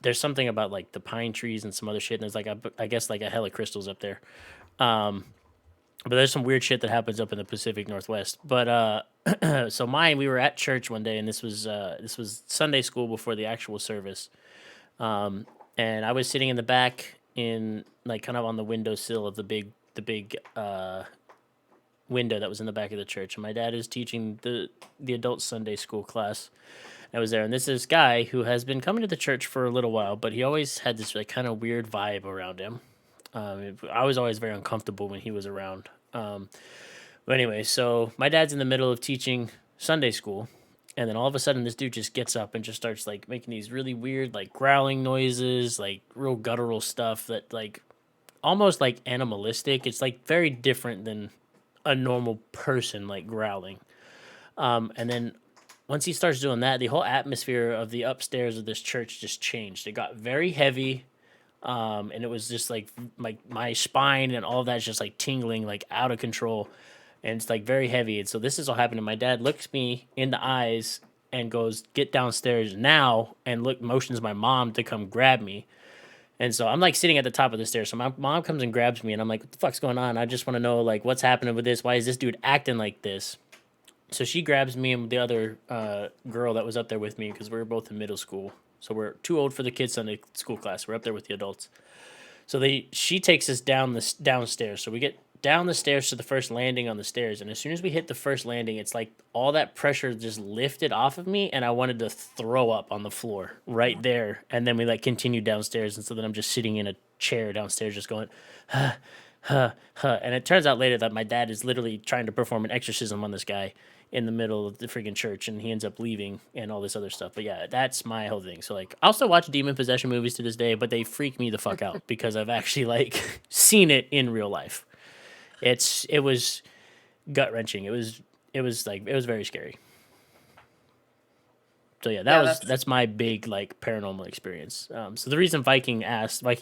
there's something about like the pine trees and some other shit, and there's like I guess like a hella crystals up there. Um, but there's some weird shit that happens up in the Pacific Northwest. But so we were at church one day, and this was Sunday school before the actual service. And I was sitting in the back in like kind of on the windowsill of the big window that was in the back of the church. And my dad is teaching the adult Sunday school class. I was there, and this guy who has been coming to the church for a little while, but he always had this like kind of weird vibe around him. I was always very uncomfortable when he was around. But anyway, so my dad's in the middle of teaching Sunday school, and then all of a sudden, this dude just gets up and just starts like making these really weird, like growling noises, like real guttural stuff that like almost like animalistic. It's like very different than a normal person like growling. And then once he starts doing that, the whole atmosphere of the upstairs of this church just changed. It got very heavy. And it was just like my spine and all of that's just like tingling, like out of control. And it's like very heavy. And so this is all happening. My dad looks me in the eyes and goes, "Get downstairs now," and motions my mom to come grab me. And so I'm like sitting at the top of the stairs. So my mom comes and grabs me, and I'm like, "What the fuck's going on? I just want to know like what's happening with this. Why is this dude acting like this?" So she grabs me and the other girl that was up there with me because we were both in middle school. So we're too old for the kids Sunday school class. We're up there with the adults. So she takes us downstairs. So we get down the stairs to the first landing on the stairs, and as soon as we hit the first landing, it's like all that pressure just lifted off of me, and I wanted to throw up on the floor right there. And then we like continued downstairs, and so then I'm just sitting in a chair downstairs, just going, huh, huh, huh. And it turns out later that my dad is literally trying to perform an exorcism on this guy in the middle of the freaking church, and he ends up leaving and all this other stuff. But yeah, that's my whole thing. So like, I still watch demon possession movies to this day, but they freak me the fuck out because I've actually like seen it in real life. It was gut wrenching. It was very scary. So yeah, that's my big like paranormal experience. So the reason Viking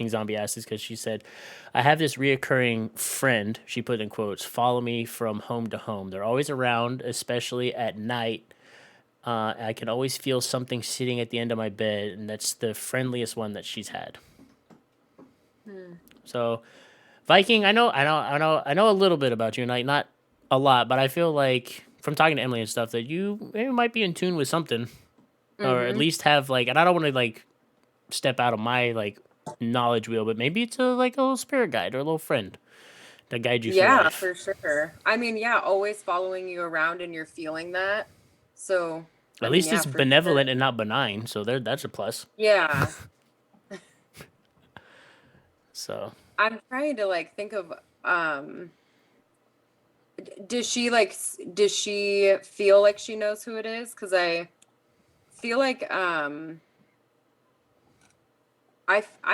Zombie asked is because she said, "I have this reoccurring friend," she put in quotes, "follow me from home to home. They're always around, especially at night. I can always feel something sitting at the end of my bed, and that's the friendliest one that she's had." So, Viking, I know a little bit about you, and not a lot, but I feel like from talking to Emily and stuff that you maybe might be in tune with something. Or at least have like, and I don't want to like step out of my like knowledge wheel, but maybe it's a little spirit guide or a little friend to guide you through Yeah, life. for sure. I mean, yeah, always following you around and you're feeling that. So, At I mean, least yeah, it's for benevolent sure. and not benign, so that's a plus. Yeah. So I'm trying to like think of does she feel like she knows who it is? Because I feel like I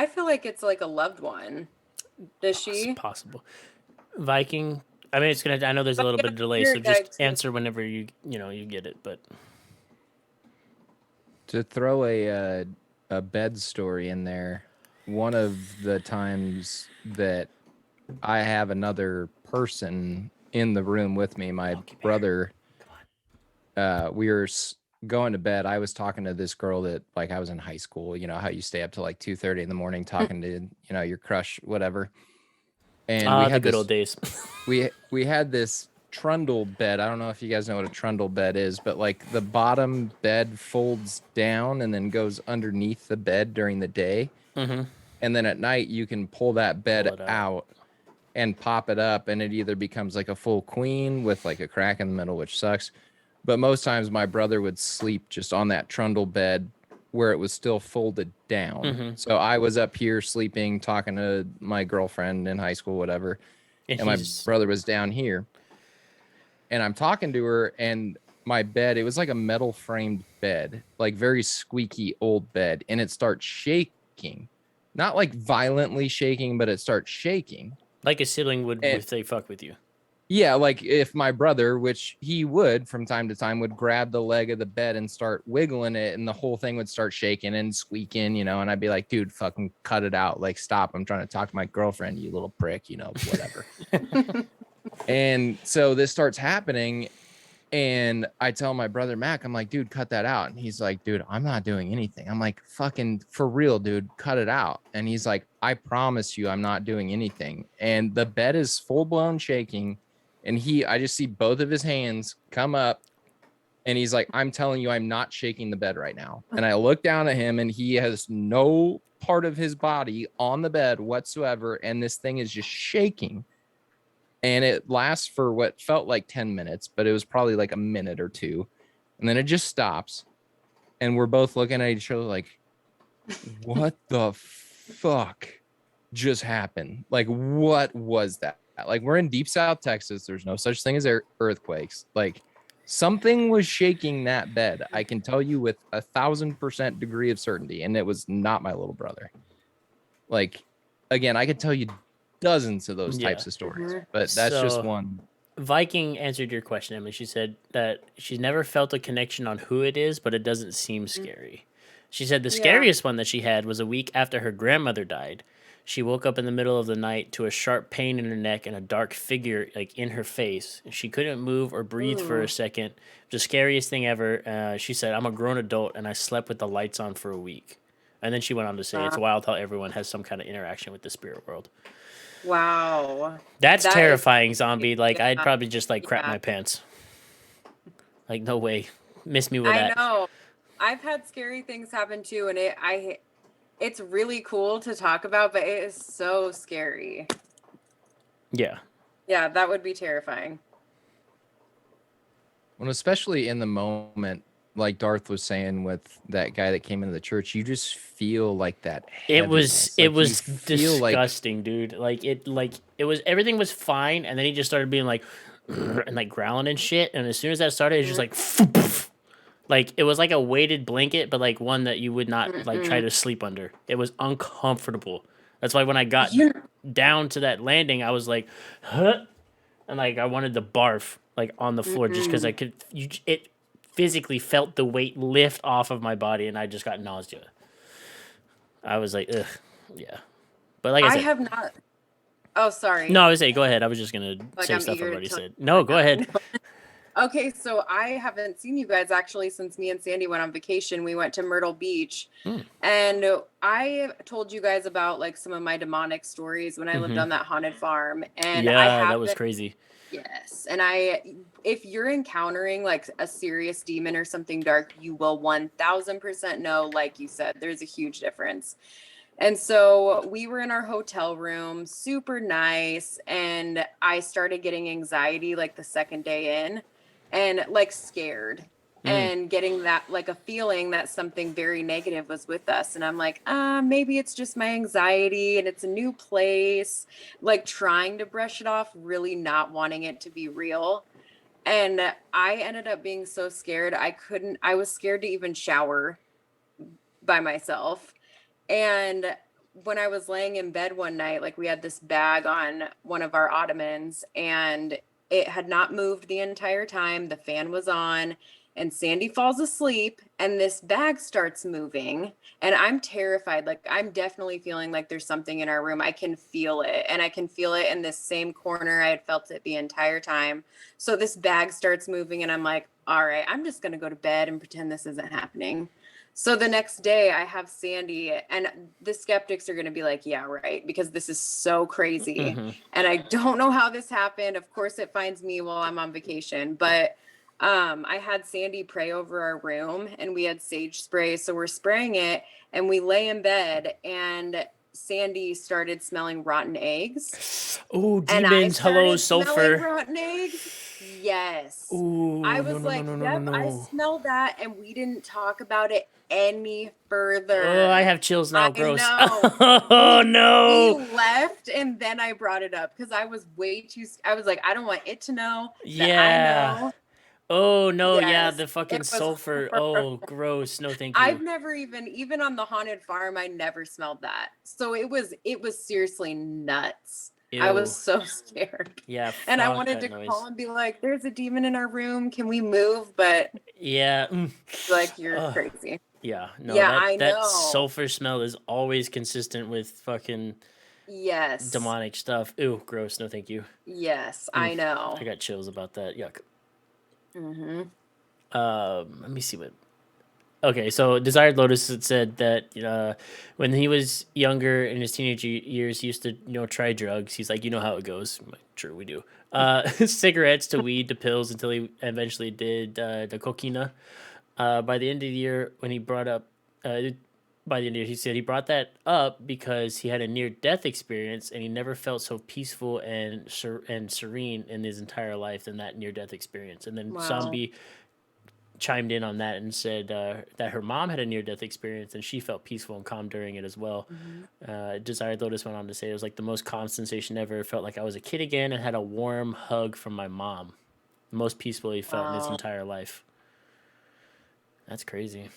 feel like it's like a loved one. Does it's she? possible. Viking. I mean, I know there's a But little yeah, bit of delay, so spirit guide just too. answer whenever you get it. But To throw a bed story in there, one of the times that I have another person in the room with me, my Monkey Bear. brother, we were going to bed. I was talking to this girl that like I was in high school, you know how you stay up till like 2:30 in the morning talking to, you know, your crush, whatever. And we the had good this old days. we had this trundle bed. I don't know if you guys know what a trundle bed is, but like the bottom bed folds down and then goes underneath the bed during the day. Mm-hmm. And then at night you can pull that bed Pull it out. out and pop it up, and it either becomes like a full queen with like a crack in the middle, which sucks. But most times my brother would sleep just on that trundle bed where it was still folded down. Mhm. So I was up here sleeping, talking to my girlfriend in high school, whatever. And my brother was down here. And I'm talking to her, and my bed, it was like a metal framed bed, like very squeaky old bed. And it starts shaking, not like violently shaking, but it starts shaking. Like a sibling would if they fuck with you. Yeah, like if my brother, which he would from time to time, would grab the leg of the bed and start wiggling it, and the whole thing would start shaking and squeaking, you know, and I'd be like, dude, fucking cut it out. Like, stop. I'm trying to talk to my girlfriend, you little prick, you know, whatever. And so this starts happening, and I tell my brother Mac, I'm like, dude, cut that out. And he's like, dude, I'm not doing anything. I'm like, fucking for real, dude, cut it out. And he's like, I promise you I'm not doing anything. And the bed is full blown shaking. And I just see both of his hands come up, and he's like, I'm telling you, I'm not shaking the bed right now. And I look down at him, and he has no part of his body on the bed whatsoever. And this thing is just shaking. And it lasts for what felt like 10 minutes, but it was probably like a minute or two. And then it just stops. And we're both looking at each other like, what the fuck just happened? Like, what was that? Like, we're in deep South Texas. There's no such thing as earthquakes. Like, something was shaking that bed. I can tell you with 1,000% degree of certainty. And it was not my little brother. Like, again, I could tell you dozens of those Yeah. types of stories, Mhm. but that's just So- one. Viking answered your question, Emily. She said that she's never felt a connection on who it is, but it doesn't seem scary. She said the Yeah. scariest one that she had was a week after her grandmother died. She woke up in the middle of the night to a sharp pain in her neck and a dark figure like in her face. She couldn't move or breathe for Ooh. a second. The scariest thing ever. She said, "I'm a grown adult and I slept with the lights on for a week." And then she went on to say, "It's Wow. wild how everyone has some kind of interaction with the spirit world." Wow. That's That is terrifying, zombie. Like I'd yeah, probably just like crap yeah. my pants. Like no way, miss me with I that. know. I've had scary things happen too, and it's really cool to talk about, but it is so scary. Yeah, Yeah, that would be terrifying. Well, especially in the moment, like Darth was saying with that guy that came into the church, you just feel like that. it was heaviness. Like, you was feel like disgusting, dude. Like it was everything was fine, and then he just started being like and like growling and shit. And as soon as that started, it was just like like it was like a weighted blanket, but like one that you would not like try to sleep under. It was uncomfortable. That's why when I got You down to that landing, I was like, huh? And like I wanted to barf like on the floor just because I could. It physically felt the weight lift off of my body, and I just got nausea. I was like, ugh, yeah. But like I I said, have not. Oh, sorry. no, I was saying, go ahead. I was just gonna Like, say I'm stuff I've eager to already tell said. you No, right go now. ahead. Okay, so I haven't seen you guys actually since me and Sandy went on vacation. We went to Myrtle Beach, and I told you guys about like some of my demonic stories when I lived on that haunted farm, and I Yeah, have that was been. crazy. Yes. And if you're encountering like a serious demon or something dark, you will 1000% know, like you said, there's a huge difference. And so we were in our hotel room, super nice. And I started getting anxiety like the second day in and like scared and getting that like a feeling that something very negative was with us. And I'm like, maybe it's just my anxiety and it's a new place, like trying to brush it off, really not wanting it to be real. And I ended up being so scared. I was scared to even shower by myself. And when I was laying in bed one night, like we had this bag on one of our ottomans and it had not moved the entire time. The fan was on and Sandy falls asleep and this bag starts moving and I'm terrified. Like I'm definitely feeling like there's something in our room. I can feel it and I can feel it in this same corner. I had felt it the entire time. So this bag starts moving and I'm like, all right, I'm just going to go to bed and pretend this isn't happening. So the next day I have Sandy and the skeptics are going to be like, yeah, right. Because this is so crazy. And I don't know how this happened. Of course it finds me while I'm on vacation, but I had Sandy pray over our room and we had sage spray. So we're spraying it and we lay in bed and Sandy started smelling rotten eggs. Oh, And I demons! Hello, started smelling sulfur. rotten eggs. Yes. Ooh, I no, was no, like, no, no, yep, no, I no. smelled that, and we didn't talk about it any further. Oh, I have chills now. I Gross. know. Oh no. We left, and then I brought it up because I was way too. I was like, I don't want it to know that Yeah. I know. Oh no, yeah, Yes, the fucking it was sulfur. Oh, gross. No, thank I've you. never even on the haunted farm, I never smelled that. So it was seriously nuts. I Ew. was so scared. Yeah, And I fuck wanted that to noise. call and be like, there's a demon in our room. Can we move? But Yeah. like, you're Ugh. crazy. Yeah, no, Yeah, that I that know. sulfur smell is always consistent with fucking Yes. demonic stuff. Ew, gross. No, thank you. Yes, I know. I got chills about that. Yuck. Mm-hmm. Let me see what. Okay, so Desired Lotus had said that when he was younger in his teenage years, he used to try drugs. He's like, you know how it goes. I'm like, sure, we do. Cigarettes to weed to pills until he eventually did the cocaine. By the end of the year, when he brought up, by the end of the year, he said he brought that up because he had a near-death experience and he never felt so peaceful and serene in his entire life than that near-death experience. And then Wow. Zombie chimed in on that and said that her mom had a near-death experience and she felt peaceful and calm during it as well. Desired Lotus went on to say it was like the most calm sensation ever. It felt like I was a kid again and had a warm hug from my mom. The most peaceful he felt in his Wow. entire life. That's crazy.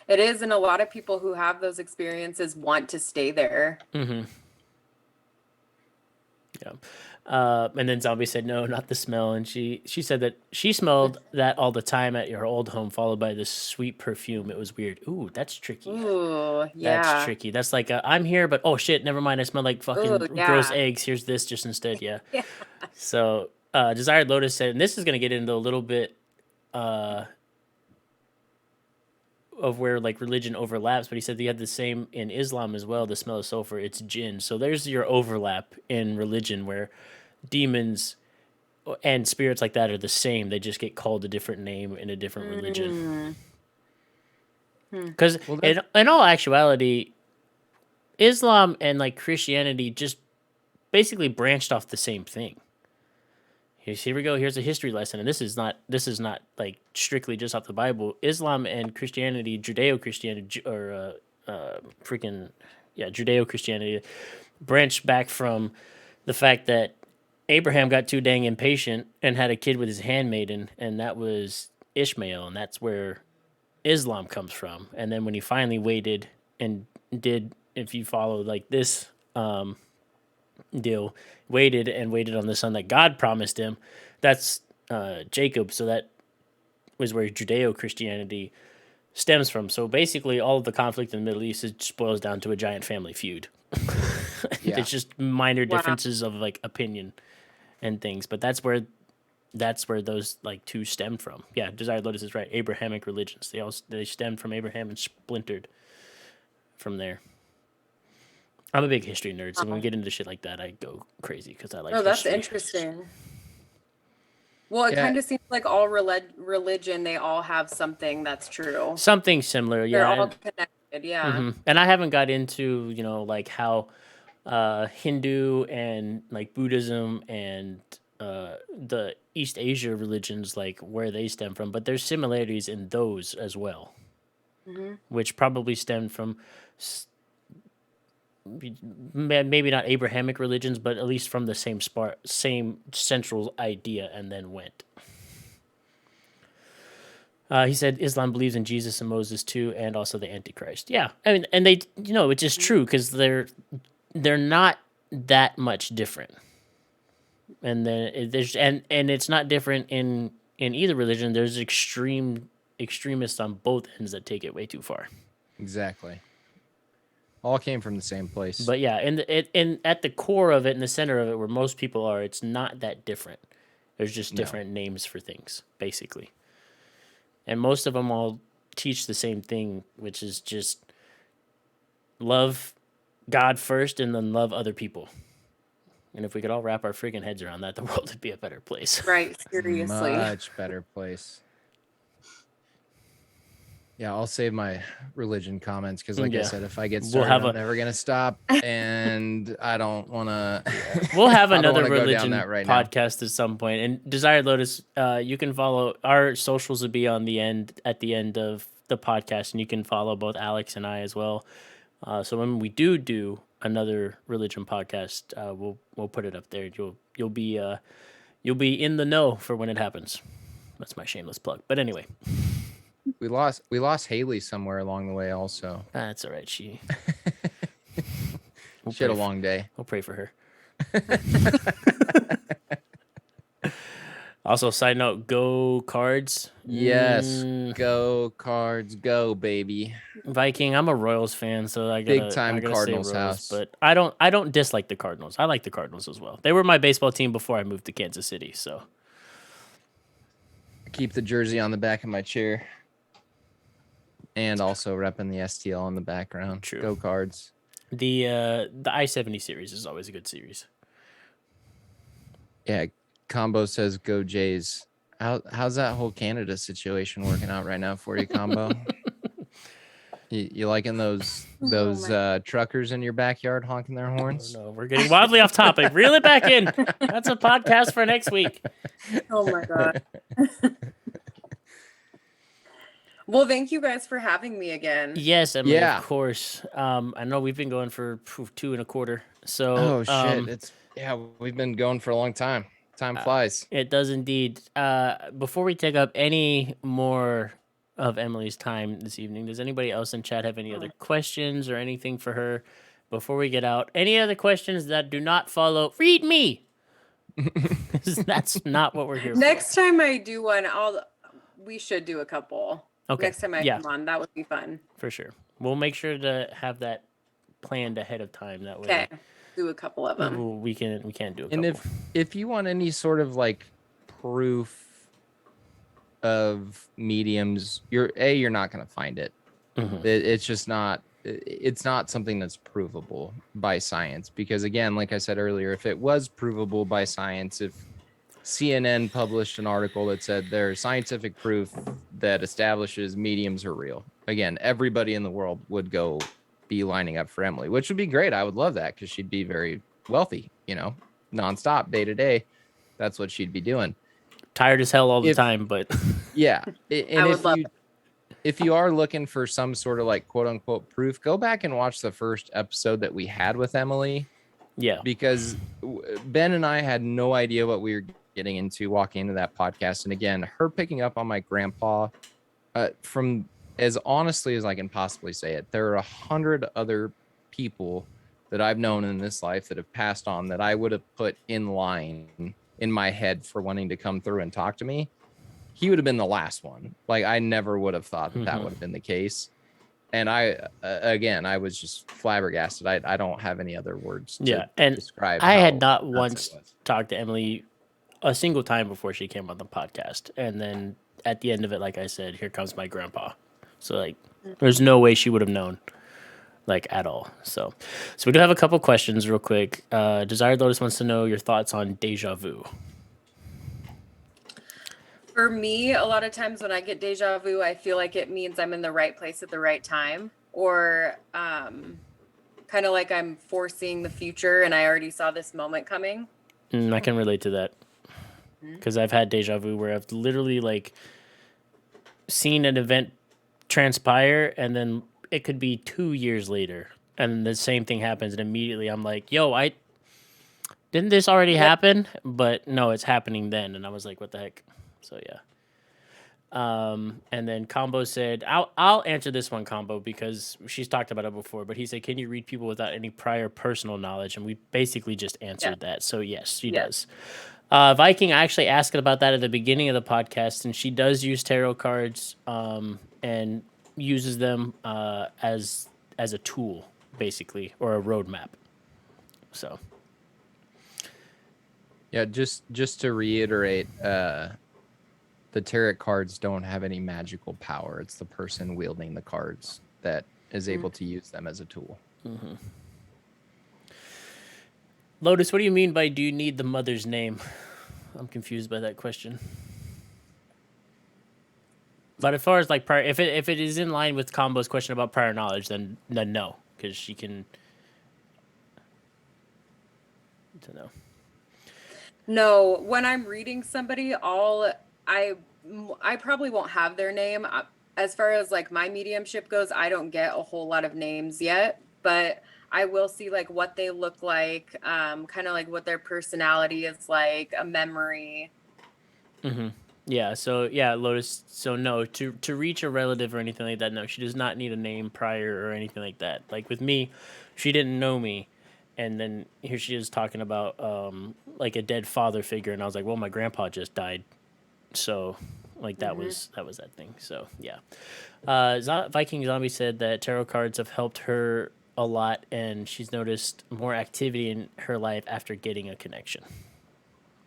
It is, and a lot of people who have those experiences want to stay there. Mm-hmm. And then Zombie said, "No, not the smell." And she said that she smelled that all the time at your old home, followed by this sweet perfume. It was weird. Ooh, that's tricky. Ooh, That's yeah. tricky. That's like I'm here, but oh shit, never mind. I smell like fucking Ooh, gross yeah. eggs. Here's this just instead. Yeah. Yeah. So Desired Lotus said, and this is gonna get into a little bit uh, of where like religion overlaps, but he said they had the same in Islam as well. The smell of sulfur, it's jinn. So there's your overlap in religion where demons and spirits like that are the same. They just get called a different name in a different religion. Because Well, in all actuality, Islam and like Christianity just basically branched off the same thing. Here we go. Here's a history lesson, and this is not like strictly just off the Bible. Islam and Christianity, Judeo-Christianity, or Judeo-Christianity, branched back from the fact that Abraham got too dang impatient and had a kid with his handmaiden, and that was Ishmael, and that's where Islam comes from. And then when he finally waited and did, if you follow like this deal, waited on the son that God promised him, that's Jacob. So that was where Judeo-Christianity stems from. So basically all of the conflict in the Middle East, it just boils down to a giant family feud. Yeah. It's just minor Wow. differences of like opinion and things, but that's where those like two stemmed from. Yeah, Desired Lotus is right. Abrahamic religions, they stemmed from Abraham and splintered from there. I'm a big history nerd, so when we get into shit like that, I go crazy because I like. Oh, that's history. interesting. Well, it Yeah. kind of seems like all religion, they all have something that's true. Something similar, They're yeah. all connected, yeah. Mhm. And I haven't got into like how Hindu and like Buddhism and the East Asia religions, like where they stem from, but there's similarities in those as well, which probably stemmed from maybe not Abrahamic religions, but at least from the same central idea, and then went. He said Islam believes in Jesus and Moses too, and also the Antichrist. Yeah, I mean, and they, it's just true because they're not that much different. And then there's and it's not different in either religion. There's extremists on both ends that take it way too far. Exactly. All came from the same place. But yeah, and at the core of it, in the center of it, where most people are, it's not that different. There's just different names for things, basically. And most of them all teach the same thing, which is just love God first and then love other people. And if we could all wrap our friggin' heads around that, the world would be a better place. Right, seriously. Much better place. Yeah, I'll save my religion comments because, like I Yeah. said, if I get We'll started, have I'm never gonna stop, and I don't want to. We'll have I don't another wanna go down religion that right now. podcast at some point. And Desired Lotus, you can follow our socials will be at the end of the podcast, and you can follow both Alex and I as well. So when we do another religion podcast, we'll put it up there. You'll be in the know for when it happens. That's my shameless plug. But anyway, We lost Haley somewhere along the way. Also, that's all right. She we'll she had a pray long day. We'll pray for her. Also, side note, go Cards. Yes, go Cards, go baby. Viking. I'm a Royals fan, so I gotta, Big-time I gotta say Cardinals Royals, house. But I don't dislike the Cardinals. I like the Cardinals as well. They were my baseball team before I moved to Kansas City. So Keep the jersey on the back of my chair, and also repping the STL in the background. True. Go Cards. the I-70 series is always a good series. Yeah, Combo says go Jays. How's that whole Canada situation working out right now for you, Combo? You liking those truckers in your backyard honking their horns? No, we're getting wildly off topic. Reel it back in. That's a podcast for next week. Oh my God. Well, thank you guys for having me again. Yes, Emily, Yeah. of course. I know we've been going for 2.25. So Oh shit! We've been going for a long time. Time flies. it does indeed. Before we take up any more of Emily's time this evening, does anybody else in chat have any other questions or anything for her before we get out, any other questions that do not follow, read me. 'Cause that's not what we're here Next time I do one, we should do a couple. for. Okay. Next time I yeah, come on, that would be fun. for sure. We'll make sure to have that planned ahead of time. That way Okay, do a couple of them. we can do a couple. And if you want any sort of like proof of mediums, you're not going to find it. Mhm. It's just not. It's not something that's provable by science, because again, like I said earlier, if it was provable by science, if CNN published an article that said there's scientific proof that establishes mediums are real, again, everybody in the world would go be lining up for Emily, which would be great. I would love that, because she'd be very wealthy, nonstop, day to day. That's what she'd be doing. Tired as hell all the if- time, but Yeah. And would love if you are looking for some sort of like quote unquote proof, go back and watch the first episode that we had with Emily, yeah. because Ben and I had no idea what we were getting into walking into that podcast. And again, her picking up on my grandpa, from as honestly as I can possibly say it, there are 100 other people that I've known in this life that have passed on that I would have put in line in my head for wanting to come through and talk to me. He would have been the last one. Like, I never would have thought that Mhm. would have been the case. And I was just flabbergasted. I don't have any other words to Yeah, and describe. I had how not nuts once it was. talked to Emily a single time before she came on the podcast. And then at the end of it, like I said, here comes my grandpa. So like there's no way she would have known, like, at all. So we do have a couple questions real quick. Desired Lotus wants to know your thoughts on deja vu. For me, a lot of times when I get deja vu, I feel like it means I'm in the right place at the right time, or kind of like I'm foreseeing the future and I already saw this moment coming. I can relate to that because I've had deja vu where I've literally like seen an event transpire and then it could be 2 years later and the same thing happens and immediately I'm like, yo, didn't this already happen? But no, it's happening then. And I was like, what the heck? So yeah. And then Combo said, I'll answer this one, Combo, because she's talked about it before, but he said, can you read people without any prior personal knowledge? And we basically just answered that. So yes, she does. Viking, I actually asked about that at the beginning of the podcast, and she does use tarot cards and uses them as a tool, basically, or a roadmap. So Yeah, just to reiterate, the tarot cards don't have any magical power. It's the person wielding the cards that is able to use them as a tool. Mm-hmm. Lotus, what do you mean by do you need the mother's name? I'm confused by that question. But as far as like prior, if it is in line with Combo's question about prior knowledge, then no, because she can. To know. No, when I'm reading somebody, I probably won't have their name. As far as like my mediumship goes, I don't get a whole lot of names yet, but I will see like what they look like, kind of like what their personality is like, a memory. Mm-hmm. Yeah. So yeah, Lotus. So no, to reach a relative or anything like that, no, she does not need a name prior or anything like that. Like with me, she didn't know me, and then here she is talking about like a dead father figure, and I was like, well, my grandpa just died, so like that was that thing. So yeah, Viking Zombie said that tarot cards have helped her a lot, and she's noticed more activity in her life after getting a connection.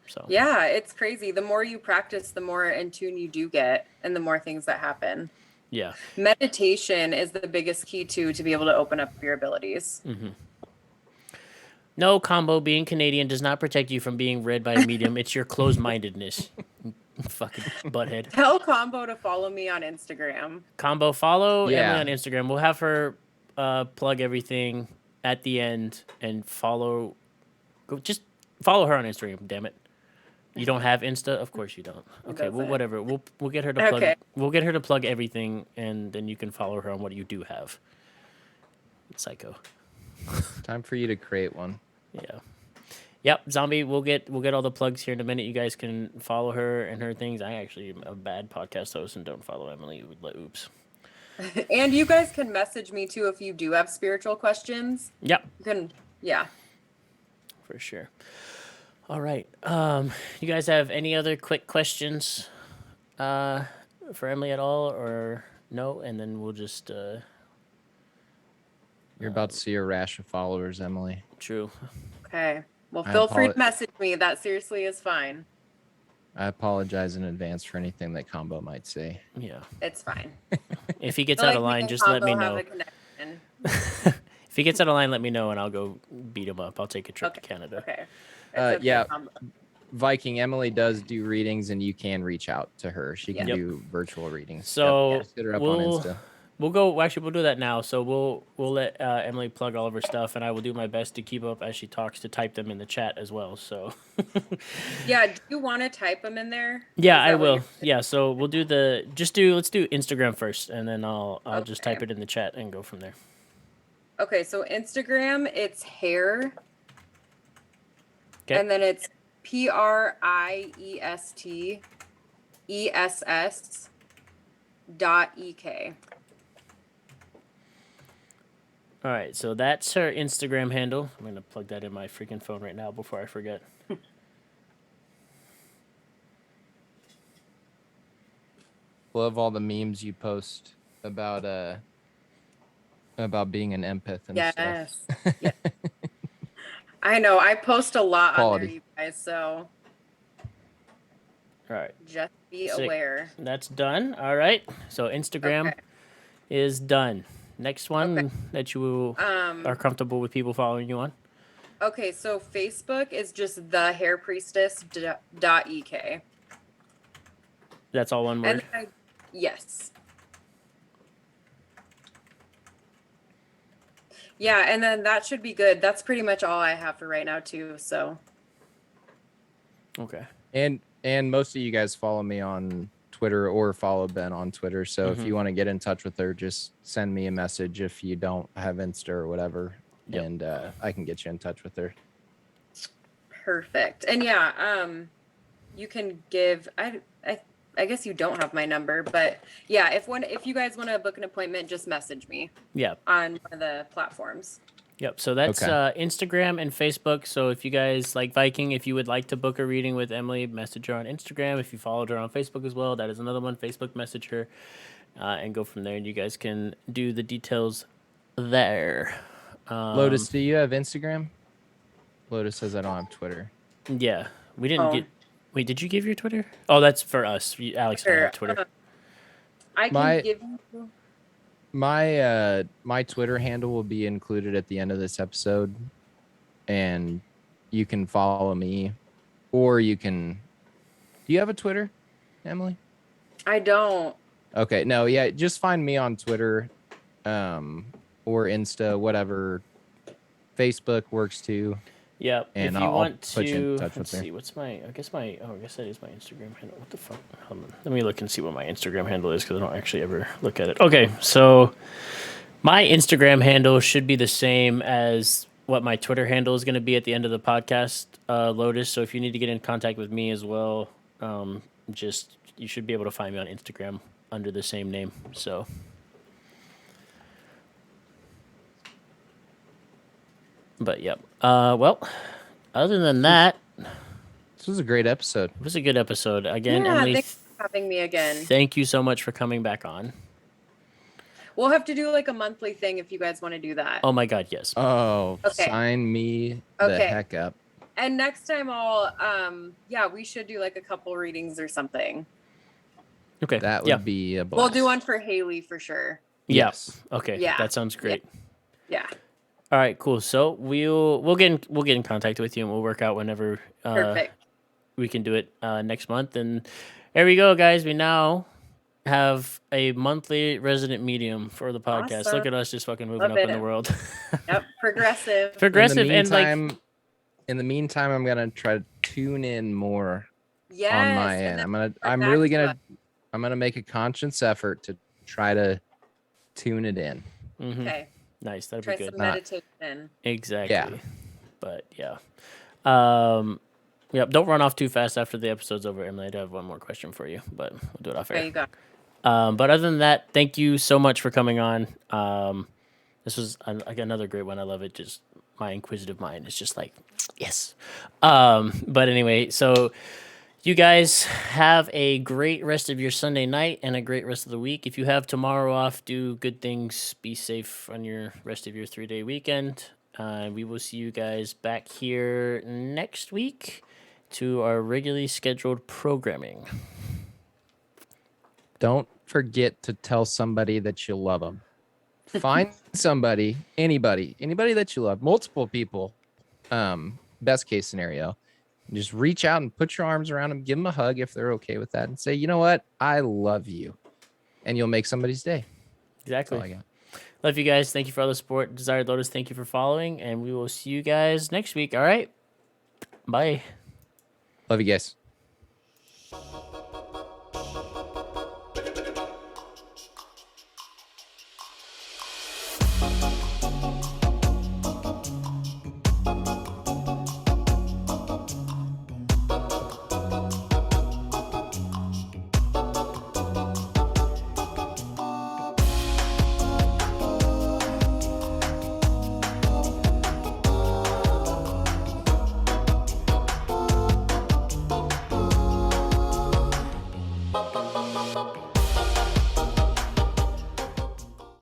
So Yeah, it's crazy. The more you practice, the more in tune you do get, and the more things that happen. yeah. Meditation is the biggest key to be able to open up your abilities. No, Combo, being Canadian does not protect you from being read by a medium. It's your closed-mindedness. Fucking butthead. Tell Combo to follow me on Instagram. Combo, follow Yeah. Emily on Instagram. We'll have her plug everything at the end and just follow her on Instagram, damn it. You don't have Insta? Of course you don't. Okay, well doesn't. whatever. We'll get her to plug Okay. we'll get her to plug everything and then you can follow her on what you do have. Psycho. Time for you to create one. Yeah. Yep, Zombie, we'll get all the plugs here in a minute. You guys can follow her and her things. I actually am a bad podcast host and don't follow Emily. Oops. And you guys can message me too if you do have spiritual questions. Yep, You can, yeah. for sure. All right. You guys have any other quick questions for Emily at all, or no? And then we'll just You're about to see a rash of followers, Emily. true. Okay. Well, I feel free to apolo- message me. That seriously is fine. I apologize in advance for anything that Combo might say. Yeah. It's fine. If he gets I out like of me line, and just let me Combo have know. a connection. If he gets out of line, let me know, and I'll go beat him up. I'll take a trip to Canada. Okay. Yeah. Combo. Viking, Emily does do readings, and you can reach out to her. She can Yep. do virtual readings. So Just hit her up on we'll Insta. we'll go. Actually, we'll do that now. So we'll let Emily plug all of her stuff, and I will do my best to keep up as she talks to type them in the chat as well. So Yeah. Do you want to type them in there? yeah, Is I that what will. you're- Yeah. So we'll do let's do Instagram first, and then I'll just type Okay. it in the chat and go from there. Okay. So Instagram, it's hair. Okay. And then it's PRIESTESS.EK. All right. So that's her Instagram handle. I'm gonna plug that in my freaking phone right now before I forget. Love all the memes you post about being an empath and Yes. stuff. Yeah. I know. I post a lot on Quality. there, you guys. So All right. just be Sick. aware. That's done. All right. So Instagram Okay. is done. Next one Okay. that you are comfortable with people following you on. Okay. So Facebook is just the hair priestess.ek. That's all one word. And yes. Yeah, and then that should be good. That's pretty much all I have for right now too. So Okay. And most of you guys follow me on Twitter or follow Ben on Twitter. So if Mhm. you want to get in touch with her, just send me a message if you don't have Insta or whatever, Yep. and I can get you in touch with her. perfect. And yeah, you can give I guess you don't have my number, but yeah, if you guys want to book an appointment, just message me Yep. on one of the platforms. Yep. So that's Okay. Instagram and Facebook. So if you guys like Viking, if you would like to book a reading with Emily, message her on Instagram. If you followed her on Facebook as well, that is another one. Facebook, message her, and go from there. And you guys can do the details there. Lotus, do you have Instagram? Lotus says I don't have Twitter. Yeah, we didn't Oh. get. Wait, did you give your Twitter? Oh, that's for us. Alex and I have Twitter. I can My- give you My Twitter handle will be included at the end of this episode, and you can follow me, or you can. Do you have a Twitter, Emily? I don't. Okay, no, yeah, just find me on Twitter, or Insta, whatever. Facebook works too. Yep. And if you I'll want put you in to, touch with let's her. see. What's my? I guess that is my Instagram handle. What the fuck? Hold on. Let me look and see what my Instagram handle is because I don't actually ever look at it. Okay, so my Instagram handle should be the same as what my Twitter handle is going to be at the end of the podcast, Lotus. So if you need to get in contact with me as well, just you should be able to find me on Instagram under the same name. So. But yep. Well, other than that, This was a great episode. it was a good episode. Again, Yeah, Emily, thanks for having me again. thank you so much for coming back on. We'll have to do like a monthly thing if you guys want to do that. Oh my God, yes. Oh, Okay. sign me the Okay. heck up. And next time I'll yeah, we should do like a couple readings or something. Okay. That would yeah. be a blast. We'll do one for Haley for sure. Yeah. Yes. Okay. Yeah. That sounds great. Yeah. All right. Cool. So we'll get in contact with you and we'll work out whenever Perfect. we can do it next month. And there we go, guys. We now have a monthly resident medium for the podcast. Awesome. Look at us just fucking moving Love up in it. the world. Yep. Progressive. Progressive and like In the meantime, I'm gonna try to tune in more Yes. on my and end. then I'm back really to gonna us. I'm gonna make a conscious effort to try to tune it in. mhm. Okay. Nice. That'd Try be good. some meditation. Exactly. But yeah. Yep, don't run off too fast after the episode's over, Emily. I do have one more question for you, but we'll do it off There air. you go. But other than that, thank you so much for coming on. This was like another great one. I love it. Just my inquisitive mind is just like, yes. But anyway, so you guys have a great rest of your Sunday night and a great rest of the week. If you have tomorrow off, do good things. Be safe on your rest of your 3-day weekend. We will see you guys back here next week to our regularly scheduled programming. Don't forget to tell somebody that you love them. Find somebody, anybody that you love, multiple people. Best case scenario, just reach out and put your arms around them, give them a hug if they're okay with that, and say, you know what, I love you, and you'll make somebody's day. That's all I Exactly. got. Love you guys. Thank you for all the support. Desired Lotus, thank you for following, and we will see you guys next week. All right. Bye. Love you guys.